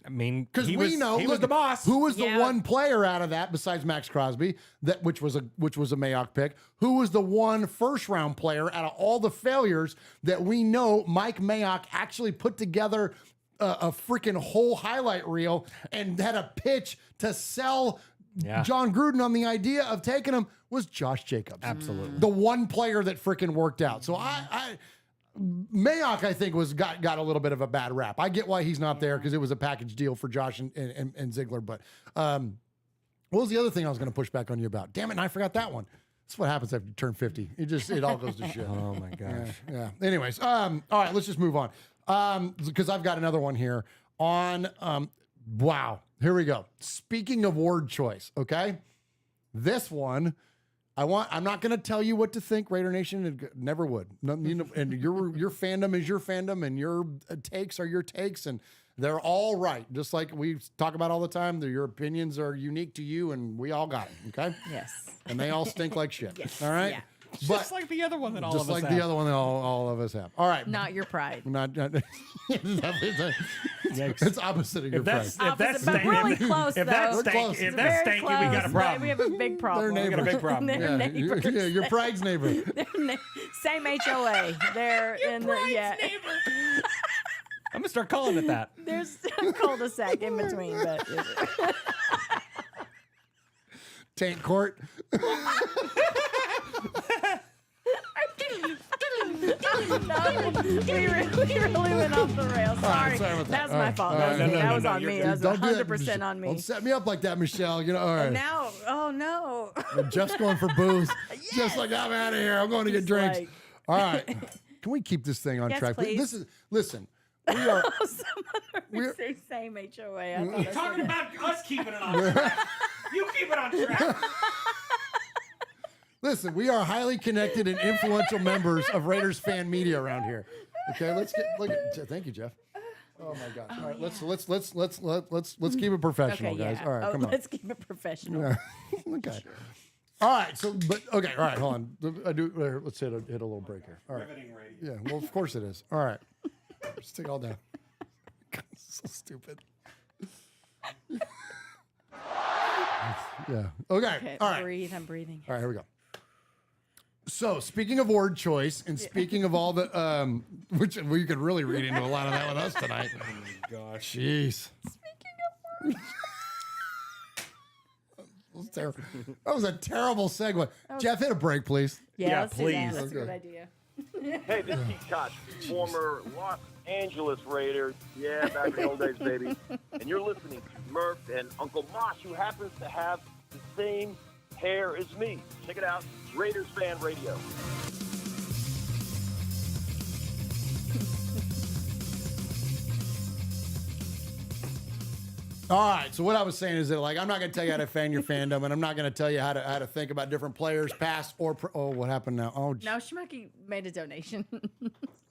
I mean,
because
he
we know
he was the boss.
Who was the one player out of that besides Max Crosby which was a Mayock pick? Who was the one first round player out of all the failures that we know Mike Mayock actually put together a freaking whole highlight reel and had a pitch to sell John Gruden on the idea of taking him was Josh Jacobs.
Absolutely.
The one player that freaking worked out. So Mayock, I think, got a little bit of a bad rap. I get why he's not there because it was a package deal for Josh and Ziegler. But what was the other thing I was going to push back on you about? Damn it, and I forgot that one. That's what happens after you turn 50. It all goes to shit.
Oh my gosh.
Yeah. Anyways, all right, let's just move on because I've got another one here on. Wow, here we go. Speaking of word choice, okay, this one. I'm not going to tell you what to think, Raider Nation. It never would. No, and your fandom is your fandom, and your takes are your takes, and they're all right. Just like we talk about all the time, your opinions are unique to you, and we all got them. Okay.
Yes.
And they all stink like shit.
Yes.
All right.
Yeah.
Just like the other one that all of us have.
Just like the other one that all of us have. All right.
Not your pride.
It's opposite of your pride.
If that's
but really close,
if that's stanky, we got a problem.
We have a big problem.
They're
We got a big problem.
They're neighbors.
Yeah, your pride's neighbor.
Same HOA. They're in the
neighbor. I'm gonna start calling it that.
There's a cul-de-sac in between, but
Tank court.
we really went off the rails. Sorry, that's my fault. That was on me. That was 100% on me.
Don't set me up like that, Michelle. You know, all right.
And now, oh no.
Jeff's going for booze. Just like, I'm out of here. I'm going to get drinks. All right. Can we keep this thing on
Yes,
track?
please.
Listen, We are.
We're same HOA. I thought
You're
I
talking
said that.
about us keeping it on track. You keep it on track.
Listen, we are highly connected and influential members of Raiders fan media around here. Okay, look at. Thank you, Jeff. Oh my gosh! All right, let's keep it professional,
Okay,
guys. All right, come on.
Let's keep it professional.
Yeah. Okay. All right. So, but okay. All right. Hold on. Let's hit a little break here. All right.
Riveting radio.
Yeah. Well, of course it is. All right. Just take it all down. So stupid. Yeah. Okay. All right.
Breathe. I'm breathing.
All right. Here we go. So, speaking of word choice, and speaking of all the, which we could really read into a lot of that with us tonight.
Oh my gosh.
Jeez. That was a terrible segue. Jeff, hit a break, please.
Yeah,
let's please.
do that. That's a good idea.
Hey, this is Pete Koch, former Los Angeles Raider. Yeah, back in the old days, baby. And you're listening to Murf and Uncle Mosh, who happens to have the same hair as me. Check it out, Raiders Fan Radio.
All right. So what I was saying is that, like, I'm not going to tell you how to fan your fandom, and I'm not going to tell you how to think about different players, past or what happened now? Oh,
No, Schmucky made a donation.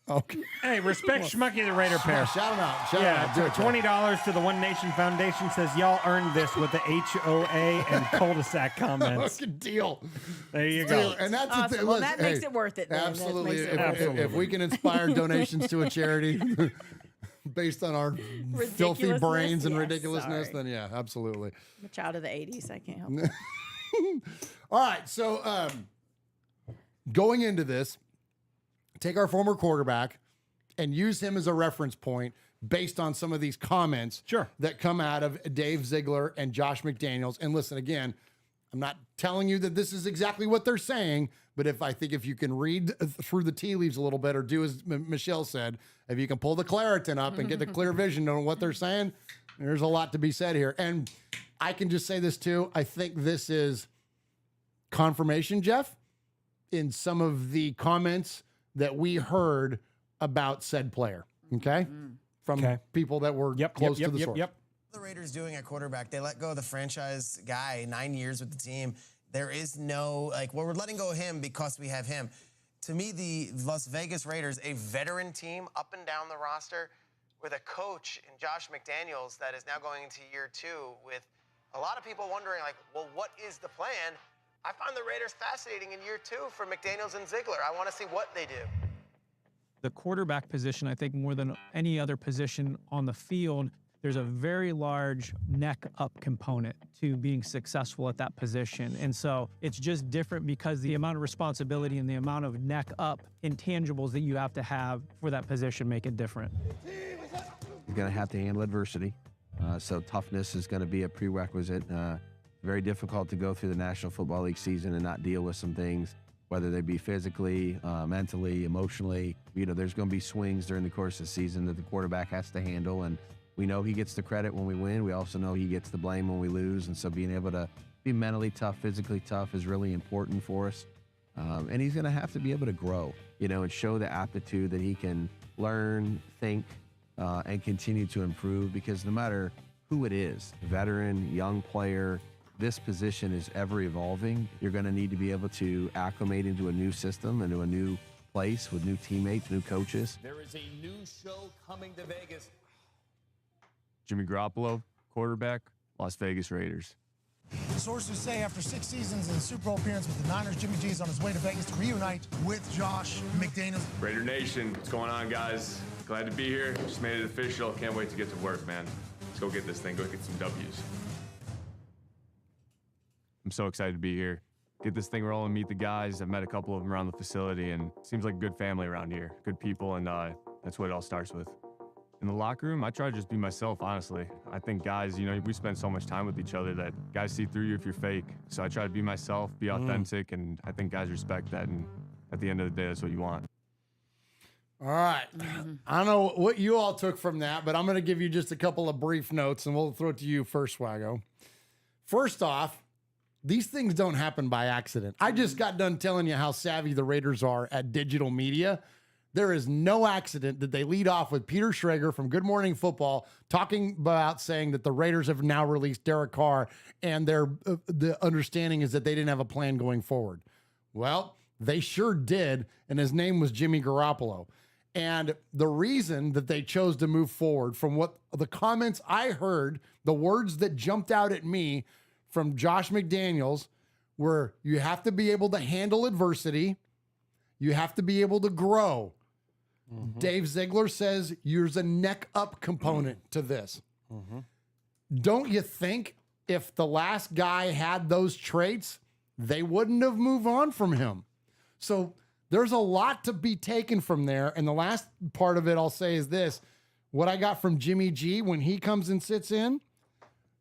okay.
Hey, respect Schmucky the Raider pair.
Shout him out. Shout him
Yeah,
out. Do it, Jeff.
$20 to the One Nation Foundation says y'all earned this with the HOA and cul-de-sac comments.
Good deal.
There you
Deal.
go.
And that's
Awesome.
the thing.
Well,
Listen,
that makes
hey,
it worth it. Then. That
Absolutely.
makes it
If,
worth it.
if we can inspire donations to a charity based on our filthy
Ridiculousness?
brains and
Yes,
ridiculousness,
sorry.
then yeah, absolutely.
I'm a child of the 80s. I can't help it.
All right. So going into this, take our former quarterback and use him as a reference point based on some of these comments that come out of Dave Ziegler and Josh McDaniels. And listen, again, I'm not telling you that this is exactly what they're saying, but if you can read through the tea leaves a little bit, or do as Michelle said, if you can pull the Claritin up and get the clear vision on what they're saying, there's a lot to be said here. And I can just say this too. I think this is confirmation, Jeff, in some of the comments that we heard about said player. Okay. From people that were close to the source.
The Raiders doing at quarterback, they let go of the franchise guy, 9 years with the team. There is no, we're letting go of him because we have him. To me, the Las Vegas Raiders, a veteran team up and down the roster with a coach in Josh McDaniels that is now going into year 2 with a lot of people wondering, what is the plan? I find the Raiders fascinating in year 2 for McDaniels and Ziegler. I want to see what they do.
The quarterback position, I think more than any other position on the field, there's a very large neck up component to being successful at that position. And so it's just different because the amount of responsibility and the amount of neck up intangibles that you have to have for that position make it different.
You're going to have to handle adversity. So toughness is going to be a prerequisite. Very difficult to go through the National Football League season and not deal with some things, whether they be physically, mentally, emotionally. There's going to be swings during the course of the season that the quarterback has to handle. And we know he gets the credit when we win. We also know he gets the blame when we lose. And so being able to be mentally tough, physically tough is really important for us. And he's going to have to be able to grow, and show the aptitude that he can learn, think, and continue to improve, because no matter who it is, veteran, young player, this position is ever evolving. You're going to need to be able to acclimate into a new system, into a new place with new teammates, new coaches.
There is a new show coming to Vegas.
Jimmy Garoppolo, quarterback, Las Vegas Raiders.
Sources say after 6 seasons and a Super Bowl appearance with the Niners, Jimmy G is on his way to Vegas to reunite with Josh McDaniels.
Raider Nation, what's going on, guys? Glad to be here. Just made it official. Can't wait to get to work, man. Let's go get this thing. Go get some W's. I'm so excited to be here. Get this thing rolling, meet the guys. I've met a couple of them around the facility, and it seems like a good family around here. Good people, and that's what it all starts with. In the locker room, I try to just be myself, honestly. I think guys, we spend so much time with each other that guys see through you if you're fake. So I try to be myself, be authentic, and I think guys respect that. And at the end of the day, that's what you want.
All right. I don't know what you all took from that, but I'm going to give you just a couple of brief notes, and we'll throw it to you first, Swago. First off, these things don't happen by accident. I just got done telling you how savvy the Raiders are at digital media. there is no accident that they lead off with Peter Schrager from Good Morning Football talking about saying that the Raiders have now released Derek Carr, and the understanding is that they didn't have a plan going forward. Well, they sure did, and his name was Jimmy Garoppolo. And the reason that they chose to move forward, from what the comments I heard, the words that jumped out at me from Josh McDaniels were, you have to be able to handle adversity. You have to be able to grow. Dave Ziegler says there's a neck up component to this. Don't you think if the last guy had those traits, they wouldn't have moved on from him? So there's a lot to be taken from there. And the last part of it I'll say is this. What I got from Jimmy G when he comes and sits in,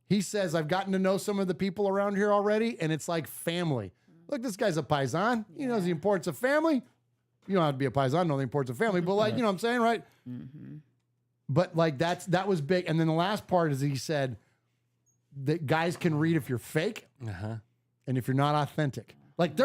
he says, I've gotten to know some of the people around here already, and it's like family. Look, this guy's a paisan. He knows the importance of family. You don't have to be a paisan, know the importance of family, but like, you know what I'm saying, right? But like that was big. And then the last part is he said that guys can read if you're fake and if you're not authentic. Like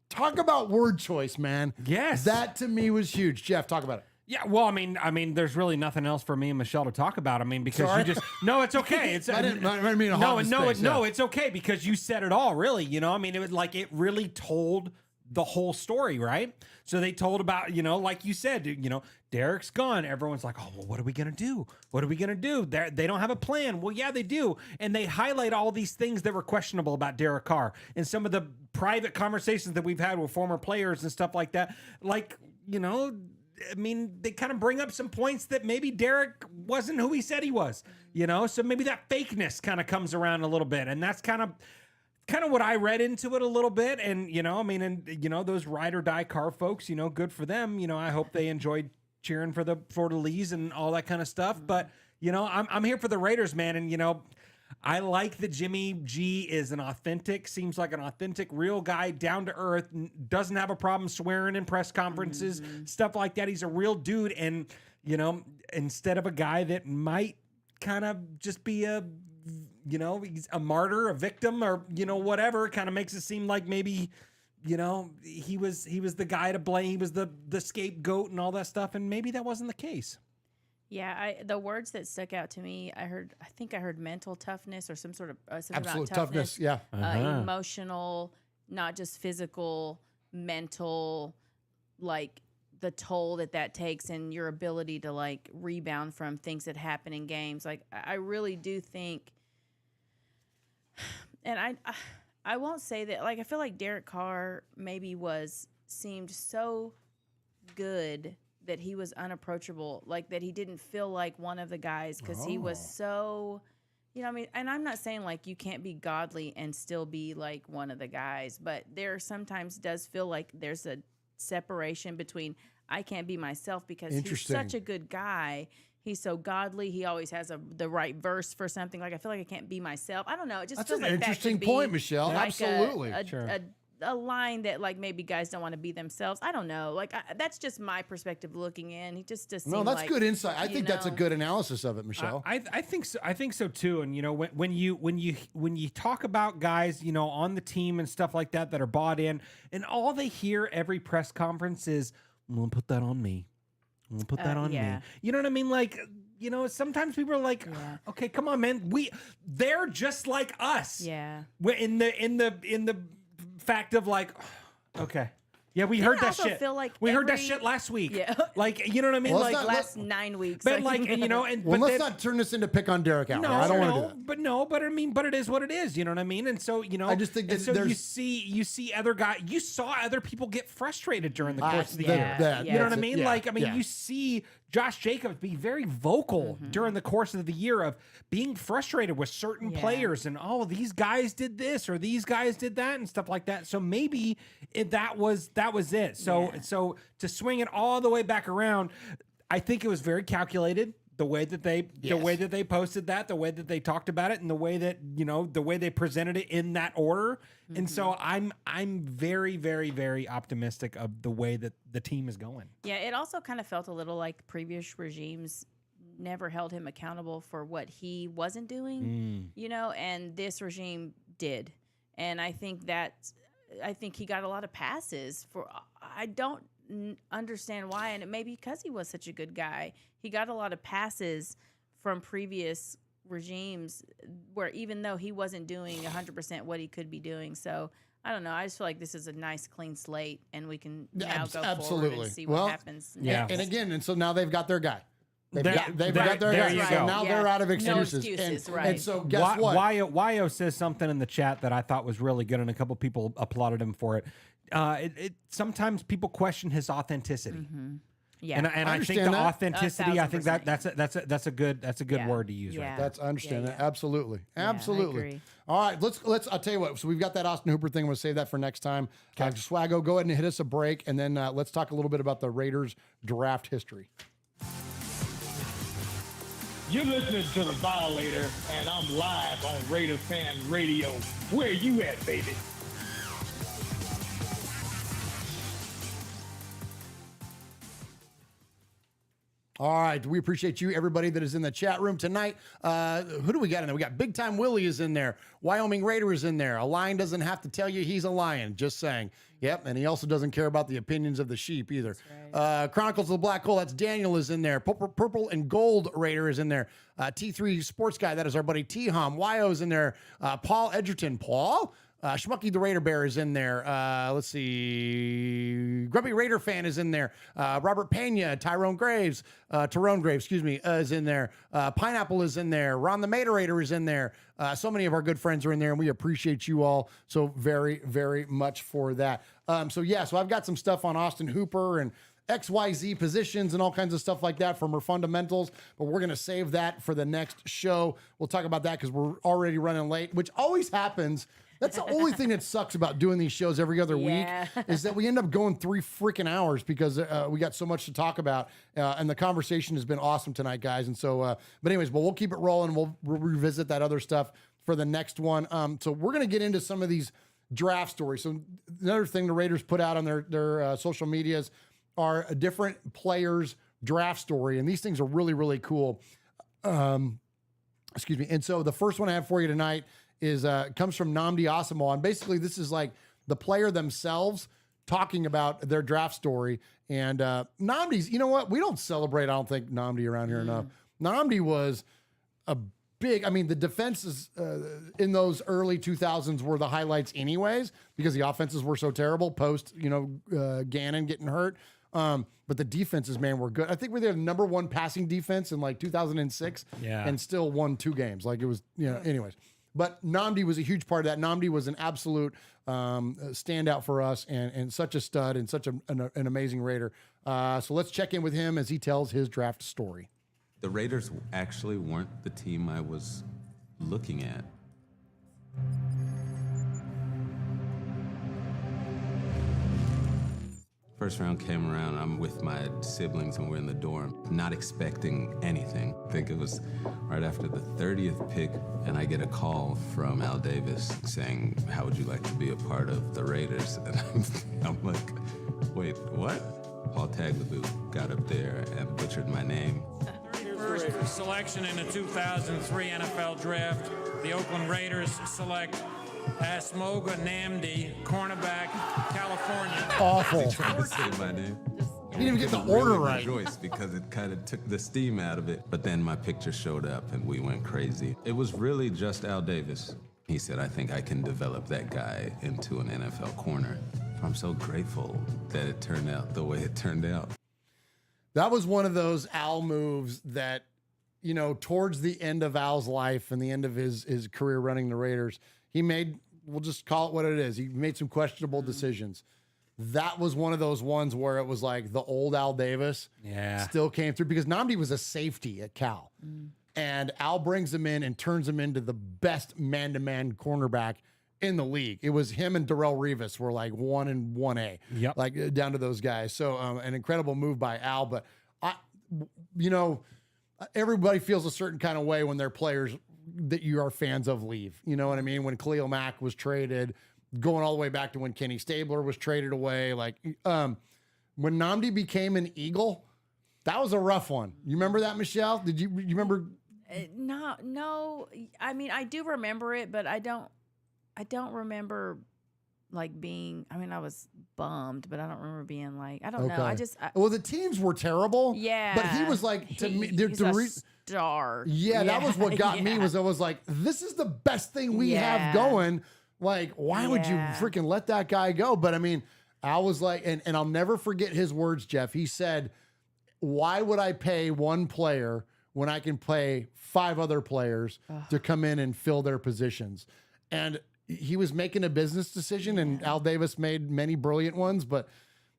talk about word choice, man.
Yes.
That to me was huge. Jeff, talk about it.
Yeah, well, I mean, there's really nothing else for me and Michelle to talk about. I mean, because
Sorry?
you just it's okay. It's
I didn't mean to hog the space,
no, it's okay because you said it all. Really, I mean, it was like it really told the whole story, right? So they told about, like you said, Derek's gone. Everyone's like, oh, well, what are we gonna do? What are we gonna do? They don't have a plan. Well, yeah, they do, and they highlight all these things that were questionable about Derek Carr and some of the private conversations that we've had with former players and stuff like that. Like, I mean, they kind of bring up some points that maybe Derek wasn't who he said he was, so maybe that fakeness kind of comes around a little bit. And that's kind of what I read into it a little bit. And, those ride or die Carr folks, good for them. I hope they enjoyed cheering for the Florida Lees and all that kind of stuff. But, I'm here for the Raiders, man. And, I like that Jimmy G is seems like an authentic, real guy, down to earth, doesn't have a problem swearing in press conferences, stuff like that. He's a real dude. And, instead of a guy that might kind of just be he's a martyr, a victim, or, whatever, kind of makes it seem like maybe, he was the guy to blame. He was the scapegoat and all that stuff. And maybe that wasn't the case.
Yeah, the words that stuck out to me, I think I heard mental toughness or some sort of something
Absolute
about toughness.
Yeah.
Emotional, not just physical, mental, like the toll that takes and your ability to like rebound from things that happen in games. Like I really do think, and I won't say that, like I feel like Derek Carr maybe seemed so good that he was unapproachable, like that he didn't feel like one of the guys because he was so, I mean, and I'm not saying like you can't be godly and still be like one of the guys, but there sometimes does feel like there's a separation between I can't be myself because he's such a good guy. He's so godly. He always has the right verse for something. Like I feel like I can't be myself. I don't know. It just
That's
feels
an
like
interesting
that could
point,
be
Michelle.
like
Absolutely.
A line that like maybe guys don't want to be themselves. I don't know. Like that's just my perspective looking in. He just seem
No, that's
like,
good insight. I think that's a good analysis of it, Michelle.
I think so. I think so too. And when you talk about guys, on the team and stuff like that are bought in, and all they hear every press conference is, "I'm gonna put that on me. I'm gonna put that on me." You know what I mean? Like, sometimes people are like, "Okay, come on, man. They're just like us."
Yeah.
We're in the fact of like, okay. Yeah, we heard that shit. We heard that shit last week.
Yeah.
Like, you know what I mean?
Well,
like
last 9 weeks.
But like,
Well, let's not turn this into pick on Derek out. I don't want to do that.
But I mean, but it is what it is. You know what I mean? And so,
I just think that
so you see other guys. You saw other people get frustrated during the course of the year. You know what I mean?
Yeah,
like, I mean, you see Josh Jacobs be very vocal during the course of the year of being frustrated with certain players and these guys did this or these guys did that and stuff like that. So maybe that was it. So to swing it all the way back around, I think it was very calculated. The way that they posted that, the way that they talked about it, and the way that the way they presented it in that order. And so I'm very, very, very optimistic of the way that the team is going.
Yeah, it also kind of felt a little like previous regimes never held him accountable for what he wasn't doing, and this regime did. And I think he got a lot of passes for. I don't understand why. And it may be because he was such a good guy. He got a lot of passes from previous regimes where even though he wasn't doing 100% what he could be doing. So I don't know. I just feel like this is a nice clean slate, and we can now go forward and see what happens next.
And again, and so now they've got their guy. They've got their
there
guy.
you
So
go.
now they're out of excuses.
No excuses,
and,
right.
and so guess what?
Wyo says something in the chat that I thought was really good, and a couple people applauded him for it. Sometimes people question his authenticity.
Yeah,
and I think the authenticity. I think that's a good word to use right there.
That's understand that. Absolutely. Absolutely.
agree.
All right, let's I'll tell you what. So we've got that Austin Hooper thing. We'll save that for next time. Swaggo, go ahead and hit us a break, and then let's talk a little bit about the Raiders draft history.
You're listening to The Violator, and I'm live on Raider Fan Radio. Where you at, baby?
All right, we appreciate you, everybody that is in the chat room tonight. Who do we got in there? We got Big Time Willie is in there. Wyoming Raider is in there. A lion doesn't have to tell you he's a lion. Just saying. Yep, and he also doesn't care about the opinions of the sheep either. Right. Chronicles of the Black Hole, that's Daniel is in there. Purple and Gold Raider is in there. T3 Sports Guy, that is our buddy T-Hum. Wyo is in there. Paul Edgerton. Paul? Schmucky the Raider Bear is in there. Let's see. Grubby Raider Fan is in there. Robert Pena, Tyrone Graves, is in there. Pineapple is in there. Ron the Materator is in there. So many of our good friends are in there, and we appreciate you all so very, very much for that. So I've got some stuff on Austin Hooper and XYZ positions and all kinds of stuff like that from her fundamentals, but we're going to save that for the next show. We'll talk about that because we're already running late, which always happens. That's the only thing that sucks about doing these shows every other week is that we end up going 3 freaking hours because we got so much to talk about. And the conversation has been awesome tonight, guys. And so, but we'll keep it rolling. We'll revisit that other stuff for the next one. So we're going to get into some of these draft stories. So another thing the Raiders put out on their social medias are a different players' draft story. And these things are really, really cool. Excuse me. And so the first one I have for you tonight is comes from Nnamdi Asomugha, and basically this is like the player themselves talking about their draft story. And Nnamdi's, you know what? We don't celebrate, I don't think, Nnamdi around here enough. Nnamdi was a big, the defenses in those early 2000s were the highlights anyways because the offenses were so terrible post, Gannon getting hurt. But the defenses, man, were good. I think we were the number 1 passing defense in like 2006 and still won 2 games. Like it was, anyways. But Nnamdi was a huge part of that. Nnamdi was an absolute standout for us and such a stud and such an amazing Raider. So let's check in with him as he tells his draft story.
The Raiders actually weren't the team I was looking at. First round came around, I'm with my siblings and we're in the dorm, not expecting anything. I think it was right after the 30th pick, and I get a call from Al Davis saying, how would you like to be a part of the Raiders? And I'm like, wait, what? Paul Tagliabue got up there and butchered my name.
First selection in the 2003 NFL Draft, the Oakland Raiders select Asomugha Nnamdi, cornerback, California.
Awful.
He tried to say my name.
He didn't even get the order right.
Rejoice because it kind of took the steam out of it. But then my picture showed up and we went crazy. It was really just Al Davis. He said, I think I can develop that guy into an NFL corner. I'm so grateful that it turned out the way it turned out.
That was one of those Al moves that, towards the end of Al's life and the end of his career running the Raiders, he made, we'll just call it what it is. He made some questionable decisions. That was one of those ones where it was like the old Al Davis still came through because Nnamdi was a safety at Cal. And Al brings him in and turns him into the best man-to-man cornerback in the league. It was him and Darrelle Revis were like 1 and 1A, like down to those guys. So an incredible move by Al. But everybody feels a certain kind of way when their players that you are fans of leave. You know what I mean? When Khalil Mack was traded, going all the way back to when Kenny Stabler was traded away. Like when Nnamdi became an Eagle, that was a rough one. You remember that, Michelle? Did you remember?
No. I do remember it, but I don't remember like being. I mean, I was bummed, but I don't remember being like. I don't know. I just.
Well, the teams were terrible.
Yeah.
But he was like to me.
He's a star.
Yeah, that was what got me. Was I was like, this is the best thing we have going. Like, why would you freaking let that guy go? But I mean, I was like, and I'll never forget his words, Jeff. He said, "Why would I pay one player when I can pay 5 other players to come in and fill their positions?" And he was making a business decision, and Al Davis made many brilliant ones, but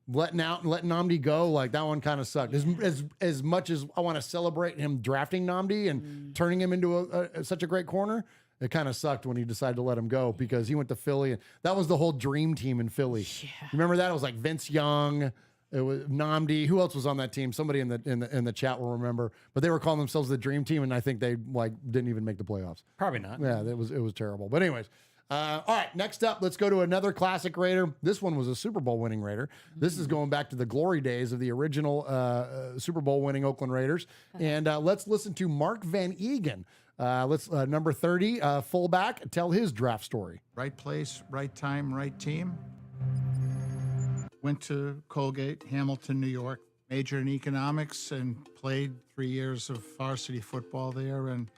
letting Nnamdi go, like that one kind of sucked. As much as I want to celebrate him drafting Nnamdi and turning him into such a great corner, it kind of sucked when he decided to let him go because he went to Philly, and that was the whole dream team in Philly. Yeah. Remember that? It was like Vince Young. It was Nnamdi. Who else was on that team? Somebody in the chat will remember. But they were calling themselves the Dream Team, and I think they didn't even make the playoffs.
Probably not.
Yeah, it was terrible. But anyways, all right. Next up, let's go to another classic Raider. This one was a Super Bowl winning Raider. This is going back to the glory days of the original Super Bowl winning Oakland Raiders. And let's listen to Mark Van Egen. Let's number 30 fullback tell his draft story.
Right place, right time, right team. Went to Colgate, Hamilton, New York, majored in economics and played 3 years of varsity football there and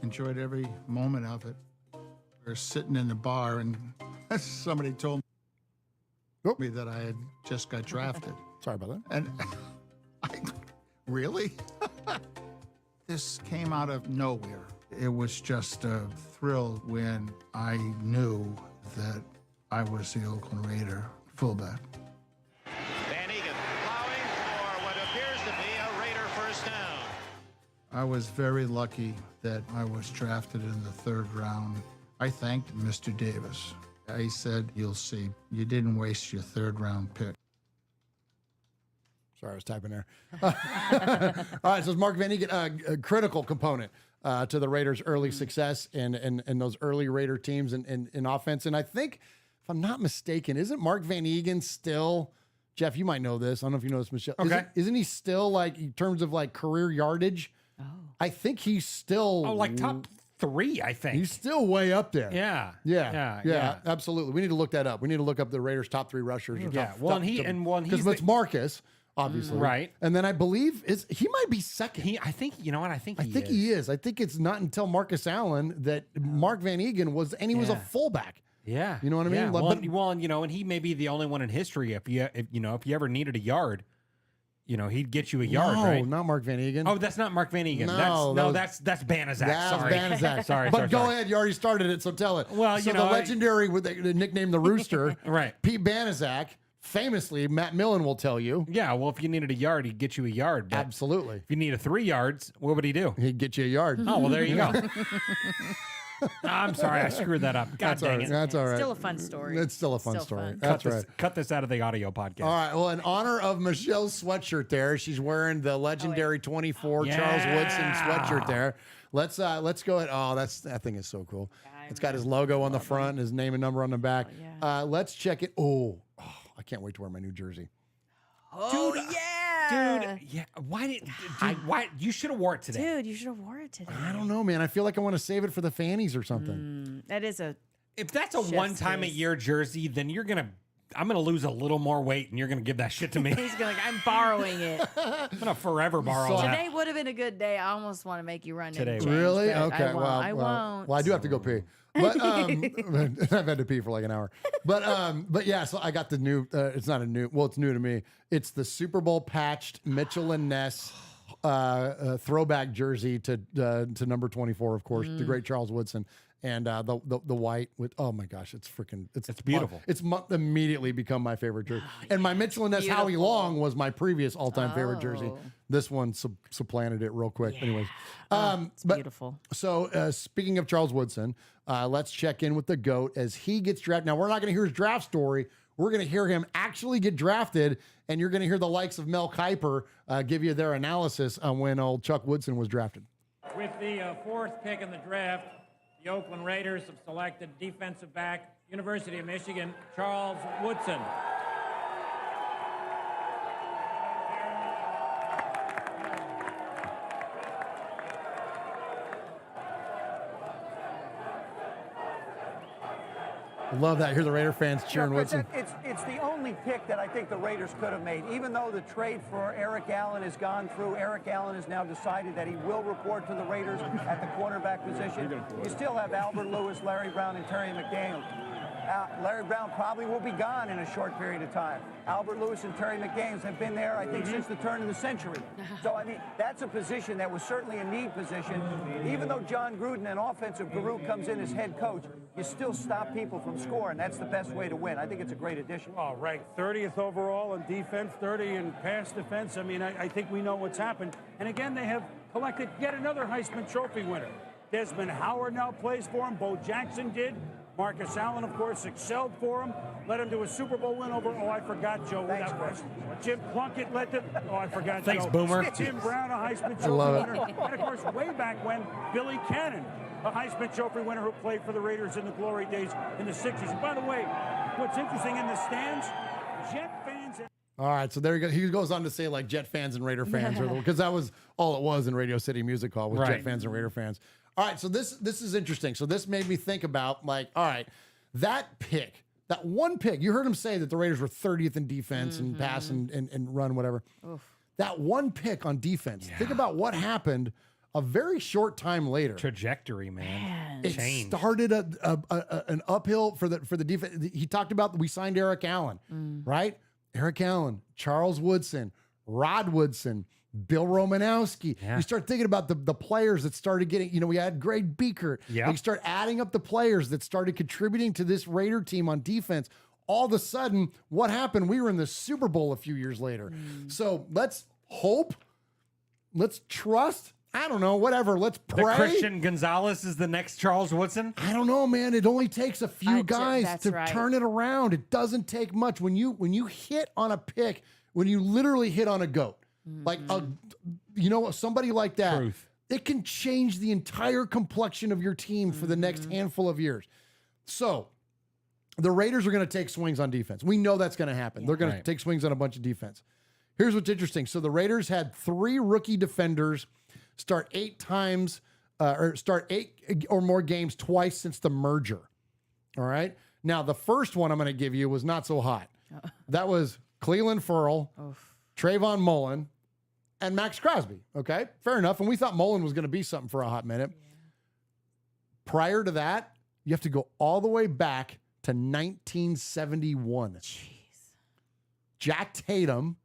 enjoyed every moment of it. We were sitting in the bar and somebody told me that I had just got drafted.
Sorry about that.
And really? This came out of nowhere. It was just a thrill when I knew that I was the Oakland Raider fullback.
Van Egen plowing for what appears to be a Raider first down.
I was very lucky that I was drafted in the 3rd round. I thanked Mr. Davis. I said, "You'll see, you didn't waste your 3rd round pick."
Sorry, I was typing there. All right, so it's Mark Van Egen, a critical component to the Raiders' early success and those early Raider teams in offense. And I think, if I'm not mistaken, isn't Mark Van Egen still, Jeff, you might know this. I don't know if you know this, Michelle.
Okay.
Isn't he still, like, in terms of, like, career yardage? Oh. I think he's still...
Oh, like top 3, I think.
He's still way up there.
Yeah.
Absolutely. We need to look that up. We need to look up the Raiders' top 3 rushers.
Because
it's Marcus, obviously,
right?
And then I believe he might be second.
I think you know what I think.
He is. I think it's not until Marcus Allen that Mark Van Egen was, and he was a fullback.
Yeah,
you know what I mean.
Yeah. Well, you know, and he may be the only one in history. If you ever needed a yard, you know, he'd get you a yard, right?
No, not Mark Van Egen.
Oh, that's not Mark Van Egen. That's Banaszak. Sorry.
Banaszak.
sorry.
But go ahead. You already started it, so tell it.
Well,
so the legendary with the nickname the Rooster,
right?
Pete Banaszak. Famously, Matt Millen will tell you.
Yeah, well, if you needed a yard, he'd get you a yard.
Absolutely.
If you needed 3 yards, what would he do?
He'd get you a yard.
Oh, well, there you go. I'm sorry, I screwed that up. God dang it.
That's all right.
Still a fun story.
It's still a fun story.
Fun.
That's right.
Cut this out of the audio podcast.
All right. Well, in honor of Michelle's sweatshirt there, she's wearing the legendary 24 Charles Woodson sweatshirt there. Let's go ahead. Oh, that thing is so cool. It's got his logo on the front and his name and number on the back. Let's check it. Oh, I can't wait to wear my new jersey.
Oh,
Dude, yeah. Why you should have wore it today.
Dude, you should have wore it today.
I don't know, man. I feel like I want to save it for the fannies or something.
That is
if that's a one-time a year jersey, then I'm gonna lose a little more weight, and you're gonna give that shit to me.
He's like, I'm borrowing it.
I'm gonna forever borrow that.
Today would have been a good day. I almost want to make you run
today.
Really? Okay.
I won't.
Well, I do have to go pee. But I've had to pee for like an hour. But yeah, so I got the new. It's not a new. Well, it's new to me. It's the Super Bowl patched Mitchell and Ness throwback jersey to number 24, of course, the great Charles Woodson, and the white with. Oh my gosh, it's
beautiful.
It's immediately become my favorite jersey. And my Mitchell and Ness Howie Long was my previous all-time favorite jersey. This one supplanted it real quick. Anyways,
it's beautiful.
So speaking of Charles Woodson, let's check in with the GOAT as he gets drafted. Now, we're not going to hear his draft story. We're going to hear him actually get drafted, and you're going to hear the likes of Mel Kiper give you their analysis on when old Chuck Woodson was drafted.
With the 4th pick in the draft, the Oakland Raiders have selected defensive back, University of Michigan, Charles Woodson.
I love that. Hear the Raider fans cheering Woodson.
It's the only pick that I think the Raiders could have made. Even though the trade for Eric Allen has gone through, Eric Allen has now decided that he will report to the Raiders at the cornerback position. You still have Albert Lewis, Larry Brown, and Terry McDaniel. Larry Brown probably will be gone in a short period of time. Albert Lewis and Terry McDaniels have been there, I think, since the turn of the century. So, I mean, that's a position that was certainly a need position. Even though John Gruden, an offensive guru, comes in as head coach, you still stop people from scoring. That's the best way to win. I think it's a great addition.
Oh, ranked 30th overall in defense, 30 in pass defense. I mean, I think we know what's happened. And again, they have collected yet another Heisman Trophy winner. Desmond Howard now plays for him. Bo Jackson did. Marcus Allen, of course, excelled for him, led him to a Super Bowl win over, I forgot, Joe, who that was. Jim Plunkett led them, I forgot,
Thanks,
Joe.
Boomer.
Tim Brown, a Heisman Trophy winner. And, of course, way back when, Billy Cannon, a Heisman Trophy winner who played for the Raiders in the glory days in the 60s. And by the way, what's interesting in the stands, Jet fans...
All right, so there you go. He goes on to say like Jet fans and Raider fans, because that was all it was in Radio City Music Hall with Jet fans and Raider fans. All right, so this is interesting. So this made me think about like, all right, that pick, that one pick. You heard him say that the Raiders were 30th in defense and pass and run, whatever. Oof. That one pick on defense. Think about what happened a very short time later.
Trajectory, man.
It started an uphill for the defense. He talked about we signed Eric Allen, right? Eric Allen, Charles Woodson, Rod Woodson, Bill Romanowski. You start thinking about the players that started getting, we had Greg Beaker. You start adding up the players that started contributing to this Raider team on defense. All of a sudden, what happened? We were in the Super Bowl a few years later. So let's hope, let's trust. I don't know, whatever. Let's pray.
The Christian Gonzalez is the next Charles Woodson?
I don't know, man. It only takes a few guys to turn it around. It doesn't take much. When you hit on a pick, when you literally hit on a GOAT, like somebody like that, it can change the entire complexion of your team for the next handful of years. So the Raiders are going to take swings on defense. We know that's going to happen. They're going to take swings on a bunch of defense. Here's what's interesting. So the Raiders had 3 rookie defenders start 8 times, or start 8 or more games twice since the merger. All right. Now, the first one I'm going to give you was not so hot. That was Cleveland Ferrell, Trayvon Mullen, and Max Crosby. Okay. Fair enough. And we thought Mullen was going to be something for a hot minute. Prior to that, you have to go all the way back to 1971. Jeez. Jack Tatum,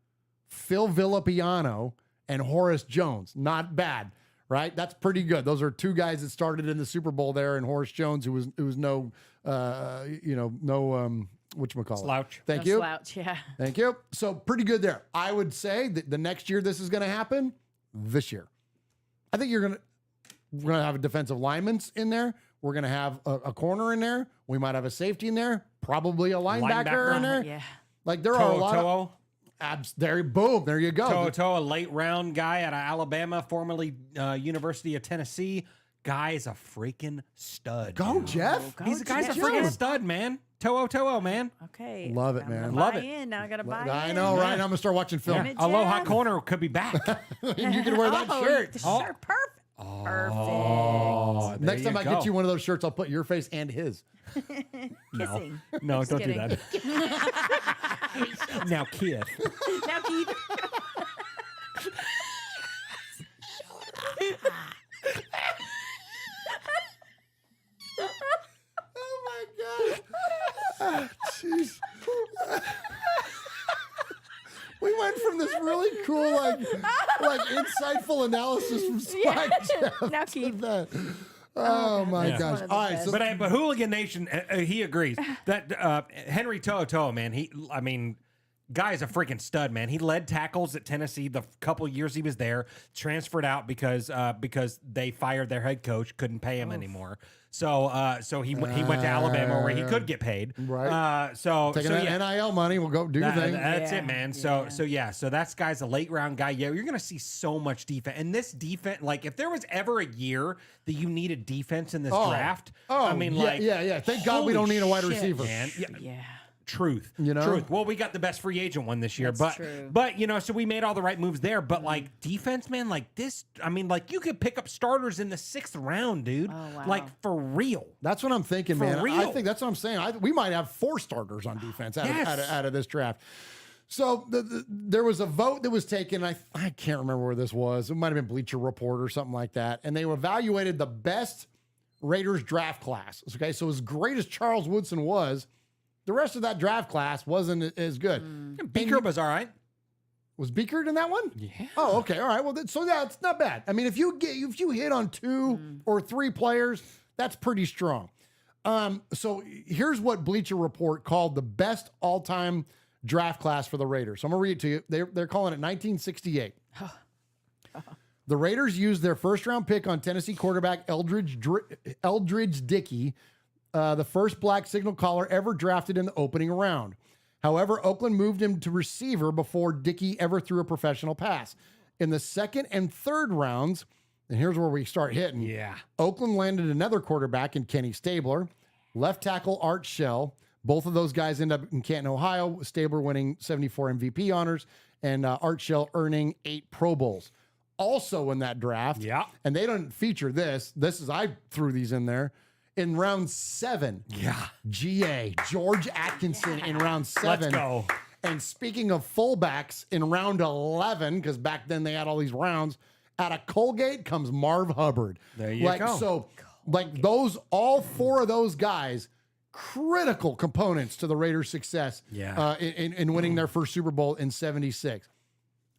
Phil Villapiano, and Horace Jones. Not bad, right? That's pretty good. Those are 2 guys that started in the Super Bowl there, and Horace Jones, who was no, whatchamacallit?
Slouch.
Thank you.
Slouch, yeah.
Thank you. So pretty good there. I would say that the next year this is going to happen, this year. I think we're going to have a defensive lineman in there. We're going to have a corner in there. We might have a safety in there. Probably a linebacker in there.
Yeah.
Like there are a lot of... boom, there you go.
Toto, a late round guy out of Alabama, formerly University of Tennessee. Guy is a freaking stud.
Go, Jeff.
He's a freaking stud, man. Toho, man.
Okay.
Love it, man.
Love it.
Now I got to buy in.
I know, right? I'm going to start watching film.
Yeah. Aloha Corner could be back.
And you can wear that shirt.
The shirt, perfect.
Oh, next time I get you one of those shirts, I'll put your face and his.
Kissing.
No, don't do that. Now, Keith.
Now, Keith.
Oh my God. Jeez. We went from this really cool, like insightful analysis from Spike Jeff.
Now, Keith.
Oh my gosh! All right, so
but Hooligan Nation, he agrees that Henry Toto, man, guy's a freaking stud, man. He led tackles at Tennessee the couple years he was there. Transferred out because they fired their head coach, couldn't pay him anymore. So he went to Alabama where he could get paid.
Right.
Taking
that NIL money, we'll go do your thing.
That's it, man. So that's guy's a late round guy. Yeah, you're gonna see so much defense. And this defense, like if there was ever a year that you needed defense in this draft,
Thank God we don't need a wide receiver.
Man.
Yeah.
Truth.
You know?
Truth. Well, we got the best free agent one this year,
That's true.
but you know, so we made all the right moves there. But like defense, man, like this, I mean, like you could pick up starters in the 6th round, dude.
Oh, wow.
Like for real.
That's what I'm thinking,
For
man.
real.
I think that's what I'm saying. We might have 4 starters on defense out of this draft. So there was a vote that was taken. I can't remember where this was. It might have been Bleacher Report or something like that. And they evaluated the best Raiders draft class. Okay, so as great as Charles Woodson was, the rest of that draft class wasn't as good.
Beaker was all right.
Was Beaker in that one?
Yeah.
Oh, okay. All right. Well, so yeah, it's not bad. I mean, if you hit on 2 or 3 players, that's pretty strong. So here's what Bleacher Report called the best all-time draft class for the Raiders. So I'm gonna read it to you. They're calling it 1968. The Raiders used their first-round pick on Tennessee quarterback Eldridge Dickey, the first black signal caller ever drafted in the opening round. However, Oakland moved him to receiver before Dickey ever threw a professional pass. In the 2nd and 3rd rounds, and here's where we start hitting.
Yeah.
Oakland landed another quarterback in Kenny Stabler, left tackle Art Shell. Both of those guys end up in Canton, Ohio, Stabler winning 74 MVP honors and Art Shell earning 8 Pro Bowls. Also in that draft, and they don't feature this. I threw these in there. In round 7, GA, George Atkinson in round 7.
Let's go.
And speaking of fullbacks, in round 11, because back then they had all these rounds, out of Colgate comes Marv Hubbard.
There you go.
So, like all 4 of those guys, critical components to the Raiders' success in winning their first Super Bowl in 76.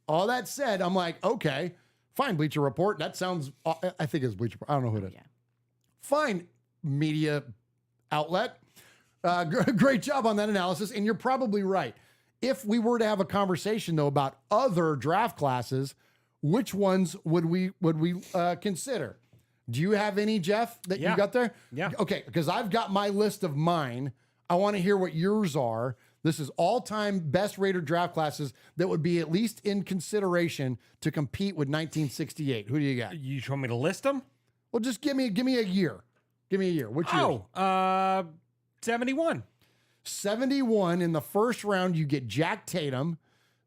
All that said, I'm like, okay, fine, Bleacher Report. That sounds, I think it's Bleacher Report. I don't know who it is. Fine, media outlet. Great job on that analysis. And you're probably right. If we were to have a conversation, though, about other draft classes, which ones would we consider? Do you have any, Jeff, that you got there?
Yeah.
Okay, because I've got my list of mine. I want to hear what yours are. This is all-time best Raider draft classes that would be at least in consideration to compete with 1968. Who do you got?
You want me to list them?
Well, just give me a year. Give me a year. Which year?
71.
71. In the first round, you get Jack Tatum.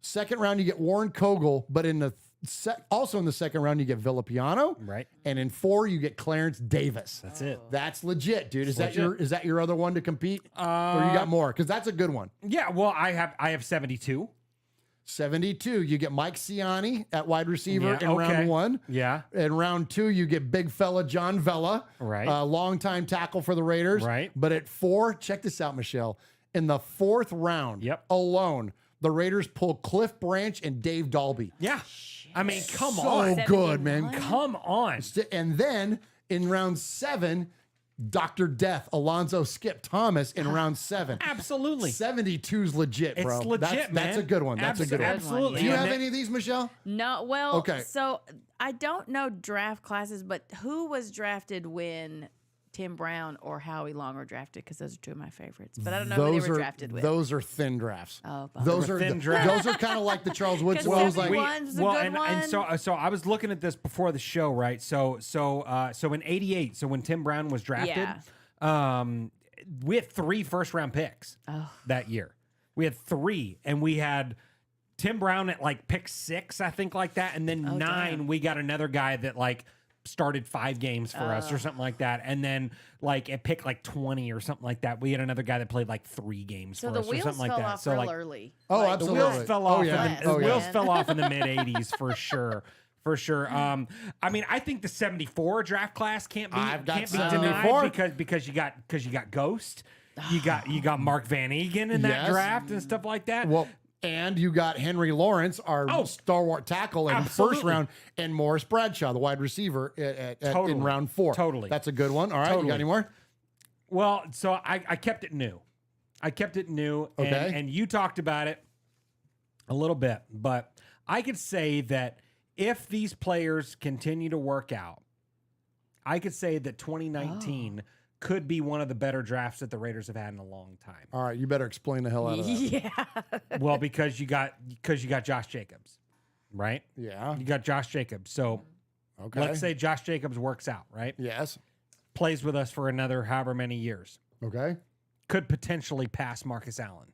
Second round, you get Warren Kogel. But in the also in the second round, you get Villapiano.
Right.
And in 4, you get Clarence Davis.
That's it.
That's legit, dude. Is
legit.
that your other one to compete? Or you got more? Because that's a good one.
Yeah, well, I have 72.
72, you get Mike Ciani at wide receiver in
okay.
round 1.
Yeah.
In round 2, you get big fella John Vella.
Right.
Longtime tackle for the Raiders.
Right.
But at 4, check this out, Michelle. In the 4th round alone, the Raiders pull Cliff Branch and Dave Dalby.
Yeah. I mean, come on.
So good, man.
Come on.
And then in round 7, Dr. Death, Alonzo Skip Thomas in round 7.
Absolutely.
72's legit, bro.
It's legit, man.
That's a good one. That's a good one.
Absolutely.
Do you have any of these, Michelle?
No. Well,
Okay.
So I don't know draft classes, but who was drafted when Tim Brown or Howie Long were drafted? Because those are 2 of my favorites. But I don't know who they were drafted with.
Those are thin drafts.
Oh,
those are
thin drafts.
Those are kind of like the Charles Woodson.
Well,
Like,
and so I was looking at this before the show, right? So in '88, so when Tim Brown was drafted, we had 3 first-round picks that year. We had 3, and we had Tim Brown at like pick 6, I think, like that, and then 9,
damn.
we got another guy that like started 5 games for us or something like that, and then like at pick like 20 or something like that, we had another guy that played like 3 games
So
for
the
us or
wheels
something like
fell
that.
off
So
real
like
early.
Oh,
Like,
absolutely.
the wheels fell off.
yeah.
Wheels fell off in the mid '80s for sure. For sure. I mean, I think the '74 draft class can't be denied because you got Ghost, you got Mark Van Egan in that draft and stuff like that.
Well, and you got Henry Lawrence, our stalwart tackle in the first round, and Morris Bradshaw, the wide receiver in round 4.
Totally.
That's a good one. All right, you got any more?
Well, so I kept it new.
Okay.
And you talked about it a little bit, but I could say that if these players continue to work out, I could say that 2019 could be one of the better drafts that the Raiders have had in a long time.
All right, you better explain the hell out of that.
Yeah.
Well, because you got Josh Jacobs, right?
Yeah.
You got Josh Jacobs. So let's say Josh Jacobs works out, right?
Yes.
Plays with us for another however many years.
Okay.
could potentially pass Marcus Allen.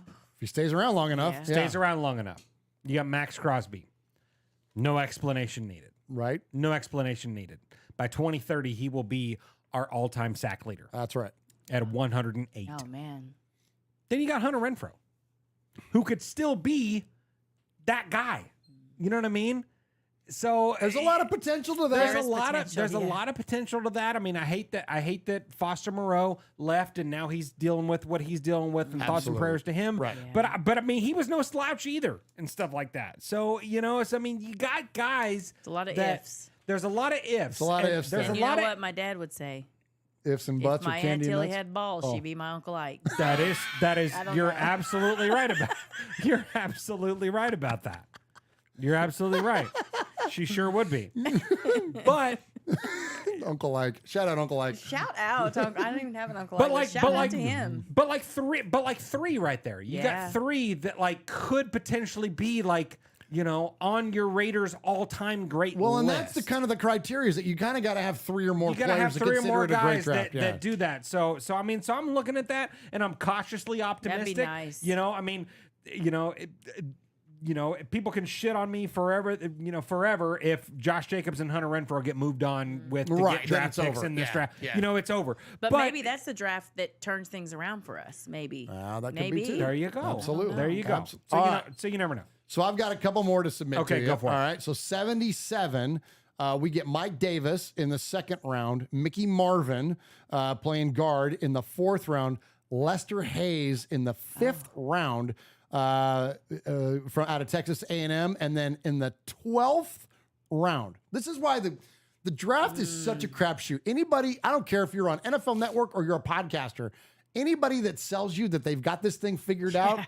If he stays around long enough.
Yeah.
Stays around long enough. You got Max Crosby. No explanation needed.
Right.
No explanation needed. By 2030, he will be our all-time sack leader.
That's right.
At 108.
Oh, man.
Then you got Hunter Renfrow, who could still be that guy. You know what I mean? So
there's a lot of potential to that.
There's a lot of potential to that. I mean, I hate that Foster Moreau left and now he's dealing with what he's dealing with, and thoughts and prayers to him.
Right.
Yeah. But I mean, he was no slouch either and stuff like that. So, you know, I mean, you got guys.
It's a lot of
that,
ifs.
There's a lot of ifs.
It's a lot of ifs.
There's
there.
a
You
lot
know
of
what my dad would say?
Ifs and buts
If
or
my Aunt
candy and
Tilly
nuts.
had balls,
Oh.
she'd be my Uncle Ike.
That is
I don't
you're
know.
absolutely right about. You're absolutely right about that. You're absolutely right. She sure would be. But
Uncle Ike. Shout out Uncle Ike.
Shout out. I don't even have an Uncle
But
Ike.
like,
Shout
but
out
like,
to him.
but like three right there. You
Yeah.
got three that like could potentially be like, you know, on your Raiders all-time great
Well, and
list.
that's the kind of the criteria is that you kind of got to have 3 or more
You gotta
players
have
to
3 or
consider
more
it a great
guys
draft.
that do that. So I mean, so I'm looking at that and I'm cautiously optimistic.
nice.
You know, I mean, you know, people can shit on me forever. You know, forever if Josh Jacobs and Hunter Renfrow get moved on with to
Right,
get
then
draft
it's
picks
over.
in this
Yeah,
draft.
yeah.
You know, it's over.
But maybe that's the draft that turns things around for us. Maybe.
That could
maybe.
be too.
There you go.
Absolutely.
There you go.
Absolutely.
So
All
you
right.
know, so you never know.
So I've got a couple more to submit
Okay,
to you.
go for it.
All right. So 77, we get Mike Davis in the 2nd round, Mickey Marvin playing guard in the 4th round, Lester Hayes in the 5th round from out of Texas A&M, and then in the 12th round. This is why the draft is such a crapshoot. Anybody, I don't care if you're on NFL Network or you're a podcaster, anybody that sells you that they've got this thing figured out,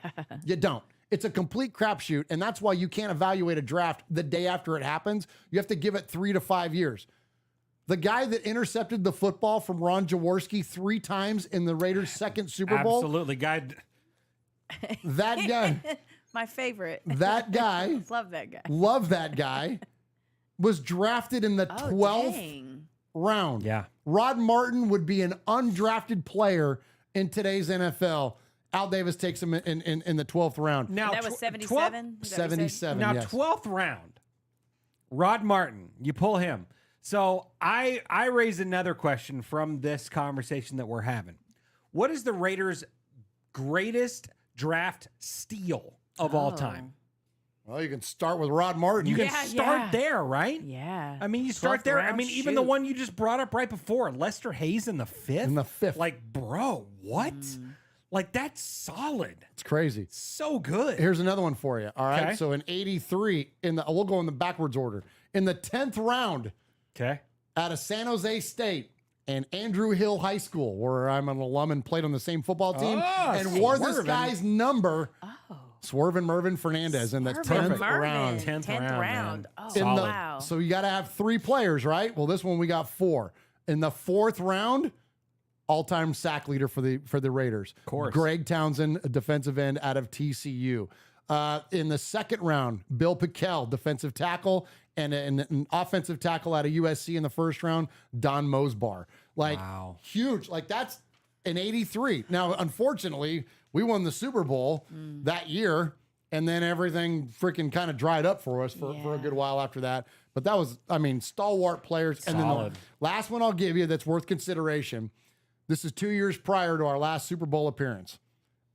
you don't. It's a complete crapshoot, and that's why you can't evaluate a draft the day after it happens. You have to give it 3 to 5 years. The guy that intercepted the football from Ron Jaworski 3 times in the Raiders' 2nd Super Bowl,
Absolutely, guy.
that guy,
My favorite.
that guy,
Love that guy.
love that guy, was drafted in the 12th
Dang.
round.
Yeah.
Rod Martin would be an undrafted player in today's NFL. Al Davis takes him in the 12th round.
Now
That was 77? Is that what you said?
77,
Now,
yes.
12th round, Rod Martin, you pull him. So I raise another question from this conversation that we're having. What is the Raiders' greatest draft steal of all time?
Well, you can start with Rod Martin.
You can start there, right?
Yeah.
I mean, you start
12th
there. I
round,
mean, even the
shoot.
one you just brought up right before, Lester Hayes in the 5th.
In the 5th.
Like, bro, what? Like, that's solid.
It's crazy.
So good.
Here's another one for you. All right.
Okay.
So in 83, we'll go in the backwards order. In the 10th round,
Okay.
out of San Jose State and Andrew Hill High School, where I'm an alum and played on the same football team,
Oh,
and wore this
Swervin'.
guy's number. Swervin' Mervin Fernandez in the 10th round.
10th
10th
round,
round.
man.
Oh,
In the-
wow.
So you got to have 3 players, right? Well, this one we got 4. In the 4th round, all-time sack leader for the Raiders. Of
course.
Greg Townsend, a defensive end out of TCU. In the 2nd round, Bill Pickell, defensive tackle, and an offensive tackle out of USC in the 1st round, Don Mosbar. Like, huge. Like, that's in 83. Now, unfortunately, we won the Super Bowl that year, and then everything freaking kind of dried up for us for a good while after that. But that was, I mean, stalwart players. And then
Solid.
the last one I'll give you that's worth consideration. This is 2 years prior to our last Super Bowl appearance.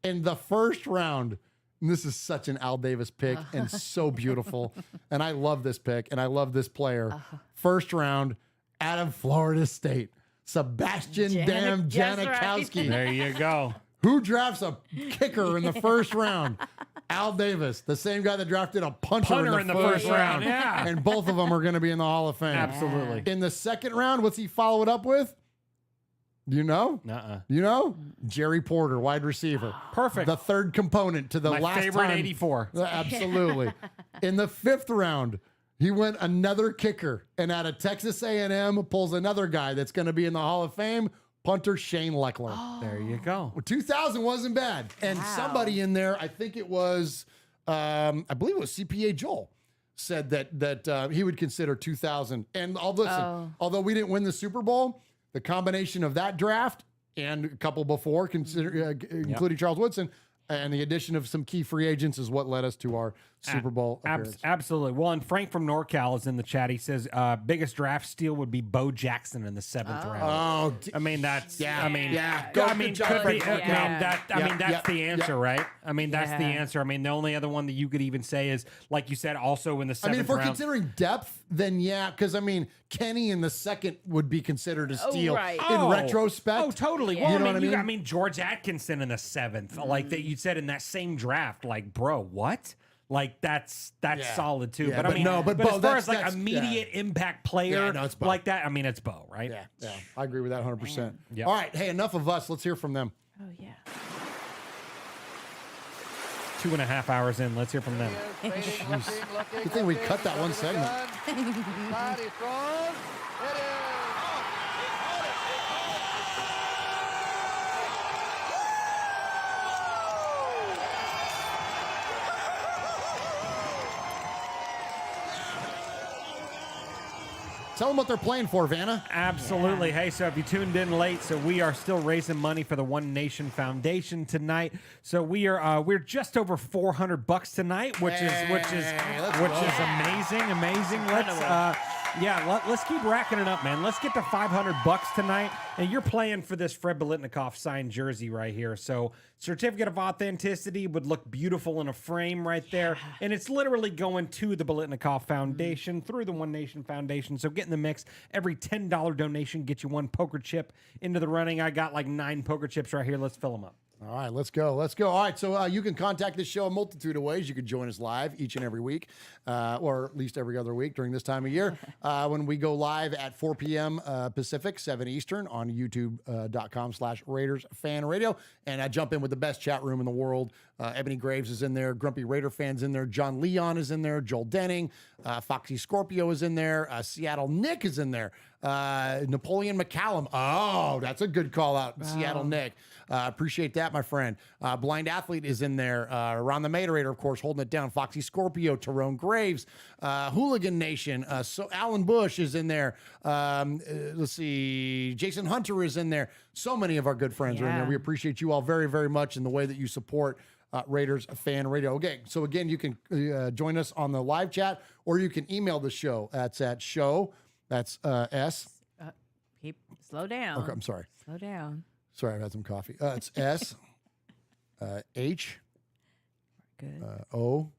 In the 1st round, and this is such an Al Davis pick and so beautiful. And I love this pick and I love this player. 1st round, out of Florida State, Sebastian Damn
That's right.
Janikowski.
There you go.
Who drafts a kicker in the 1st round? Al Davis, the same guy that drafted a punter in the first round.
Yeah.
And both of them are going to be in the Hall of Fame.
Absolutely.
In the 2nd round, what's he follow it up with? Do you know?
Nuh-uh.
You know? Jerry Porter, wide receiver.
Perfect.
The 3rd component to the
My
last
favorite
time.
84.
Absolutely. In the 5th round, he went another kicker, and out of Texas A&M pulls another guy that's going to be in the Hall of Fame, punter Shane Leckler.
There you go.
Well, 2000 wasn't bad. And somebody in there, I think it was, I believe it was CPA Joel, said that he would consider 2000. And listen, although we didn't win the Super Bowl, the combination of that draft and a couple before, including Charles Woodson. And the addition of some key free agents is what led us to our Super Bowl appearance.
Absolutely. Well, and Frank from NorCal is in the chat. He says biggest draft steal would be Bo Jackson in the 7th round.
Oh,
I mean that's
yeah.
I mean
Yeah.
I
Good
mean
job,
could be,
Frank.
that's the answer, right? I mean that's the
Yeah.
answer. I mean the only other one that you could even say is like you said, also in the 7th
I mean, if we're
round.
considering depth, then yeah, because I mean, Kenny in the 2nd would be considered a steal
right.
in retrospect.
Oh, totally.
You
Well,
know
I
what
mean, I mean, George Atkinson in the 7th, like that you said in that same draft. Like, bro, what? Like that's solid too.
Yeah,
but I mean,
but
but
Bo,
as far as like
that's-
immediate impact player
it's Bo.
like that, I mean, it's Bo, right?
Yeah, I agree with that 100%.
Yep.
All right, hey, enough of us. Let's hear from them.
Oh, yeah.
2.5 hours in. Let's hear from them.
Good thing we cut that one segment. Tell them what they're playing for, Vanna.
Absolutely. Hey, so if you tuned in late, so we are still raising money for the One Nation Foundation tonight. So we're just over $400 tonight, which is amazing. Let's keep racking it up, man. Let's get to $500 tonight. And you're playing for this Fred Biletnikoff signed jersey right here. So certificate of authenticity would look beautiful in a frame right there. And it's literally going to the Biletnikoff Foundation through the One Nation Foundation. So get in the mix. Every $10 donation gets you one poker chip into the running. I got like 9 poker chips right here. Let's fill them up.
All right, let's go. All right, so you can contact this show a multitude of ways. You can join us live each and every week, or at least every other week during this time of year, when we go live at 4 p.m. Pacific, 7 Eastern on youtube.com/Raiders Fan Radio. And I jump in with the best chat room in the world. Ebony Graves is in there. Grumpy Raider fans in there. John Leon is in there. Joel Denning. Foxy Scorpio is in there. Seattle Nick is in there. Napoleon McCallum. Oh, that's a good call out. Wow. Seattle Nick. Appreciate that, my friend. Blind Athlete is in there. Ron the Materator, of course, holding it down. Foxy Scorpio, Tyrone Graves, Hooligan Nation. So Alan Bush is in there. Let's see. Jason Hunter is in there. So many of our good friends are in there. We appreciate you all very, very much in the way that you support Raiders Fan Radio. Okay, so again, you can join us on the live chat, or you can email the show. That's at show. That's S.
Slow down.
Okay, I'm sorry.
Slow down.
Sorry, I've had some coffee. It's S H O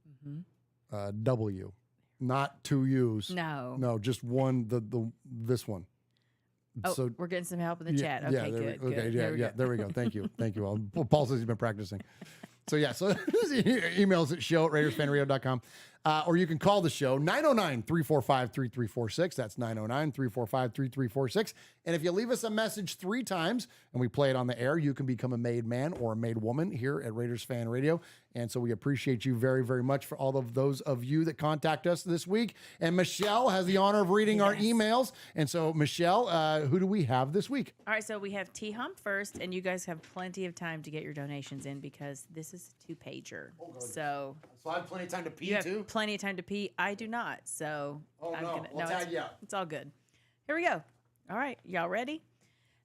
W, not 2 U's.
No,
just one. This one.
Oh, so we're getting some help in the chat. Okay, good.
There we go. Thank you. Well, Paul says he's been practicing. So emails at show@RaidersFanRadio.com. Or you can call the show 909-345-3346. That's 909-345-3346. And if you leave us a message 3 times and we play it on the air, you can become a made man or a made woman here at Raiders Fan Radio. And so we appreciate you very, very much for all of those of you that contact us this week. And Michelle has the honor of reading our emails. And so, Michelle, who do we have this week?
All right, so we have T-Hump first, and you guys have plenty of time to get your donations in because this is a 2-pager. So
I have plenty of time to pee,
you have plenty of time to pee. I do not, so it's all good. Here we go. All right, y'all ready?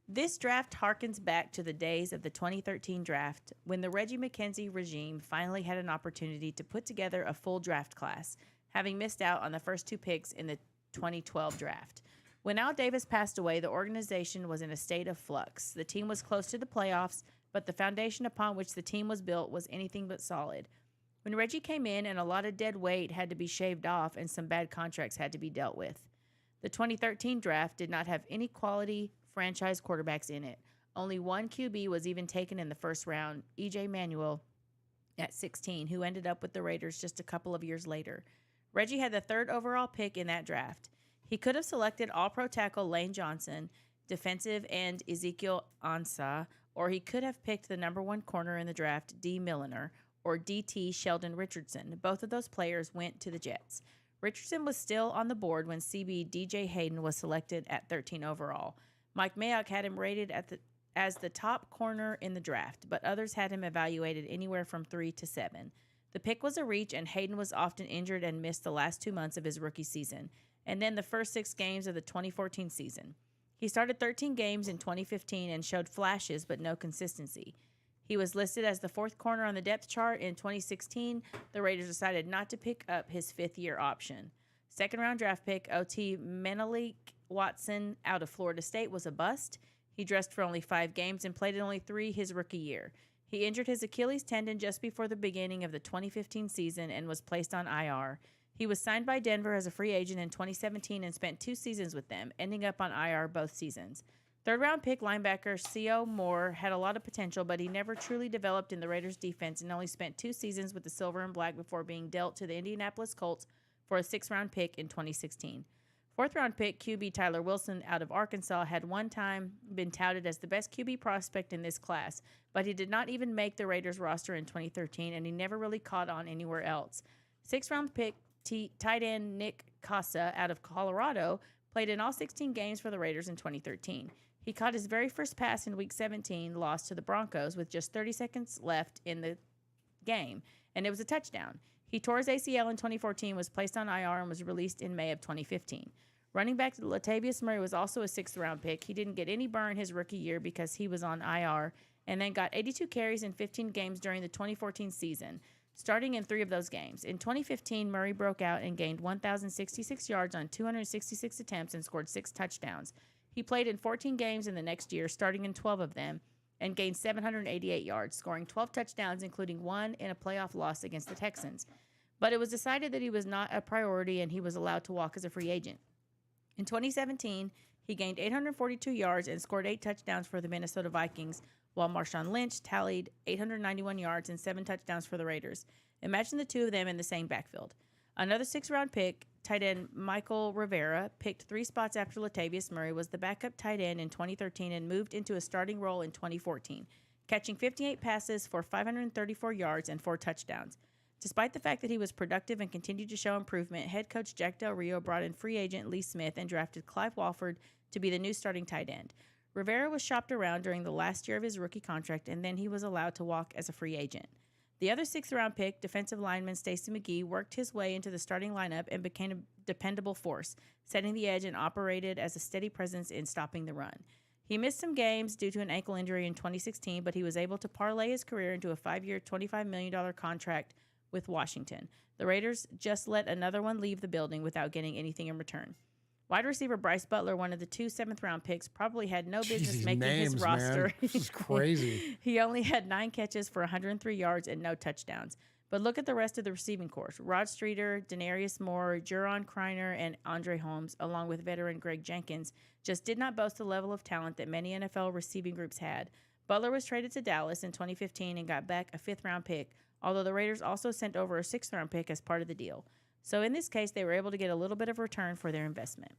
This draft harkens back to the days of the 2013 draft when the Reggie McKenzie regime finally had an opportunity to put together a full draft class, having missed out on the first 2 picks in the 2012 draft. When Al Davis passed away, the organization was in a state of flux. The team was close to the playoffs, but the foundation upon which the team was built was anything but solid. When Reggie came in, and a lot of dead weight had to be shaved off and some bad contracts had to be dealt with. The 2013 draft did not have any quality franchise quarterbacks in it. Only one QB was even taken in the first round, E.J. Manuel at 16, who ended up with the Raiders just a couple of years later. Reggie had the 3rd overall pick in that draft. He could have selected all-pro tackle Lane Johnson, defensive end Ezekiel Ansah, or he could have picked the number 1 corner in the draft, D. Milliner, or DT Sheldon Richardson. Both of those players went to the Jets. Richardson was still on the board when CB DJ Hayden was selected at 13 overall. Mike Mayock had him rated as the top corner in the draft, but others had him evaluated anywhere from 3 to 7. The pick was a reach, and Hayden was often injured and missed the last 2 months of his rookie season, and then the first 6 games of the 2014 season. He started 13 games in 2015 and showed flashes but no consistency. He was listed as the 4th corner on the depth chart in 2016. The Raiders decided not to pick up his 5th-year option. Second-round draft pick O.T. Menelik Watson out of Florida State was a bust. He dressed for only 5 games and played in only 3 his rookie year. He injured his Achilles tendon just before the beginning of the 2015 season and was placed on IR. He was signed by Denver as a free agent in 2017 and spent 2 seasons with them, ending up on IR both seasons. Third-round pick linebacker C.O. Moore had a lot of potential, but he never truly developed in the Raiders' defense and only spent 2 seasons with the Silver and Black before being dealt to the Indianapolis Colts for a 6th-round pick in 2016. Fourth-round pick QB Tyler Wilson out of Arkansas had one time been touted as the best QB prospect in this class, but he did not even make the Raiders roster in 2013, and he never really caught on anywhere else. 6th-round pick tight end Nick Casa out of Colorado played in all 16 games for the Raiders in 2013. He caught his very first pass in Week 17, lost to the Broncos with just 30 seconds left in the game, and it was a touchdown. He tore his ACL in 2014, was placed on IR, and was released in May of 2015. Running back Latavius Murray was also a 6th-round pick. He didn't get any burn his rookie year because he was on IR, and then got 82 carries in 15 games during the 2014 season, starting in 3 of those games. In 2015, Murray broke out and gained 1,066 yards on 266 attempts and scored 6 touchdowns. He played in 14 games in the next year, starting in 12 of them, and gained 788 yards, scoring 12 touchdowns, including 1 in a playoff loss against the Texans. But it was decided that he was not a priority, and he was allowed to walk as a free agent. In 2017, he gained 842 yards and scored 8 touchdowns for the Minnesota Vikings, while Marshawn Lynch tallied 891 yards and 7 touchdowns for the Raiders. Imagine the 2 of them in the same backfield. Another 6th-round pick, tight end Michael Rivera, picked 3 spots after Latavius Murray, was the backup tight end in 2013 and moved into a starting role in 2014, catching 58 passes for 534 yards and 4 touchdowns. Despite the fact that he was productive and continued to show improvement, head coach Jack Del Rio brought in free agent Lee Smith and drafted Clive Walford to be the new starting tight end. Rivera was shopped around during the last year of his rookie contract, and then he was allowed to walk as a free agent. The other 6th-round pick, defensive lineman Stacey McGee, worked his way into the starting lineup and became a dependable force, setting the edge and operated as a steady presence in stopping the run. He missed some games due to an ankle injury in 2016, but he was able to parlay his career into a 5-year, $25 million contract with Washington. The Raiders just let another one leave the building without getting anything in return. Wide receiver Bryce Butler, one of the 2 7th-round picks, probably had no business making his roster.
Man. This is crazy.
He only had 9 catches for 103 yards and no touchdowns. But look at the rest of the receiving corps. Rod Streeter, Denarius Moore, Juron Kreiner, and Andre Holmes, along with veteran Greg Jenkins, just did not boast the level of talent that many NFL receiving groups had. Butler was traded to Dallas in 2015 and got back a 5th-round pick, although the Raiders also sent over a 6th-round pick as part of the deal. So in this case, they were able to get a little bit of return for their investment.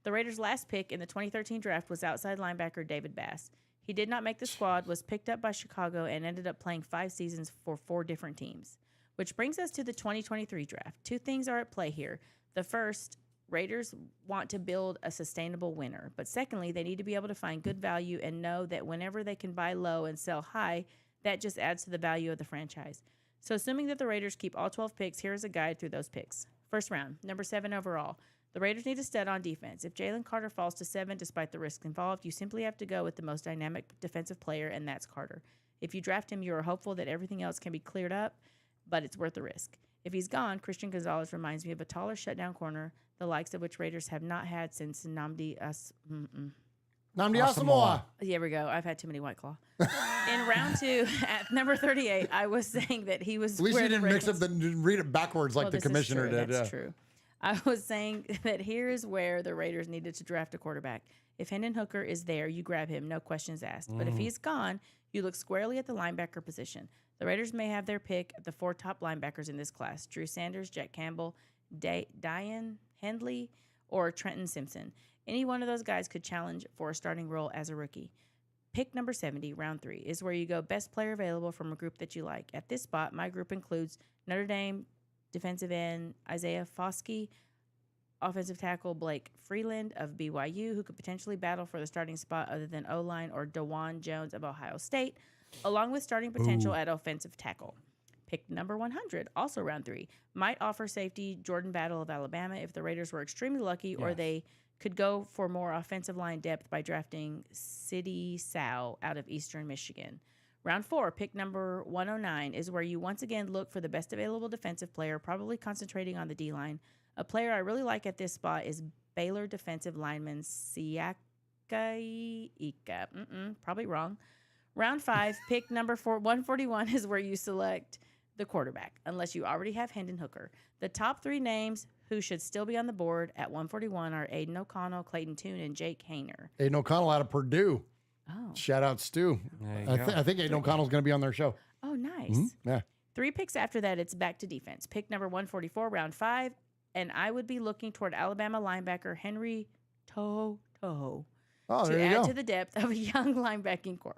The Raiders' last pick in the 2013 draft was outside linebacker David Bass. He did not make the squad, was picked up by Chicago, and ended up playing 5 seasons for 4 different teams. Which brings us to the 2023 draft. 2 things are at play here. The first, Raiders want to build a sustainable winner. But secondly, they need to be able to find good value and know that whenever they can buy low and sell high, that just adds to the value of the franchise. So assuming that the Raiders keep all 12 picks, here is a guide through those picks. First round, number 7 overall. The Raiders need a stud on defense. If Jalen Carter falls to 7 despite the risk involved, you simply have to go with the most dynamic defensive player, and that's Carter. If you draft him, you are hopeful that everything else can be cleared up, but it's worth the risk. If he's gone, Christian Gonzalez reminds me of a taller shutdown corner, the likes of which Raiders have not had since Nnamdi
Asomugha.
There we go. I've had too many White Claw. In round 2, at number 38, I was saying that he was.
At least you didn't mix up read it backwards like the commissioner did.
That's true. I was saying that here is where the Raiders needed to draft a quarterback. If Hendon Hooker is there, you grab him, no questions asked. But if he's gone, you look squarely at the linebacker position. The Raiders may have their pick at the 4 top linebackers in this class: Drew Sanders, Jack Campbell, Diane Hendley, or Trenton Simpson. Any one of those guys could challenge for a starting role as a rookie. Pick number 70, round 3, is where you go best player available from a group that you like. At this spot, my group includes Notre Dame defensive end Isaiah Foskey, offensive tackle Blake Freeland of BYU, who could potentially battle for the starting spot other than O-line, or DeJuan Jones of Ohio State, along with starting potential at offensive tackle. Pick number 100, also round 3, might offer safety Jordan Battle of Alabama if the Raiders were extremely lucky or they Could go for more offensive line depth by drafting City Sow out of Eastern Michigan. Round 4, pick number 109 is where you once again look for the best available defensive player, probably concentrating on the D-line. A player I really like at this spot is Baylor defensive lineman Siaka Ika. Probably wrong. Round 5, pick number 141 is where you select the quarterback, unless you already have Hendon Hooker. The top 3 names who should still be on the board at 141 are Aiden O'Connell, Clayton Tune, and Jake Hayner.
Aiden O'Connell out of Purdue.
Oh.
Shout out, Stu. I think Aiden O'Connell's going to be on their show.
Oh, nice.
Mm-hmm. Yeah.
3 picks after that, it's back to defense. Pick number 144, round 5, and I would be looking toward Alabama linebacker Henry Toho to add to the depth of a young linebacking corps.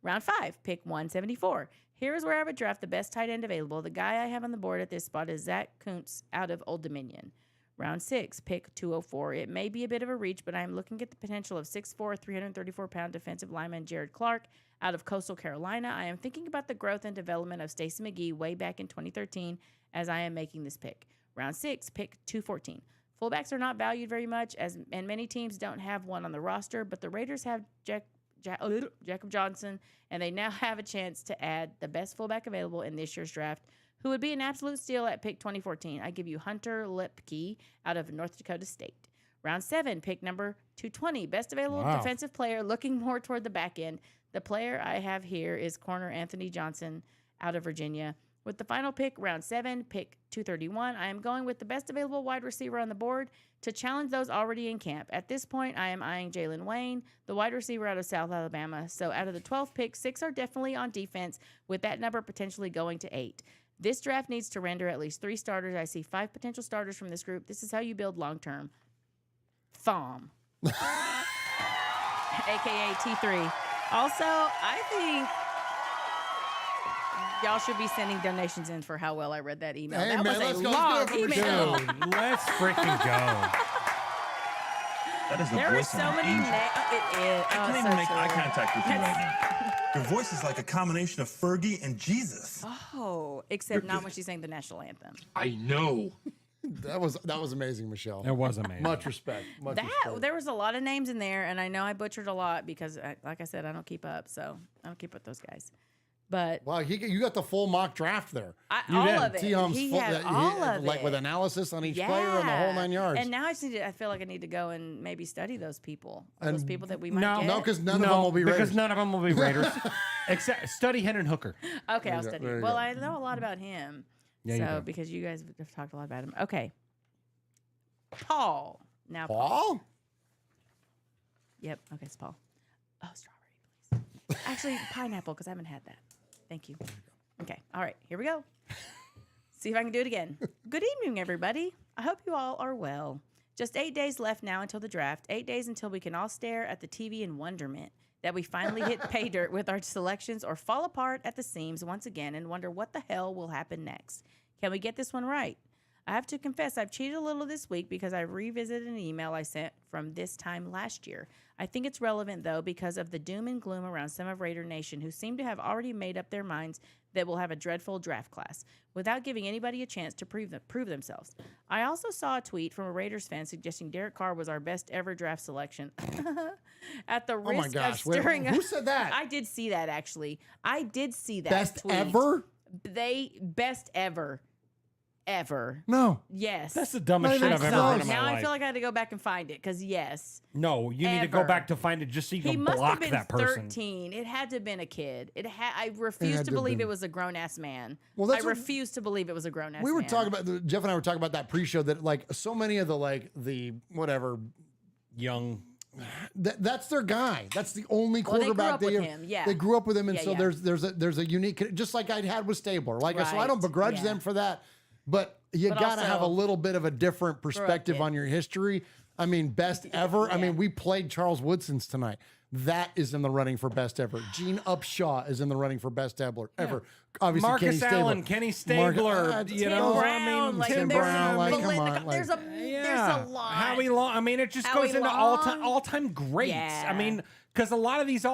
Round 5, pick 174. Here's where I would draft the best tight end available. The guy I have on the board at this spot is Zach Kuntz out of Old Dominion. Round 6, pick 204. It may be a bit of a reach, but I'm looking at the potential of 6'4", 334-pound defensive lineman Jared Clark out of Coastal Carolina. I am thinking about the growth and development of Stacey McGee way back in 2013 as I am making this pick. Round 6, pick 214. Fullbacks are not valued very much, and many teams don't have one on the roster, but the Raiders have Jakob Johnson, and they now have a chance to add the best fullback available in this year's draft, who would be an absolute steal at pick 2014. I give you Hunter Lipke out of North Dakota State. Round 7, pick number 220. Best available defensive player looking more toward the back end. The player I have here is corner Anthony Johnson out of Virginia. With the final pick, round 7, pick 231, I am going with the best available wide receiver on the board to challenge those already in camp. At this point, I am eyeing Jalen Wayne, the wide receiver out of South Alabama. So out of the 12 picks, 6 are definitely on defense, with that number potentially going to 8. This draft needs to render at least 3 starters. I see 5 potential starters from this group. This is how you build long-term. Thom. AKA T3. Also, I think y'all should be sending donations in for how well I read that email.
Hey,
that
man,
was a long email.
Dude, let's freaking go.
That is the
There are
voice
so
of an
many
angel.
It is.
I can't even make eye contact with you right now. Your voice is like a combination of Fergie and Jesus.
Oh, except not when she's saying the national anthem.
I know.
That was amazing, Michelle.
It was amazing.
Much respect. Much respect.
There was a lot of names in there, and I know I butchered a lot because, like I said, I don't keep up, so I don't keep up with those guys. But
wow, you got the full mock draft there.
All of it.
T-Hum's
He
full,
had all of
like
it.
with analysis on each player and the whole 9 yards.
And now I feel like I need to go and maybe study those people. Those people that we might get.
No, because none of them will be Raiders.
Because none of them will be Raiders. Except study Hendon Hooker.
Okay, I'll study. Well, I know a lot about him.
Yeah, you
so
do.
because you guys have talked a lot about him. Okay. Paul. Now
Paul?
Yep. Okay, it's Paul. Oh, strawberry, please. Actually, pineapple, because I haven't had that. Thank you. Okay. All right. Here we go. See if I can do it again. Good evening, everybody. I hope you all are well. Just 8 days left now until the draft. 8 days until we can all stare at the TV in wonderment that we finally hit pay dirt with our selections or fall apart at the seams once again and wonder what the hell will happen next. Can we get this one right? I have to confess I've cheated a little this week because I revisited an email I sent from this time last year. I think it's relevant, though, because of the doom and gloom around some of Raider Nation who seem to have already made up their minds that we'll have a dreadful draft class without giving anybody a chance to prove themselves. I also saw a tweet from a Raiders fan suggesting Derek Carr was our best ever draft selection. At the risk
my gosh,
of stirring
who said that?
I did see that, actually. I did see that
Best
tweet.
ever?
Best ever. Ever.
No.
Yes.
That's the dumbest shit I've ever heard in my
Now
life.
I feel like I had to go back and find it because yes.
No, you need to go
Ever.
back to find it just so you
He
can
must
block
have been
that person.
13. It had to have been a kid. I refuse
had
to
to have
believe
been.
it was a grown ass man.
Well,
I
that's what-
refuse to believe it was a grown ass man.
We were talking about Jeff and I were talking about that pre-show that like so many of the whatever
young
that's their guy. That's the only
Well, they grew
quarterback
up with him, yeah.
They grew up with him, and
Yeah,
so
yeah.
there's a unique, just like I had with Stabler. Like so, I
Right,
don't begrudge
yeah.
them for that, but you
But
got to have a
also-
little bit of a different perspective
kid.
on your history. I mean, best ever. I mean, we played Charles Woodson's tonight. That is in the running for best ever. Gene Upshaw is in the running for best ever. Obviously,
Marcus
Kenny
Allen,
Stabler.
Kenny Stabler, you know,
Brown, like,
Tim
there's
Brown,
a-
like,
but
come on,
there's
like-
a lot.
Howie Long. I mean, it just
Howie
goes into
Long.
all-time greats.
Yeah.
I mean, because a lot of these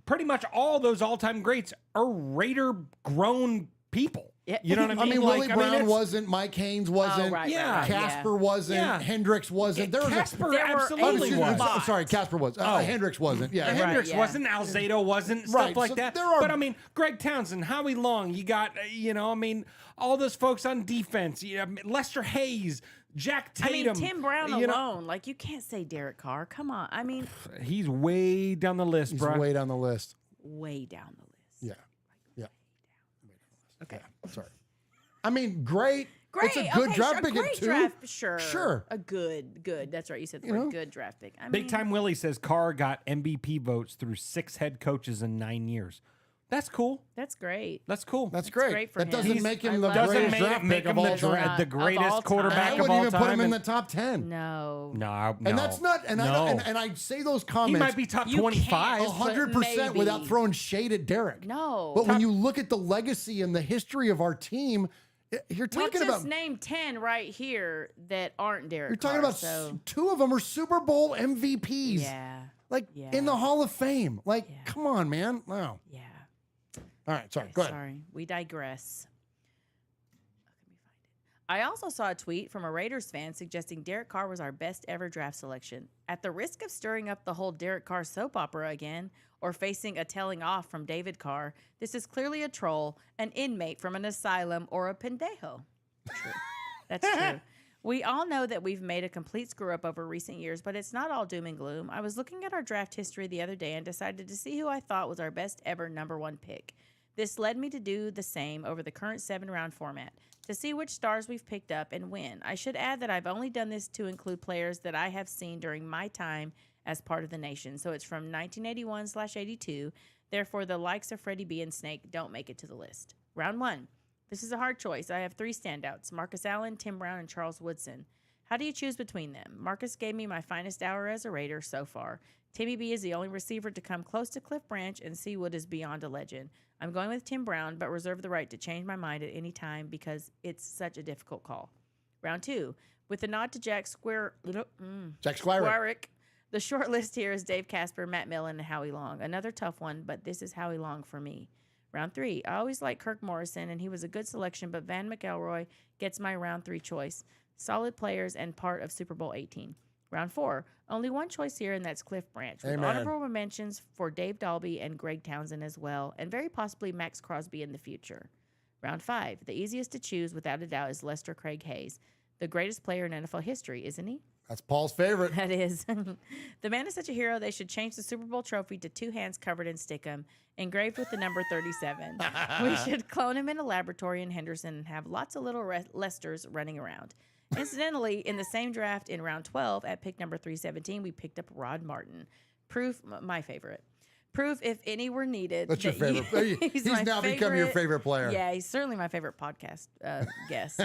pretty much all those all-time greats are Raider grown people.
Yeah.
You know what I mean?
I mean,
Like,
Willie
I mean,
Brown
it's-
wasn't, Mike Haynes wasn't,
right,
Casper wasn't,
Yeah.
Hendricks wasn't. There was
Casper
There were
absolutely
a
was.
I'm sorry, Casper was. Hendricks wasn't. Yeah,
Hendricks
yeah.
wasn't. Alzado wasn't. Stuff
Right,
like
so
that.
there are-
But I mean, Greg Townsend, Howie Long. You got, I mean, all those folks on defense. Lester Hayes, Jack Tatum.
Tim Brown
you know,
alone. Like, you can't say Derek Carr. Come on. I mean,
he's way down the list,
he's
bro.
way down the list.
way down the list.
Yeah.
Okay.
Sorry. I mean, great.
Great.
It's a good
okay,
draft
sure,
pick
great
at 2.
draft, sure.
Sure.
A good. That's right. You said the
You
word
know?
good draft pick. I
Big
mean,
Time Willie says Carr got MVP votes through 6 head coaches in 9 years. That's cool.
That's great.
That's cool.
That's great.
great for
that
him.
doesn't make him the
doesn't
greatest
make
draft pick
him
of all
the
time.
the greatest
all
quarterback
I
of
wouldn't
all
even
time.
put him in the top 10.
No.
No,
And that's not. And I say those comments.
He might be top
You
25.
can't.
100% without
maybe.
throwing shade at Derek.
No.
But when you look at the legacy and the history of our team, you're
We
talking
just
about
named 10 right here that aren't Derek
you're talking
Carr,
about
so
2 of them are Super Bowl MVPs.
yeah.
Like
Yeah.
in the Hall of Fame. Like, come on, man. Wow.
Yeah.
All right, sorry. Go ahead.
Sorry, we digress. I also saw a tweet from a Raiders fan suggesting Derek Carr was our best ever draft selection. At the risk of stirring up the whole Derek Carr soap opera again, or facing a telling off from David Carr, this is clearly a troll, an inmate from an asylum, or a pendejo. True. That's true. We all know that we've made a complete screw up over recent years, but it's not all doom and gloom. I was looking at our draft history the other day and decided to see who I thought was our best ever number 1 pick. This led me to do the same over the current 7-round format, to see which stars we've picked up and when. I should add that I've only done this to include players that I have seen during my time as part of the nation, so it's from 1981/82. Therefore, the likes of Freddie B and Snake don't make it to the list. Round 1. This is a hard choice. I have 3 standouts, Marcus Allen, Tim Brown, and Charles Woodson. How do you choose between them? Marcus gave me my finest hour as a Raider so far. Timmy B is the only receiver to come close to Cliff Branch, and Seawood is beyond a legend. I'm going with Tim Brown, but reserve the right to change my mind at any time because it's such a difficult call. Round 2. With the nod to Jack Squarick. The short list here is Dave Casper, Matt Millen, and Howie Long. Another tough one, but this is Howie Long for me. Round 3. I always liked Kirk Morrison, and he was a good selection, but Van McElroy gets my round 3 choice. Solid players and part of Super Bowl 18. Round 4. Only one choice here, and that's Cliff Branch. With
Amen.
honorable mentions for Dave Dalby and Greg Townsend as well, and very possibly Max Crosby in the future. Round 5. The easiest to choose, without a doubt, is Lester Craig Hayes. The greatest player in NFL history, isn't he?
That's Paul's favorite.
That is. The man is such a hero, they should change the Super Bowl trophy to 2 hands covered in stickum, engraved with the number 37. We should clone him in a laboratory in Henderson and have lots of little Lesters running around. Incidentally, in the same draft in round 12 at pick number 317, we picked up Rod Martin. My favorite. Proof, if any were needed.
That's your favorite. He's now become your favorite player.
Yeah, he's certainly my favorite podcast guest.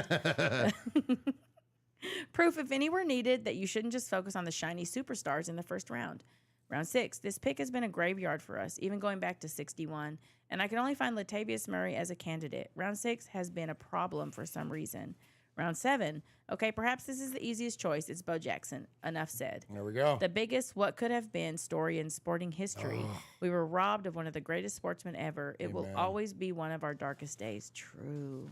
Proof, if any were needed, that you shouldn't just focus on the shiny superstars in the first round. Round 6, this pick has been a graveyard for us, even going back to 61, and I can only find Latavius Murray as a candidate. Round 6 has been a problem for some reason. Round 7, okay, perhaps this is the easiest choice. It's Bo Jackson. Enough said.
There we go.
The biggest what could have been story in sporting history. We were robbed of one of the greatest sportsmen ever. It will always be one of our darkest days. True.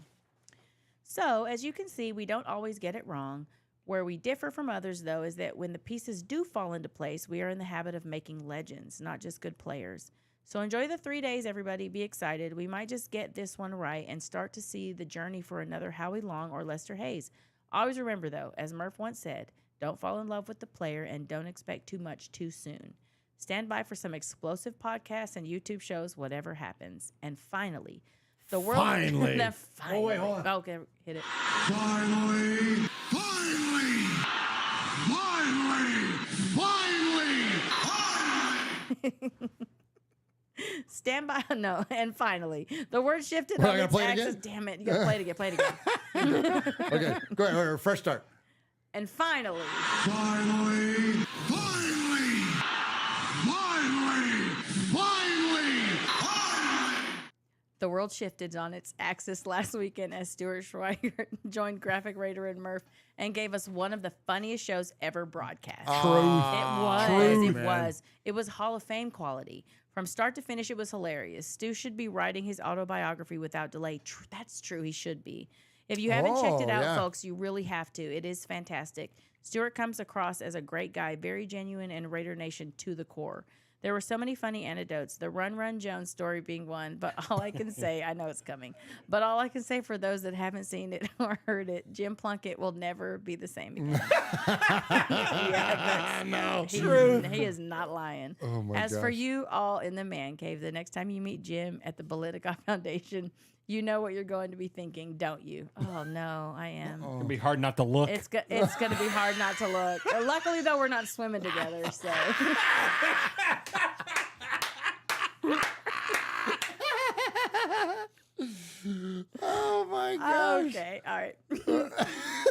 So, as you can see, we don't always get it wrong. Where we differ from others, though, is that when the pieces do fall into place, we are in the habit of making legends, not just good players. So enjoy the 3 days, everybody. Be excited. We might just get this one right and start to see the journey for another Howie Long or Lester Hayes. Always remember, though, as Murf once said, don't fall in love with the player and don't expect too much too soon. Stand by for some explosive podcasts and YouTube shows, whatever happens. And finally, the world...
Finally.
Oh, wait, hold on. Okay, hit it.
Finally!
Stand by. No, and finally, the word shifted
We're
on
not
its
gonna play it
axis.
again?
Damn it. You got to play it again. Play it again.
Okay, go ahead. Fresh start.
And finally. The world shifted on its axis last weekend as Stuart Schweiger joined Graphic Raider and Murf and gave us one of the funniest shows ever broadcast. It was Hall of Fame quality. From start to finish, it was hilarious. Stu should be writing his autobiography without delay. That's true, he should be. If you haven't checked it out, folks, you really have to. It is fantastic. Stuart comes across as a great guy, very genuine, and Raider Nation to the core. There were so many funny anecdotes, the Run Jones story being one, but all I can say, I know it's coming, but all I can say for those that haven't seen it or heard it, Jim Plunkett will never be the same again. He is not lying.
Oh my
As
gosh.
for you all in the man cave, the next time you meet Jim at the Politica Foundation, you know what you're going to be thinking, don't you? Oh, no, I am.
It's going to be hard not to look.
It's going to be hard not to look. Luckily, though, we're not swimming together, so.
Oh, my gosh.
Okay, all right.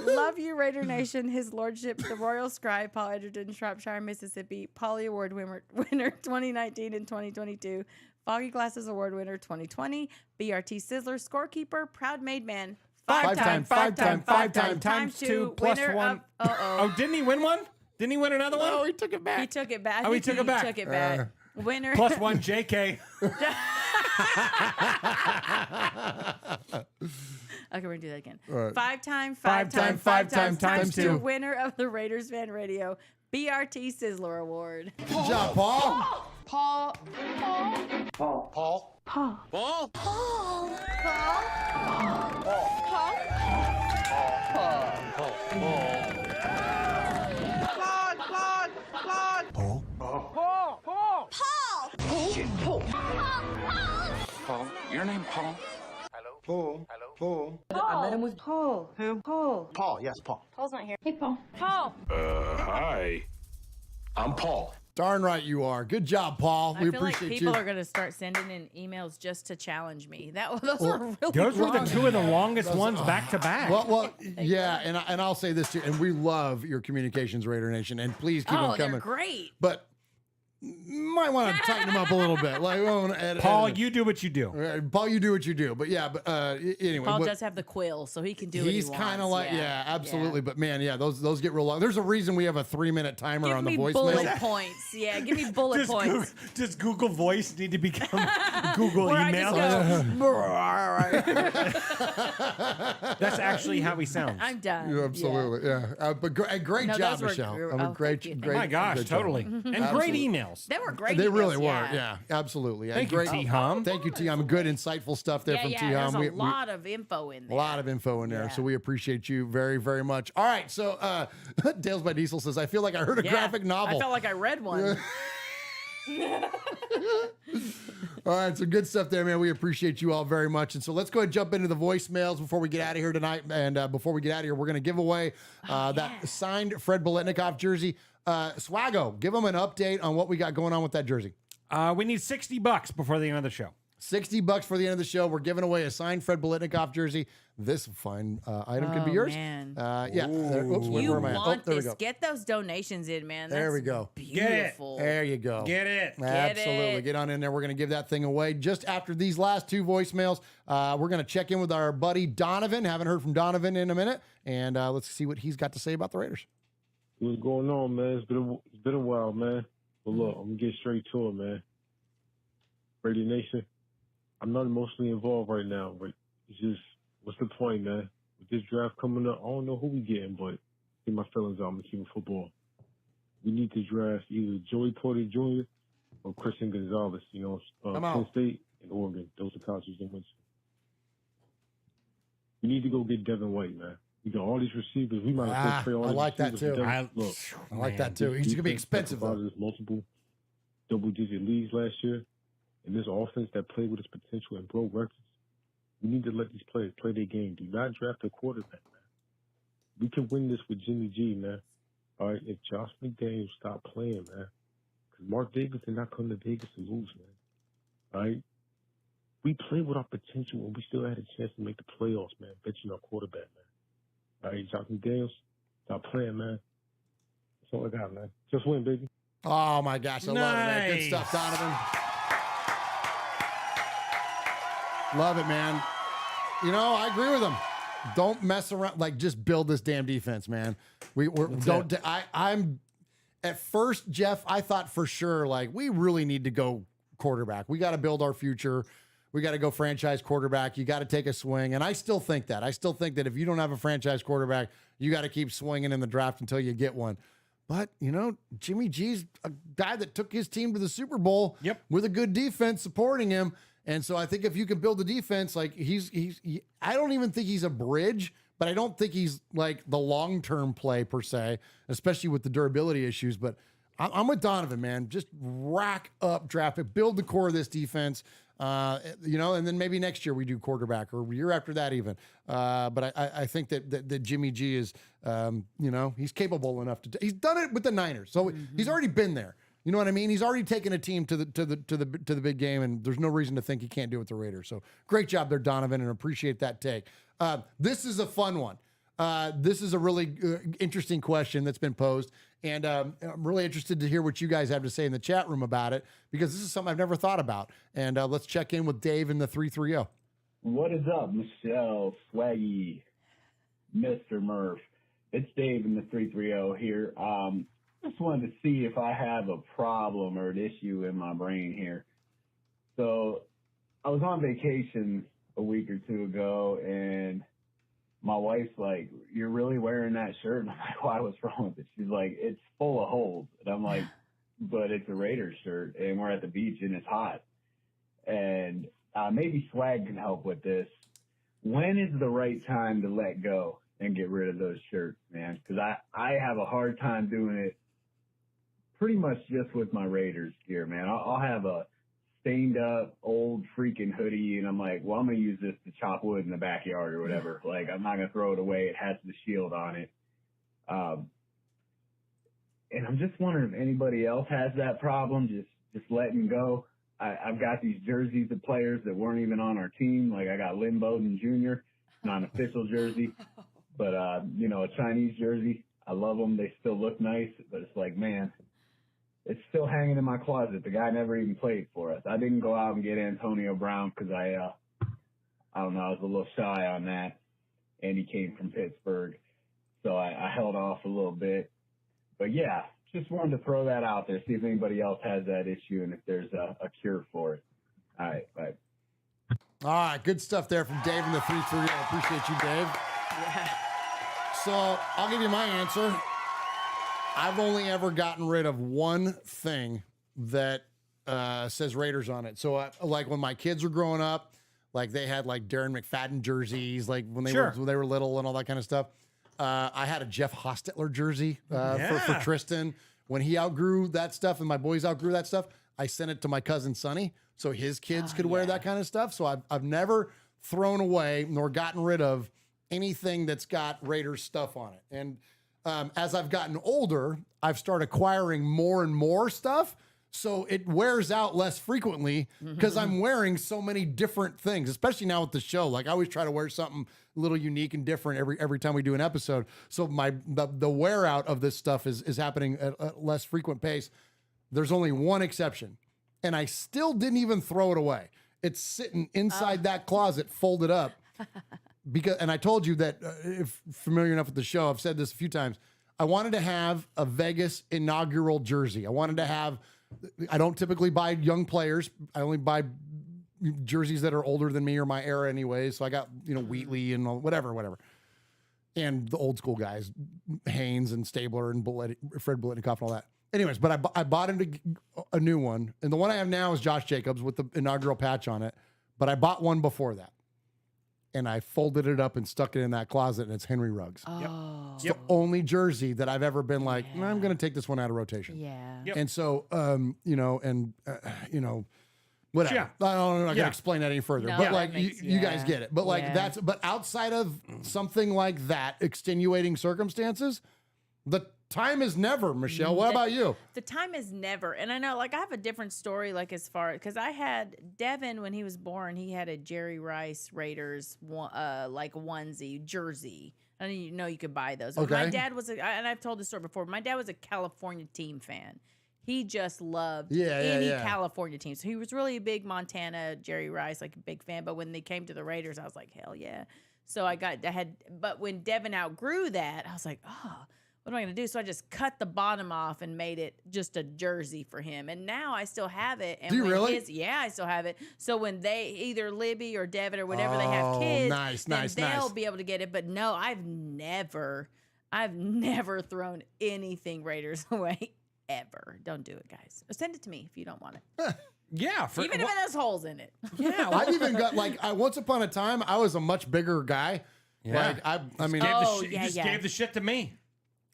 Love you, Raider Nation. His Lordship, the Royal Scribe, Paul Edgerton, Shropshire, Mississippi, Polly Award winner 2019 and 2022. Foggy Glasses Award winner 2020, BRT Sizzler, scorekeeper, proud made man, five time times two,
plus
winner
one.
of,
Oh, didn't he win one? Didn't he win another one?
No, he took it back.
He took it back.
Oh, he took it back.
Took it back. Winner.
Plus one, JK.
Okay, we're gonna do that again.
Right.
Five time
times two.
Winner of the Raiders Fan Radio BRT Sizzler Award.
Good job, Paul.
Paul.
Paul, your name Paul?
Paul.
I met him with Paul.
Who?
Paul.
Paul, yes, Paul.
Paul's not here. Hey, Paul. Paul.
Hi. I'm Paul.
Darn right you are. Good job, Paul.
I
We
feel like
appreciate
people
you.
are going to start sending in emails just to challenge me. Those were really
Those were the
long.
two of the longest ones back to back.
Well, yeah, and I'll say this too, and we love your communications, Raider Nation, and please keep them coming.
They're great.
But might want to tighten them up a little bit. Like,
Paul, you do what you do.
Paul, you do what you do. But yeah, but anyway.
Paul does have the quill, so he can do what he
He's
wants.
kind of like, yeah, absolutely. But man, yeah, those get real long. There's a reason we have a 3-minute timer on the voicemail.
Bullet points. Yeah, give me bullet points.
Does Google Voice need to become Google
Where I
Email?
just
That's actually how he sounds.
I'm done.
Yeah, absolutely, yeah. But great
No,
job,
those were
Michelle.
gr-
I mean,
oh,
great,
thank you.
great.
Oh my gosh,
great job.
totally. And great
Absolutely.
emails.
They were great.
They
emails,
really were, yeah, absolutely.
Thank you,
great,
T-Hum.
Thank you, T-Hum. Good, insightful stuff there from
There's
T-Hum.
a lot of info in
A
there.
lot of info in there, so we appreciate you very, very much. All right, so Dales by Diesel says, I feel like I heard a graphic novel.
I felt like I read one.
All right, so good stuff there, man. We appreciate you all very much. And so let's go ahead and jump into the voicemails before we get out of here tonight. And before we get out of here, we're going to give away that signed Fred Biletnikoff jersey. Swaggo, give them an update on what we got going on with that jersey.
We need $60 before the end of the show.
$60 for the end of the show. We're giving away a signed Fred Biletnikoff jersey. This fine item can be yours.
Man.
Yeah. Oops,
You
where am I at?
want
there we
this.
go.
Get those donations in, man.
There
That's
we go.
Beautiful.
There you go.
Get it.
Absolutely.
it.
Get on in there. We're going to give that thing away. Just after these last two voicemails, we're going to check in with our buddy Donovan. Haven't heard from Donovan in a minute. And let's see what he's got to say about the Raiders.
What's going on, man? It's been a while, man. But look, I'm going to get straight to it, man. Raider Nation, I'm not emotionally involved right now, but it's just, what's the point, man? With this draft coming up, I don't know who we getting, but get my feelings out. I'm keeping football. We need to draft either Joey Porter Jr. or Christian Gonzalez, Penn State and Oregon. Those are colleges that went to. We need to go get Devin White, man. We got all these receivers. We might as well trade all
I
these
like that
receivers
too.
for Devin. Look,
I like that too. He's going to be expensive, though.
Provided us multiple double-digit leagues last year. And this offense that played with its potential and broke records, we need to let these players play their game. Do not draft a quarterback, man. We can win this with Jimmy G, man. All right, if Josh McDaniels stop playing, man, because Mark Davis did not come to Vegas and lose, man. All right, we played with our potential and we still had a chance to make the playoffs, man. Benching our quarterback, man. All right, Josh McDaniels, stop playing, man. That's all I got, man. Just win, baby.
Oh, my gosh. I love it, man. Good
Nice.
stuff, Donovan. Love it, man. You know, I agree with him. Don't mess around. Like, just build this damn defense, man. I'm at first, Jeff, I thought for sure, like, we really need to go quarterback. We got to build our future. We got to go franchise quarterback. You got to take a swing. And I still think that. I still think that if you don't have a franchise quarterback, you got to keep swinging in the draft until you get one. But, you know, Jimmy G's a guy that took his team to the Super Bowl with a good defense supporting him. And so I think if you can build the defense, like I don't even think he's a bridge, but I don't think he's like the long-term play per se, especially with the durability issues. But I'm with Donovan, man. Just rack up draft pick, build the core of this defense, you know, and then maybe next year we do quarterback or year after that even. But I think that Jimmy G is, you know, he's capable enough to. He's done it with the Niners, so he's already been there. You know what I mean? He's already taken a team to the big game, and there's no reason to think he can't do it with the Raiders. So great job there, Donovan, and appreciate that take. This is a fun one. This is a really interesting question that's been posed, and I'm really interested to hear what you guys have to say in the chat room about it, because this is something I've never thought about. And let's check in with Dave in the 330.
What is up, Michelle, Swaggy, Mr. Murf? It's Dave in the 330 here. Just wanted to see if I have a problem or an issue in my brain here. So I was on vacation a week or two ago, and my wife's like, "You're really wearing that shirt?" And I'm like, "Why? What's wrong with it?" She's like, "It's full of holes." And I'm like, "But it's a Raiders shirt, and we're at the beach, and it's hot." And maybe Swag can help with this. When is the right time to let go and get rid of those shirts, man? Because I have a hard time doing it pretty much just with my Raiders gear, man. I'll have a stained up old freaking hoodie, and I'm like, well, I'm going to use this to chop wood in the backyard or whatever. Like, I'm not going to throw it away. It has the shield on it. And I'm just wondering if anybody else has that problem, just letting go. I've got these jerseys of players that weren't even on our team. Like, I got Lynn Bowden Jr., not an official jersey, but, you know, a Chinese jersey. I love them. They still look nice, but it's like, man, it's still hanging in my closet. The guy never even played for us. I didn't go out and get Antonio Brown because I don't know, I was a little shy on that. And he came from Pittsburgh. So I held off a little bit. But yeah, just wanted to throw that out there, see if anybody else has that issue and if there's a cure for it. All right, bye.
All right, good stuff there from Dave in the 330. I appreciate you, Dave.
Yeah.
So I'll give you my answer. I've only ever gotten rid of one thing that says Raiders on it. So like when my kids were growing up, like they had like Darren McFadden jerseys, like when they were little and all that kind of stuff. I had a Jeff Hostetler jersey for Tristan. When he outgrew that stuff and my boys outgrew that stuff, I sent it to my cousin Sonny so his kids could wear that kind of stuff. So I've never thrown away nor gotten rid of anything that's got Raiders stuff on it. And as I've gotten older, I've started acquiring more and more stuff. So it wears out less frequently because I'm wearing so many different things, especially now with the show. Like I always try to wear something a little unique and different every time we do an episode. So the wear out of this stuff is happening at a less frequent pace. There's only one exception, and I still didn't even throw it away. It's sitting inside that closet, folded up. And I told you that if familiar enough with the show, I've said this a few times. I wanted to have a Vegas inaugural jersey. I wanted to have. I don't typically buy young players. I only buy jerseys that are older than me or my era, anyway. So I got Wheatley and whatever, and the old school guys, Haynes and Stabler and Fred Biletnikoff and all that. Anyways, but I bought into a new one, and the one I have now is Josh Jacobs with the inaugural patch on it. But I bought one before that. And I folded it up and stuck it in that closet, and it's Henry Ruggs.
Oh.
It's the only jersey that I've ever been like, I'm going to take this one out of rotation.
Yeah.
And so, whatever.
Yeah.
I don't know. I can explain that any further.
No,
but
that
like,
makes-
you guys get it. But like,
Yeah.
but outside of something like that, extenuating circumstances, the time is never, Michelle. What about you?
The time is never. And I know, like, I have a different story, like, as far, because I had Devin, when he was born, he had a Jerry Rice Raiders, like, onesie, jersey. I didn't know you could buy those.
Okay.
My dad was, and I've told this story before, my dad was a California team fan. he just loved
Yeah,
any
yeah.
California team. So he was really a big Montana, Jerry Rice, like a big fan. But when they came to the Raiders, I was like, hell yeah. So but when Devin outgrew that, I was like, oh, what am I going to do? So I just cut the bottom off and made it just a jersey for him. And now I still have it. And
Do you
when
really?
Yeah, I still have it. So when they, either Libby or Devin or whatever, they have kids, then they'll be able to get it. But no, I've never thrown anything Raiders away, ever. Don't do it, guys. Send it to me if you don't want it.
Yeah.
Even if it has holes in it.
Yeah.
I've even got once upon a time, I was a much bigger guy.
Yeah.
Like I mean,
You just gave the shit to me.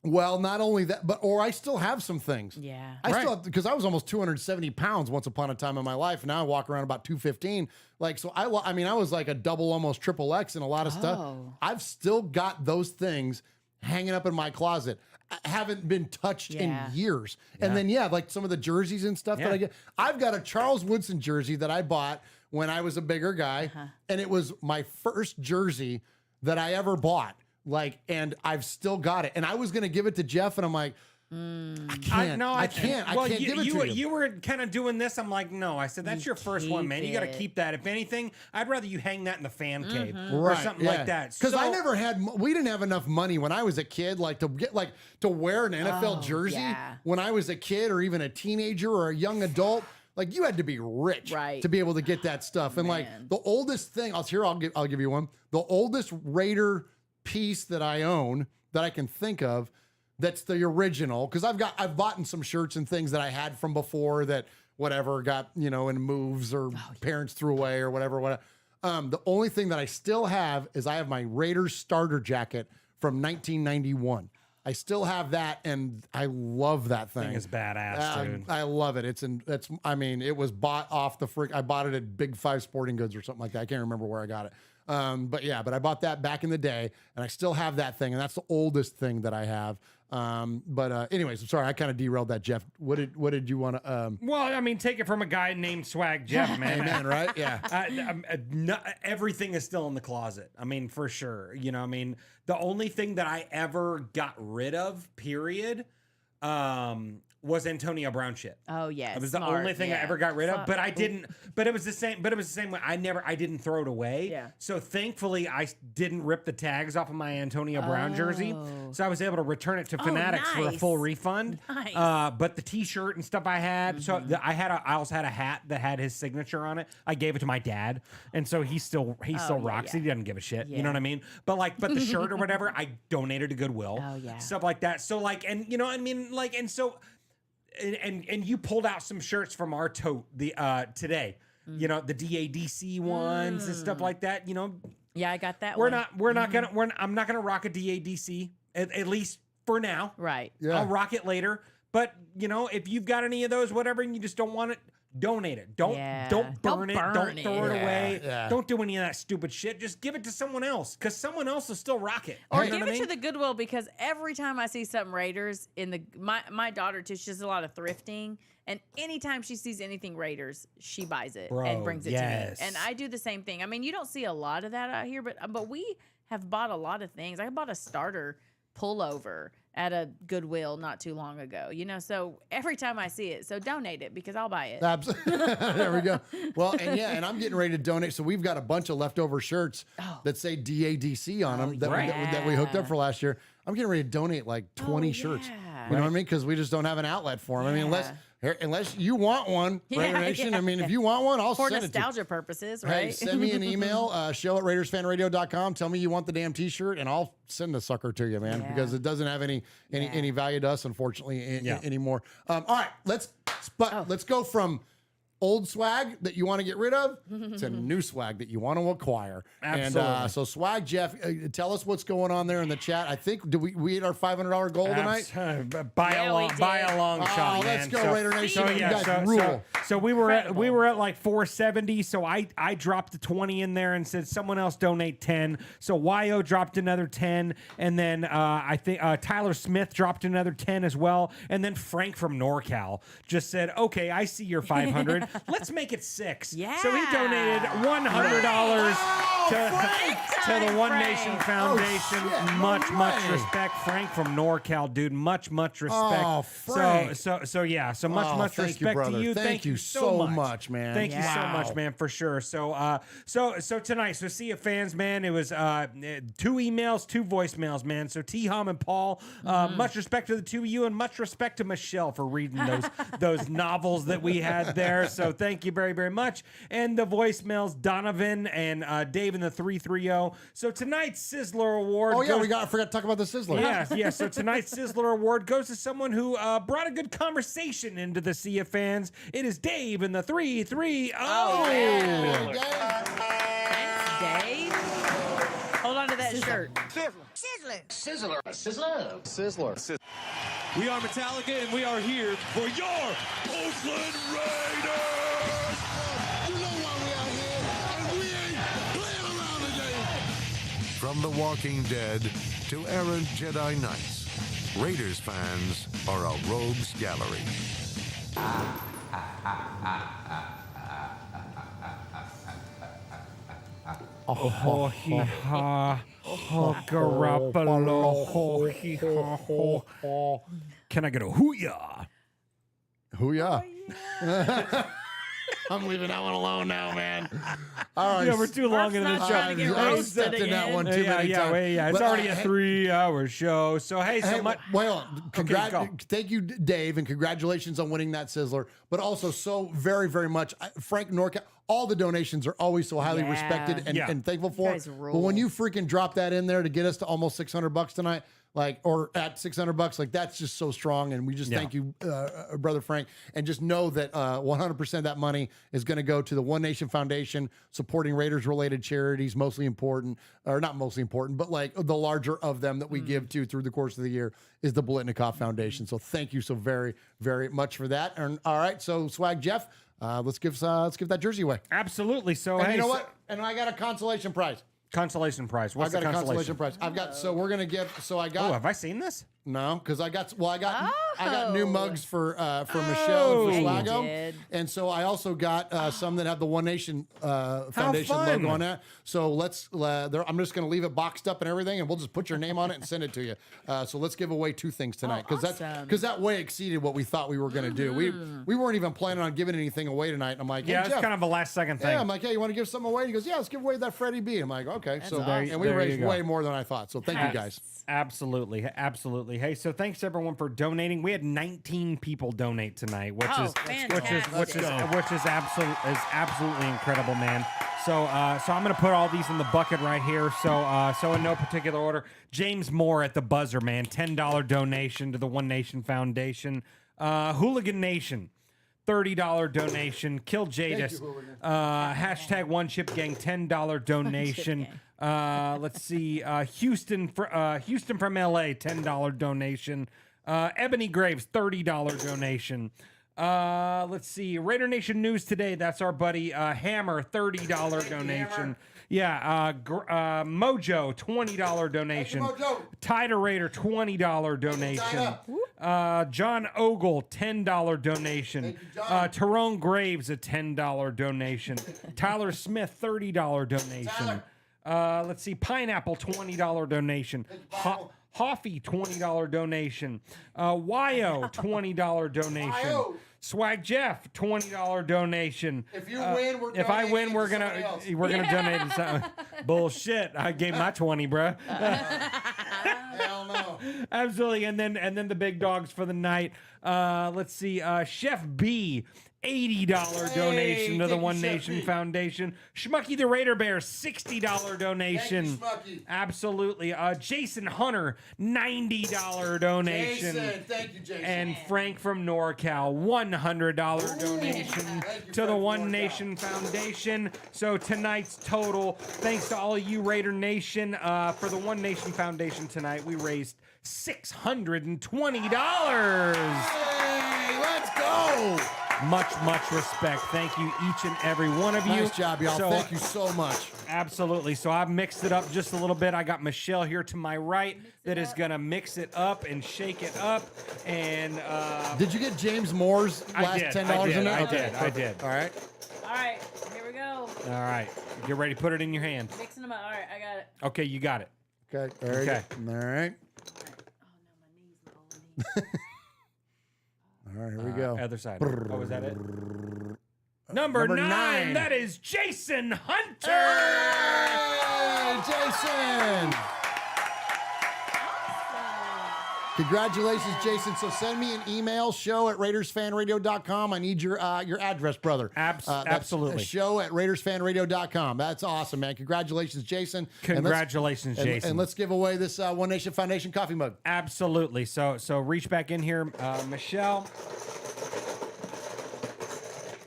Well, not only that, or I still have some things.
Yeah.
I still have, because I was almost 270 pounds once upon a time in my life. And now I walk around about 215. Like, so I mean, I was like a double, almost triple X in a lot of stuff. I've still got those things hanging up in my closet. I haven't been touched in years. And then, like some of the jerseys and stuff that I get. I've got a Charles Woodson jersey that I bought when I was a bigger guy. And it was my first jersey that I ever bought. Like, and I've still got it. And I was going to give it to Jeff, and I'm like, I can't. I can't give it to you.
You were kind of doing this. I'm like, no. I said, that's your first one, man. You got to keep that. If anything, I'd rather you hang that in the fan cave or something like that.
Because I never had, we didn't have enough money when I was a kid, like to get, like to wear an NFL jersey when I was a kid or even a teenager or a young adult. Like you had to be rich to be able to get that stuff. And like the oldest thing, I'll give you one. The oldest Raider piece that I own that I can think of that's the original, because I've bought some shirts and things that I had from before that whatever got in moves or parents threw away or whatever. The only thing that I still have is I have my Raiders starter jacket from 1991. I still have that, and I love that thing.
Thing is badass, dude.
I love it. It was bought off I bought it at Big Five Sporting Goods or something like that. I can't remember where I got it. But I bought that back in the day, and I still have that thing, and that's the oldest thing that I have. Anyways, I'm sorry, I kind of derailed that, Jeff. What did you want to?
Well, I mean, take it from a guy named Swag Jeff, man.
Amen, right? Yeah.
Everything is still in the closet. I mean, for sure. I mean, the only thing that I ever got rid of, period, was Antonio Brown shit.
Oh yes,
it was the only thing I ever got rid of. But I didn't. But it was the same. But it was the same way. I didn't throw it away.
Yeah.
So thankfully, I didn't rip the tags off of my Antonio Brown jersey. So I was able to return it to Fanatics for a full refund.
Nice.
But the T-shirt and stuff I had. So I also had a hat that had his signature on it. I gave it to my dad, and so he still rocks it. He doesn't give a shit. You know what I mean? But the shirt or whatever, I donated to Goodwill.
Oh yeah.
Stuff like that. So and you know what I mean? And so. And you pulled out some shirts from our tote today. The DADC ones and stuff like that.
Yeah, I got that.
I'm not gonna rock a DADC at least for now.
Right.
Yeah.
I'll rock it later. But if you've got any of those, whatever, and you just don't want it, donate it. Don't burn it. Don't throw it away.
Yeah.
Don't do any of that stupid shit. Just give it to someone else, because someone else will still rock it.
Or give it to the Goodwill, because every time I see something Raiders my daughter too, she does a lot of thrifting, and anytime she sees anything Raiders, she buys it and brings it to me. And I do the same thing. I mean, you don't see a lot of that out here, but we have bought a lot of things. I bought a starter pullover at a Goodwill not too long ago, so every time I see it, so donate it, because I'll buy it.
There we go. Well, and I'm getting ready to donate. So we've got a bunch of leftover shirts that say DADC on them that we hooked up for last year. I'm getting ready to donate like 20 shirts. You know what I mean? Because we just don't have an outlet for them. I mean, unless you want one, Raider Nation. I mean, if you want one, I'll send it to you.
For nostalgia purposes, right?
Hey, send me an email, show@RaidersFanRadio.com. Tell me you want the damn T-shirt, and I'll send the sucker to you, man, because it doesn't have any value to us, unfortunately, anymore. All right, let's go from old swag that you want to get rid of to new swag that you want to acquire.
Absolutely.
And so Swag Jeff, tell us what's going on there in the chat. I think we hit our $500 goal tonight?
By a long shot, man.
Let's go, Raider Nation. You guys rule.
So we were at like 470. So I dropped the 20 in there and said someone else donate 10. So YO dropped another 10, and then I think Tyler Smith dropped another 10 as well, and then Frank from NorCal just said, "Okay, I see your 500. Let's make it 6."
Yeah.
So he donated $100. to the One
Frank.
Nation Foundation.
Oh, shit.
Much
No way.
respect, Frank from NorCal, dude. Much respect.
Oh, Frank.
So much
thank
respect
you, brother.
to you.
Thank you so much, man.
Thank you so
Wow.
much, man, for sure. So tonight, so see you fans, man. It was 2 emails, 2 voicemails, man. So T-Hom and Paul, much respect to the two of you, and much respect to Michelle for reading those novels that we had there. So thank you very, very much. And the voicemails, Donovan and Dave in the 330. So tonight's Sizzler Award.
Oh yeah, I forgot to talk about the Sizzler.
Yeah. So tonight's Sizzler Award goes to someone who brought a good conversation into the Sea of Fans. It is Dave in the 330.
Thanks, Dave. Hold on to that shirt.
Sizzler. We are Metallica, and we are here for your Oakland Raiders!
You know why we out here, and we ain't playing around today.
From The Walking Dead to errant Jedi Knights, Raiders fans are a rogues gallery.
Oh, hee ha. Oh, Garoppolo. Oh, hee ha. Oh. Can I get a hoo-yah?
Hoo-yah. I'm leaving that one alone now, man. All right.
Yeah, we're too long into the show.
I stepped in that one too many times.
Yeah. It's
But,
already a 3-hour show. So,
Well,
go.
thank you, Dave, and congratulations on winning that Sizzler. But also, so very, very much, Frank NorCal. All the donations are always so highly respected and thankful for. But when you freaking drop that in there to get us to almost $600 tonight, or at $600, that's just so strong. And we just thank you, brother Frank, and just know that 100% of that money is going to go to the One Nation Foundation, supporting Raiders related charities, mostly important, or not mostly important, but the larger of them that we give to through the course of the year is the Blitnikoff Foundation. So thank you so very, very much for that. And all right, so Swag Jeff, let's give that jersey away.
Absolutely. So
and you know what? And I got a consolation prize.
Consolation prize. What's
I got
the
a consolation prize. I've got. So we're gonna give. So I got.
Oh, have I seen this?
No, because I got new mugs for Michelle and for Swago, and so I also got some that have the One Nation Foundation logo on it. So I'm just going to leave it boxed up and everything, and we'll just put your name on it and send it to you. So let's give away 2 things tonight because that way exceeded what we thought we were going to do. We weren't even planning on giving anything away tonight. I'm like, hey,
it's kind of a last second thing.
Yeah, I'm like, hey, you want to give something away? He goes, yeah, let's give away that Freddie B. I'm like, okay.
That's
so
awesome.
and we raised way more than I thought. So thank you guys.
Absolutely. Hey, so thanks everyone for donating. We had 19 people donate tonight, which is absolutely incredible, man. So I'm gonna put all these in the bucket right here. So in no particular order, James Moore at the buzzer, man, $10 donation to the One Nation Foundation. Hooligan Nation, $30 donation. Kill Jadis. Hashtag One Chip Gang, $10 donation. Let's see. Houston from LA, $10 donation. Ebony Graves, $30 donation. Let's see. Raider Nation News Today, that's our buddy Hammer, $30 donation. Yeah, Mojo, $20 donation. Tider Raider, $20 donation. John Ogle, $10 donation. Tyrone Graves, a $10 donation. Tyler Smith, $30 donation. Let's see, Pineapple, $20 donation. Hoffy, $20 donation. Wyo, $20 donation. Swag Jeff, $20 donation.
If you win,
we're gonna donate to something. Bullshit! I gave my 20, bruh.
Hell no.
Absolutely, and then the big dogs for the night. Let's see, Chef B. $80 donation to the One Nation Foundation. Schmucky the Raider Bear, $60 donation.
Thank you, Schmucky.
Absolutely. Jason Hunter, $90 donation.
Jason, thank you, Jason.
And Frank from NorCal, $100 donation to the One Nation Foundation. So tonight's total, thanks to all of you Raider Nation, for the One Nation Foundation tonight, we raised $620.
Hey, let's go.
Much respect. Thank you, each and every one of you.
Nice job, y'all. Thank you so much.
Absolutely. So I've mixed it up just a little bit. I got Michelle here to my right that is going to mix it up and shake it up. And
did you get James Moore's last $10 in there?
I did.
All right.
All right, here we go.
All right. Get ready to put it in your hand.
Mixing them up. All right, I got it.
Okay, you got it.
Okay. All right.
Okay.
All right. All right, here we go.
Other side. Oh, was that it? Number 9. That is Jason Hunter.
Hey, Jason. Congratulations, Jason. So send me an email, show@RaidersFanRadio.com. I need your address, brother.
Absolutely.
Show@RaidersFanRadio.com. That's awesome, man. Congratulations, Jason.
Congratulations, Jason.
And let's give away this One Nation Foundation coffee mug.
Absolutely. So reach back in here, Michelle.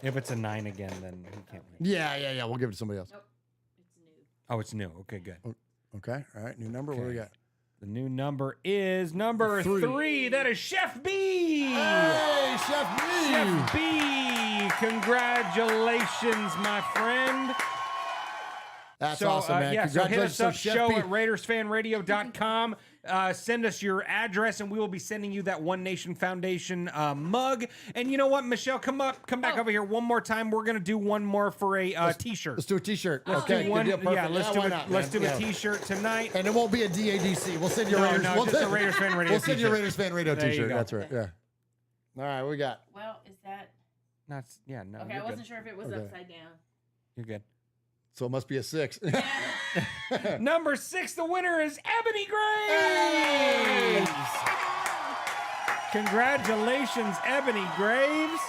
If it's a 9 again, then he can't win.
Yeah. We'll give it to somebody else.
Nope. It's new.
Oh, it's new. Okay, good.
Okay. All right. New number. What do we got?
The new number is number 3. That is Chef B.
Hey, Chef B.
Chef B. Congratulations, my friend.
That's awesome, man.
Yeah, so hit us up,
Chef
show
B.
at RaidersFanRadio.com. Send us your address, and we will be sending you that One Nation Foundation mug. And you know what, Michelle? Come back over here one more time. We're going to do one more for a T-shirt.
Let's do a T-shirt.
Let's
Okay.
do one.
Good deal.
Yeah,
Perfect.
let's do
Yeah.
a T-shirt tonight.
And it won't be a DADC. We'll send you a
No,
Raiders.
no,
we'll
just
send,
a Raiders Fan Radio
We'll send you a
t-shirt.
Raiders Fan Radio
There you
T-shirt.
go.
That's right. Yeah. All right, what we got?
Well, is that...
No.
Okay, I wasn't sure if it was upside down.
You're good.
So it must be a 6.
Number 6, the winner is Ebony Graves.
Hey!
Congratulations, Ebony Graves.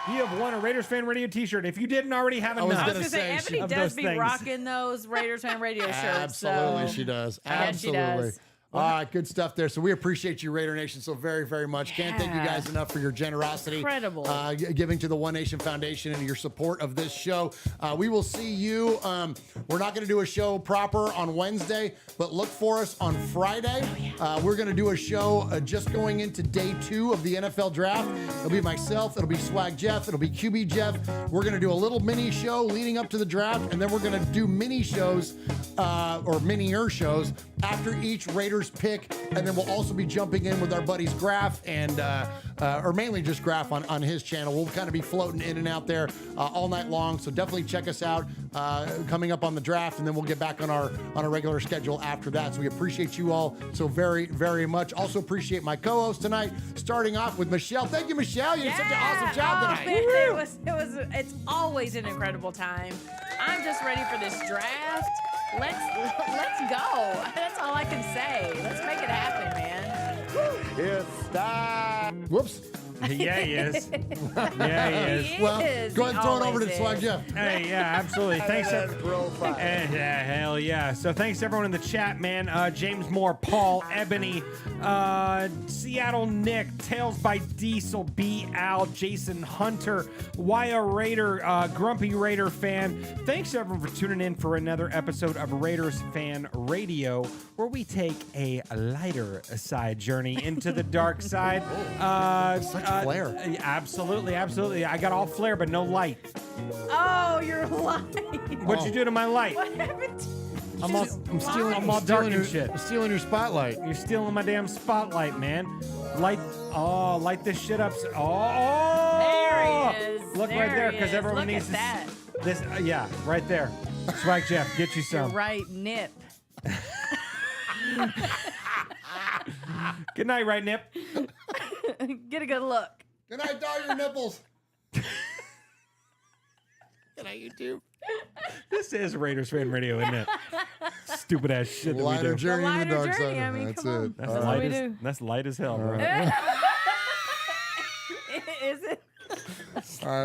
You have won a Raiders Fan Radio T-shirt. If you didn't already have enough,
I was going to say, Ebony does be rocking those Raiders Fan Radio shirts.
Absolutely, she does. Absolutely.
Yeah, she does.
All right, good stuff there. So we appreciate you, Raider Nation, so very, very much. Can't thank you guys enough for your generosity.
Incredible.
Giving to the One Nation Foundation and your support of this show. We will see you. We're not going to do a show proper on Wednesday, but look for us on Friday. We're going to do a show just going into day 2 of the NFL draft. It'll be myself. It'll be Swag Jeff. It'll be QB Jeff. We're going to do a little mini show leading up to the draft, and then we're going to do mini shows or mini-er shows after each Raiders pick, and then we'll also be jumping in with our buddies Graf and or mainly just Graf on his channel. We'll kind of be floating in and out there all night long, so definitely check us out coming up on the draft, and then we'll get back on our regular schedule after that. So we appreciate you all so very, very much. Also appreciate my co-host tonight, starting off with Michelle. Thank you, Michelle. You did such an awesome job tonight.
Man, it's always an incredible time. I'm just ready for this draft. Let's go. That's all I can say. Let's make it happen, man.
It's time. Whoops.
Yeah, he is. Yeah, he is.
Well, go ahead and throw it over to Swag Jeff.
Hey, yeah, absolutely. Thanks. Yeah, hell yeah. So thanks to everyone in the chat, man. James Moore, Paul, Ebony, Seattle Nick, Tails by Diesel, B. Al, Jason Hunter, Wya Raider, Grumpy Raider fan. Thanks everyone for tuning in for another episode of Raiders Fan Radio, where we take a lighter side journey into the dark side.
Such flair.
Absolutely. I got all flair, but no light.
Oh, your light.
What'd you do to my light?
What happened to
I'm all dark and shit.
I'm stealing your spotlight.
You're stealing my damn spotlight, man. Light this shit up. Oh,
there he is.
Look
there
right there,
he
because
is.
everyone
Look
needs
at
this. Yeah, right there. Swag Jeff, get you some.
Your right nip.
Good night, right nip.
Get a good look.
Good night, dog your nipples. Good night, YouTube.
This is Raiders Fan Radio, isn't it? Stupid ass shit that we do.
Lighter journey in the dark side.
I mean,
That's
come on.
it.
That's light as hell, bro.
Is it?
All right.